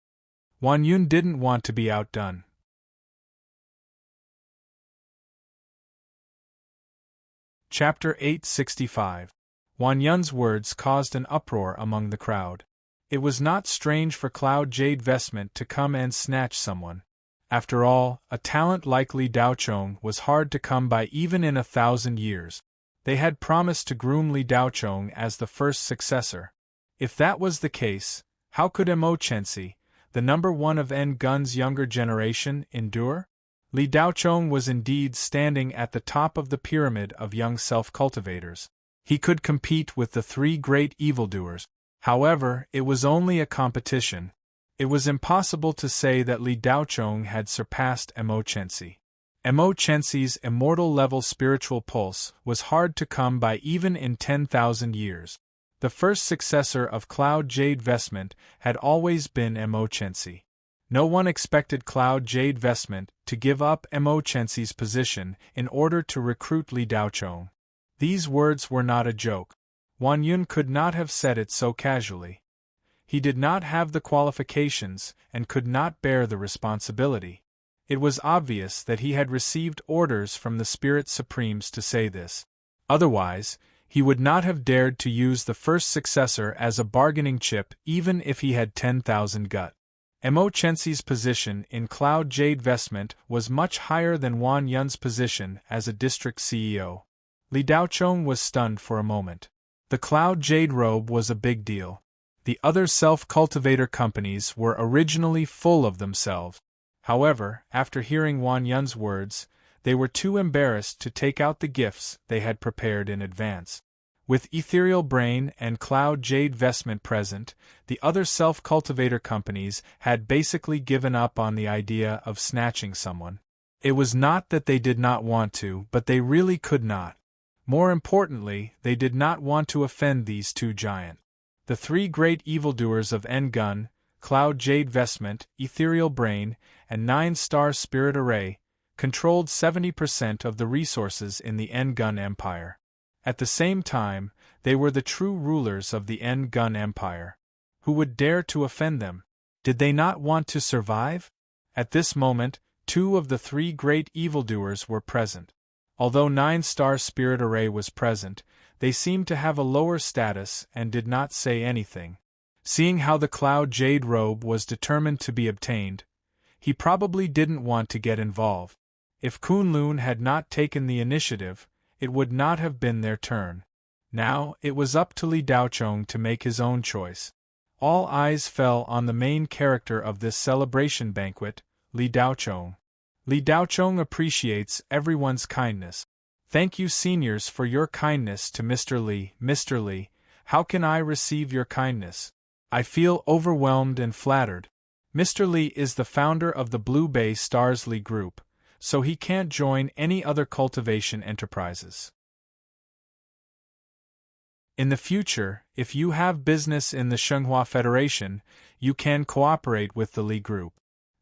Speaker 1: Wan Yun didn't want to be outdone. Chapter 865. Wan Yun's words caused an uproar among the crowd. It was not strange for Cloud Jade Vestment to come and snatch someone. After all, a talent like Li Daochong was hard to come by even in 1,000 years. They had promised to groom Li Daochong as the first successor. If that was the case, how could Mo Chensi, the number one of N Gun's younger generation, endure? Li Daochong was indeed standing at the top of the pyramid of young self-cultivators. He could compete with the three great evildoers. However, it was only a competition. It was impossible to say that Li Daochong had surpassed Mo Chensi. Mo Chensi's immortal-level spiritual pulse was hard to come by even in 10,000 years. The first successor of Cloud Jade Vestment had always been Mo Chensi. No one expected Cloud Jade Vestment to give up Mo Chensi's position in order to recruit Li Daochong. These words were not a joke. Wan Yun could not have said it so casually. He did not have the qualifications and could not bear the responsibility. It was obvious that he had received orders from the Spirit Supremes to say this. Otherwise, he would not have dared to use the first successor as a bargaining chip even if he had 10,000 gut. Mo Chensi's position in Cloud Jade Vestment was much higher than Wan Yun's position as a district CEO. Li Daochong was stunned for a moment. The Cloud Jade robe was a big deal. The other self-cultivator companies were originally full of themselves. However, after hearing Wan Yun's words, They were too embarrassed to take out the gifts they had prepared in advance. With Ethereal Brain and Cloud Jade Vestment present, the other self-cultivator companies had basically given up on the idea of snatching someone. It was not that they did not want to, but they really could not. More importantly, they did not want to offend these two giants. The three great evildoers of N-Gun, Cloud Jade Vestment, Ethereal Brain, and 9-Star Spirit Array, controlled 70% of the resources in the N-Gun Empire. At the same time, they were the true rulers of the N-Gun Empire. Who would dare to offend them? Did they not want to survive? At this moment, 2 of the 3 great evildoers were present. Although 9-Star Spirit Array was present, they seemed to have a lower status and did not say anything. Seeing how the Cloud Jade robe was determined to be obtained, he probably didn't want to get involved. If Kunlun had not taken the initiative, it would not have been their turn. Now, it was up to Li Daochong to make his own choice. All eyes fell on the main character of this celebration banquet, Li Daochong. Li Daochong appreciates everyone's kindness. Thank you, seniors, for your kindness to Mr. Li. Mr. Li, how can I receive your kindness? I feel overwhelmed and flattered. Mr. Li is the founder of the Blue Bay Stars Li Group, so he can't join any other cultivation enterprises. In the future, if you have business in the Shenghua Federation, you can cooperate with the Li Group.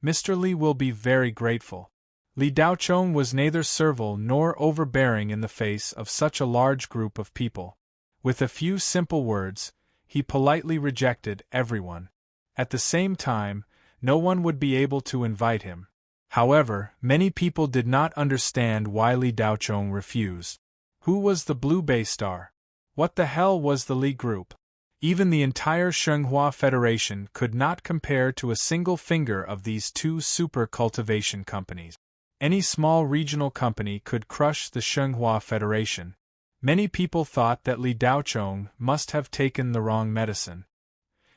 Speaker 1: Mr. Li will be very grateful. Li Daochong was neither servile nor overbearing in the face of such a large group of people. With a few simple words, he politely rejected everyone. At the same time, no one would be able to invite him. However, many people did not understand why Li Daochong refused. Who was the Blue Bay Star? What the hell was the Li Group? Even the entire Shenghua Federation could not compare to a single finger of these 2 super cultivation companies. Any small regional company could crush the Shenghua Federation. Many people thought that Li Daochong must have taken the wrong medicine.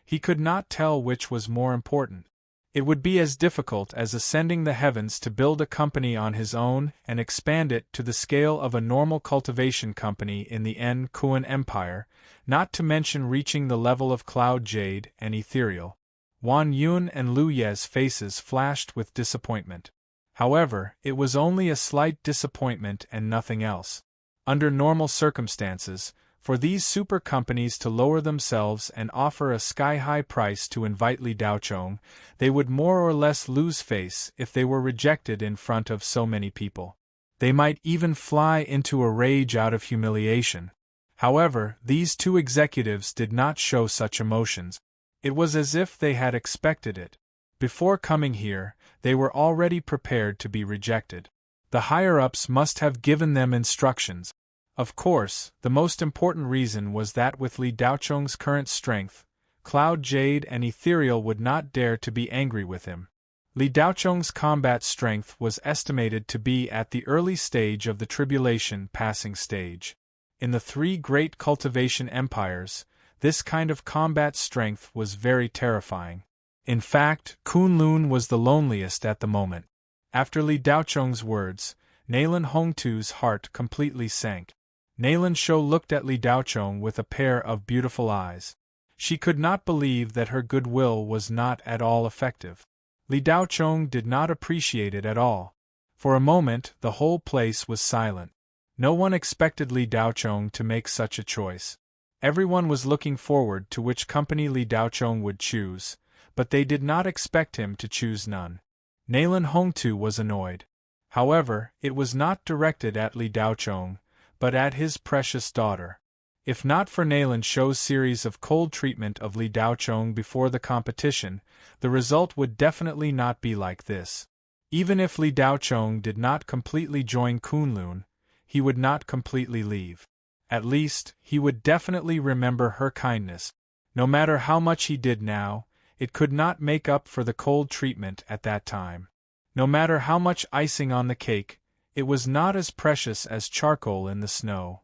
Speaker 1: He could not tell which was more important. It would be as difficult as ascending the heavens to build a company on his own and expand it to the scale of a normal cultivation company in the N-Kuan Empire, not to mention reaching the level of Cloud Jade and Ethereal. Wan Yun and Lu Ye's faces flashed with disappointment. However, it was only a slight disappointment and nothing else. Under normal circumstances, for these super companies to lower themselves and offer a sky-high price to invite Li Daochong, they would more or less lose face if they were rejected in front of so many people. They might even fly into a rage out of humiliation. However, these 2 executives did not show such emotions. It was as if they had expected it. Before coming here, they were already prepared to be rejected. The higher-ups must have given them instructions. Of course, the most important reason was that with Li Daochong's current strength, Cloud Jade and Ethereal would not dare to be angry with him. Li Daochong's combat strength was estimated to be at the early stage of the tribulation passing stage. In the 3 great cultivation empires, this kind of combat strength was very terrifying. In fact, Kunlun was the loneliest at the moment. After Li Daochong's words, Nalen Hongtu's heart completely sank. Nalen Shou looked at Li Daochong with a pair of beautiful eyes. She could not believe that her goodwill was not at all effective. Li Daochong did not appreciate it at all. For a moment, the whole place was silent. No one expected Li Daochong to make such a choice. Everyone was looking forward to which company Li Daochong would choose, but they did not expect him to choose none. Nalen Hongtu was annoyed. However, it was not directed at Li Daochong, but at his precious daughter. If not for Nalen Shou's series of cold treatment of Li Daochong before the competition, the result would definitely not be like this. Even if Li Daochong did not completely join Kunlun, he would not completely leave. At least, he would definitely remember her kindness. No matter how much he did now, it could not make up for the cold treatment at that time. No matter how much icing on the cake, it was not as precious as charcoal in the snow.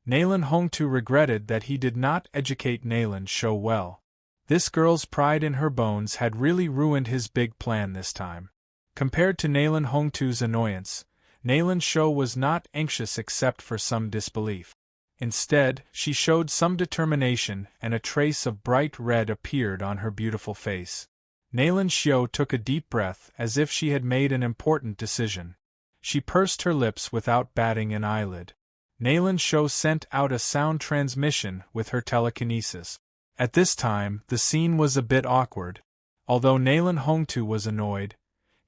Speaker 1: Nalen Hongtu regretted that he did not educate Nalen Shou well. This girl's pride in her bones had really ruined his big plan this time. Compared to Nalan Hongtu's annoyance, Nalan Shou was not anxious except for some disbelief. Instead, she showed some determination, and a trace of bright red appeared on her beautiful face. Nalan Shou took a deep breath as if she had made an important decision. She pursed her lips without batting an eyelid. Nalan Shou sent out a sound transmission with her telekinesis. At this time, the scene was a bit awkward. Although Nalan Hongtu was annoyed,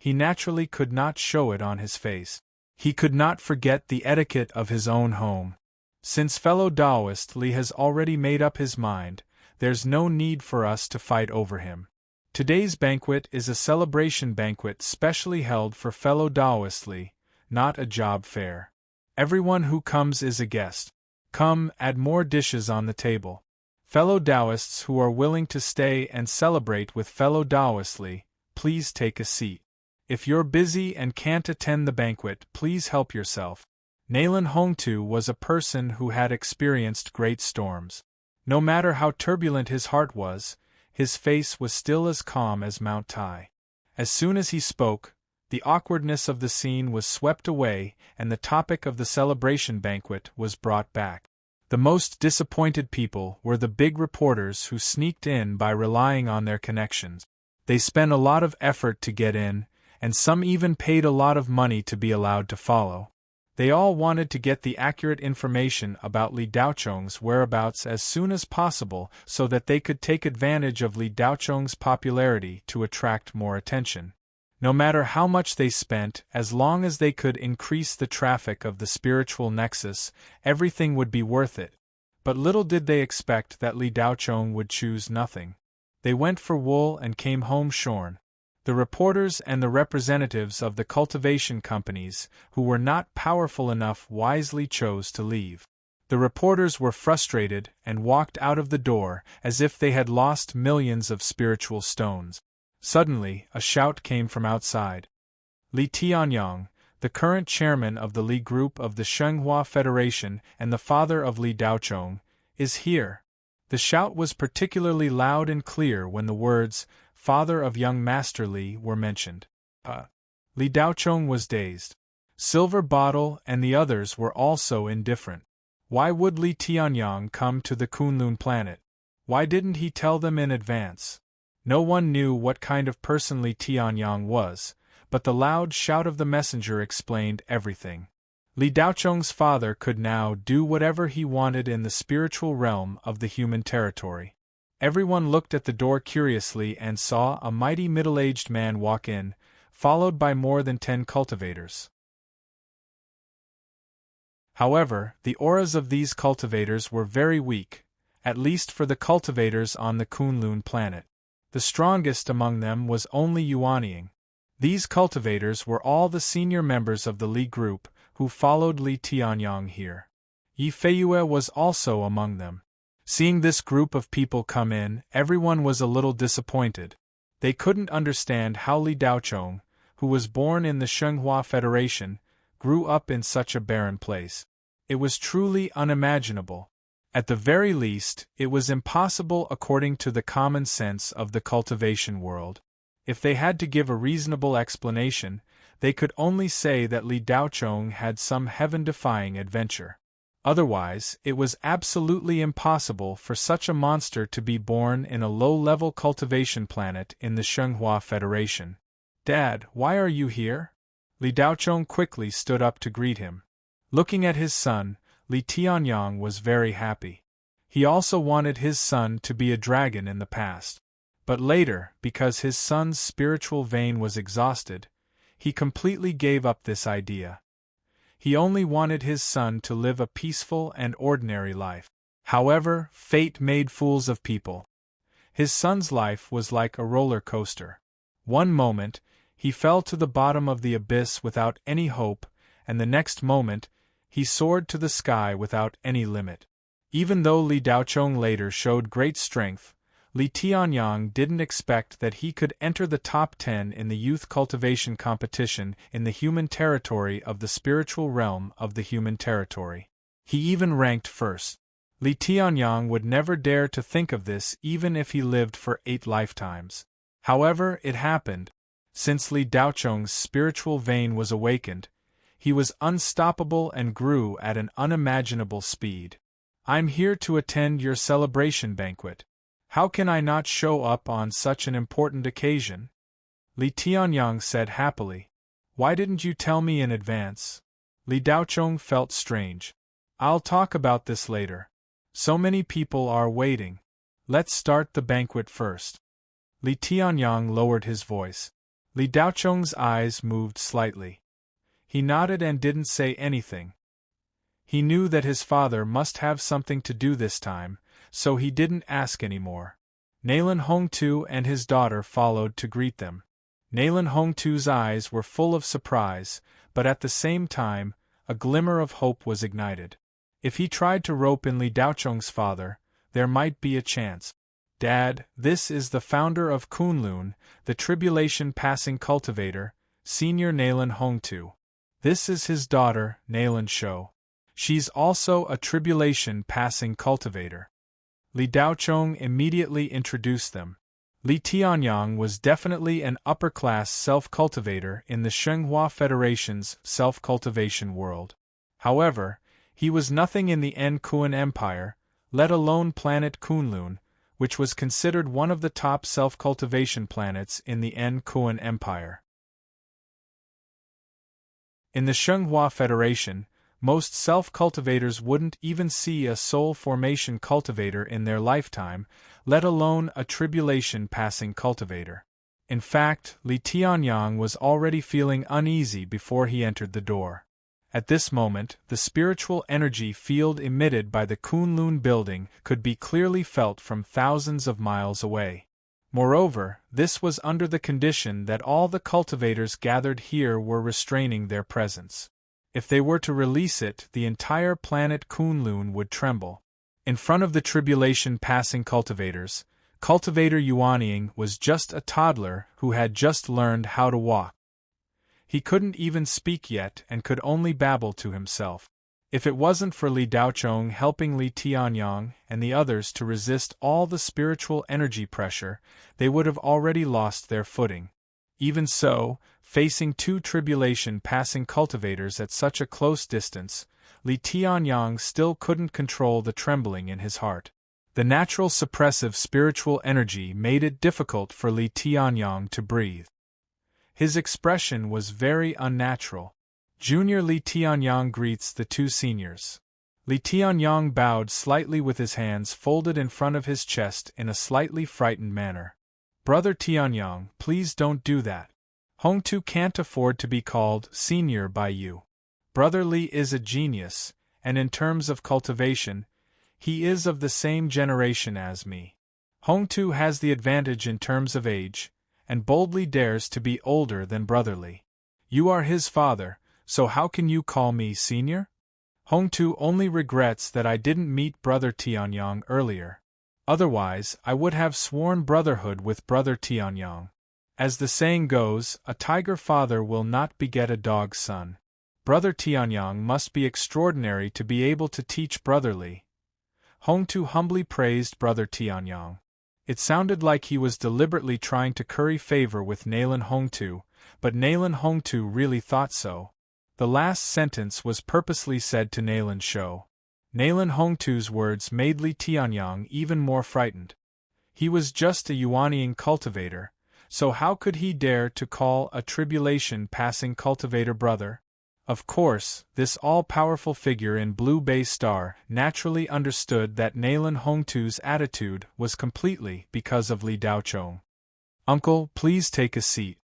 Speaker 1: he naturally could not show it on his face. He could not forget the etiquette of his own home. Since fellow Taoist Li has already made up his mind, there's no need for us to fight over him. Today's banquet is a celebration banquet specially held for fellow Taoist Li, not a job fair. Everyone who comes is a guest. Come, add more dishes on the table. Fellow Taoists who are willing to stay and celebrate with fellow Taoist Li, please take a seat. If you're busy and can't attend the banquet, please help yourself. Nalan Hongtu was a person who had experienced great storms. No matter how turbulent his heart was, his face was still as calm as Mount Tai. As soon as he spoke, the awkwardness of the scene was swept away and the topic of the celebration banquet was brought back. The most disappointed people were the big reporters who sneaked in by relying on their connections. They spent a lot of effort to get in, and some even paid a lot of money to be allowed to follow. They all wanted to get the accurate information about Li Daochong's whereabouts as soon as possible so that they could take advantage of Li Daochong's popularity to attract more attention. No matter how much they spent, as long as they could increase the traffic of the spiritual nexus, everything would be worth it. But little did they expect that Li Daochong would choose nothing. They went for wool and came home shorn. The reporters and the representatives of the cultivation companies, who were not powerful enough, wisely chose to leave. The reporters were frustrated and walked out of the door as if they had lost millions of spiritual stones. Suddenly, a shout came from outside. Li Tianyang, the current chairman of the Li Group of the Shenghua Federation and the father of Li Daochong, is here. The shout was particularly loud and clear when the words, "father of young Master Li," were mentioned. Li Daochong was dazed. Silver Bottle and the others were also indifferent. Why would Li Tianyang come to the Kunlun planet? Why didn't he tell them in advance? No one knew what kind of person Li Tianyang was, but the loud shout of the messenger explained everything. Li Daochong's father could now do whatever he wanted in the spiritual realm of the human territory. Everyone looked at the door curiously and saw a mighty middle-aged man walk in, followed by more than 10 cultivators. However, the auras of these cultivators were very weak, at least for the cultivators on the Kunlun planet. The strongest among them was only Yuanying. These cultivators were all the senior members of the Li Group, who followed Li Tianyang here. Yi Feiyue was also among them. Seeing this group of people come in, everyone was a little disappointed. They couldn't understand how Li Daochong, who was born in the Shenghua Federation, grew up in such a barren place. It was truly unimaginable. At the very least, it was impossible according to the common sense of the cultivation world. If they had to give a reasonable explanation, they could only say that Li Daochong had some heaven-defying adventure. Otherwise, it was absolutely impossible for such a monster to be born in a low-level cultivation planet in the Shenghua Federation. "Dad, why are you here?" Li Daochong quickly stood up to greet him. Looking at his son, Li Tianyang was very happy. He also wanted his son to be a dragon in the past. But later, because his son's spiritual vein was exhausted, he completely gave up this idea. He only wanted his son to live a peaceful and ordinary life. However, fate made fools of people. His son's life was like a roller coaster. One moment, he fell to the bottom of the abyss without any hope, and the next moment, he soared to the sky without any limit. Even though Li Daochong later showed great strength, Li Tianyang didn't expect that he could enter the top 10 in the youth cultivation competition in the human territory of the spiritual realm of the human territory. He even ranked first. Li Tianyang would never dare to think of this even if he lived for 8 lifetimes. However, it happened. Since Li Daocheng's spiritual vein was awakened, he was unstoppable and grew at an unimaginable speed. "I'm here to attend your celebration banquet. How can I not show up on such an important occasion?" Li Tianyang said happily. "Why didn't you tell me in advance?" Li Daocheng felt strange. "I'll talk about this later. So many people are waiting. Let's start the banquet first." Li Tianyang lowered his voice. Li Daocheng's eyes moved slightly. He nodded and didn't say anything. He knew that his father must have something to do this time, so he didn't ask any more. Nalen Hongtu and his daughter followed to greet them. Nalen Hongtu's eyes were full of surprise, but at the same time, a glimmer of hope was ignited. If he tried to rope in Li Daocheng's father, there might be a chance. "Dad, this is the founder of Kunlun, the tribulation-passing cultivator, Senior Nalen Hongtu. This is his daughter, Nalen Shou. She's also a tribulation-passing cultivator." Li Daocheng immediately introduced them. Li Tianyang was definitely an upper-class self-cultivator in the Shenghua Federation's self-cultivation world. However, he was nothing in the Kuan Empire, let alone planet Kunlun, which was considered one of the top self-cultivation planets in the Kuan Empire. In the Shenghua Federation, most self-cultivators wouldn't even see a soul formation cultivator in their lifetime, let alone a tribulation-passing cultivator. In fact, Li Tianyang was already feeling uneasy before he entered the door. At this moment, the spiritual energy field emitted by the Kunlun building could be clearly felt from thousands of miles away. Moreover, this was under the condition that all the cultivators gathered here were restraining their presence. If they were to release it, the entire planet Kunlun would tremble. In front of the tribulation-passing cultivators, Cultivator Yuanying was just a toddler who had just learned how to walk. He couldn't even speak yet and could only babble to himself. If it wasn't for Li Daocheng helping Li Tianyang and the others to resist all the spiritual energy pressure, they would have already lost their footing. Even so, facing two tribulation-passing cultivators at such a close distance, Li Tianyang still couldn't control the trembling in his heart. The natural suppressive spiritual energy made it difficult for Li Tianyang to breathe. His expression was very unnatural. Junior Li Tianyang greets the two seniors. Li Tianyang bowed slightly with his hands folded in front of his chest in a slightly frightened manner. "Brother Tianyang, please don't do that. Hongtu can't afford to be called senior by you. Brother Li is a genius, and in terms of cultivation, he is of the same generation as me. Hongtu has the advantage in terms of age, and boldly dares to be older than Brother Li. You are his father, so how can you call me senior? Hongtu only regrets that I didn't meet Brother Tianyang earlier. Otherwise, I would have sworn brotherhood with Brother Tianyang. As the saying goes, a tiger father will not beget a dog son. Brother Tianyang must be extraordinary to be able to teach Brother Li." Hongtu humbly praised Brother Tianyang. It sounded like he was deliberately trying to curry favor with Nalen Hongtu, but Nalen Hongtu really thought so. The last sentence was purposely said to Nalen Shou. Nalen Hongtu's words made Li Tianyang even more frightened. He was just a Yuanying cultivator, so how could he dare to call a tribulation-passing cultivator brother? Of course, this all-powerful figure in blue base star naturally understood that Nalen Hongtu's attitude was completely because of Li Daocheng. "Uncle, please take a seat."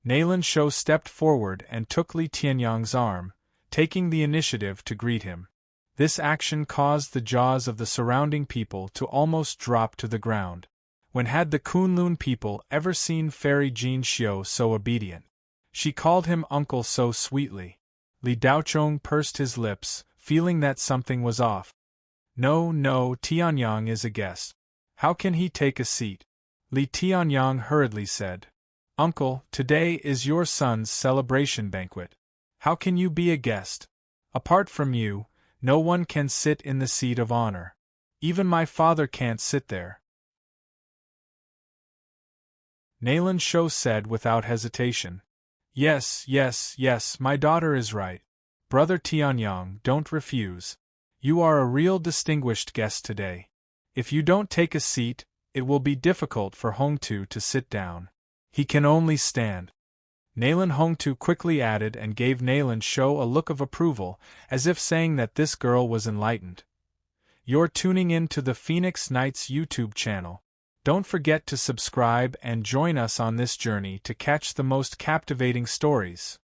Speaker 1: Nalen Shou stepped forward and took Li Tianyang's arm, taking the initiative to greet him. This action caused the jaws of the surrounding people to almost drop to the ground. When had the Kunlun people ever seen Fairy Jin Xiu so obedient? She called him uncle so sweetly. Li Daocheng pursed his lips, feeling that something was off. No, Tianyang is a guest. How can he take a seat? Li Tianyang hurriedly said. "Uncle, today is your son's celebration banquet. How can you be a guest? Apart from you, no one can sit in the seat of honor. Even my father can't sit there." Nalan Sho said without hesitation. Yes, yes, yes, my daughter is right. Brother Tianyang, don't refuse. You are a real distinguished guest today. If you don't take a seat, it will be difficult for Hongtu to sit down. He can only stand. Nalan Hongtu quickly added and gave Nalan Sho a look of approval, as if saying that this girl was enlightened. You're tuning in to the Phoenix Nights YouTube channel. Don't forget to subscribe and join us on this journey to catch the most captivating stories.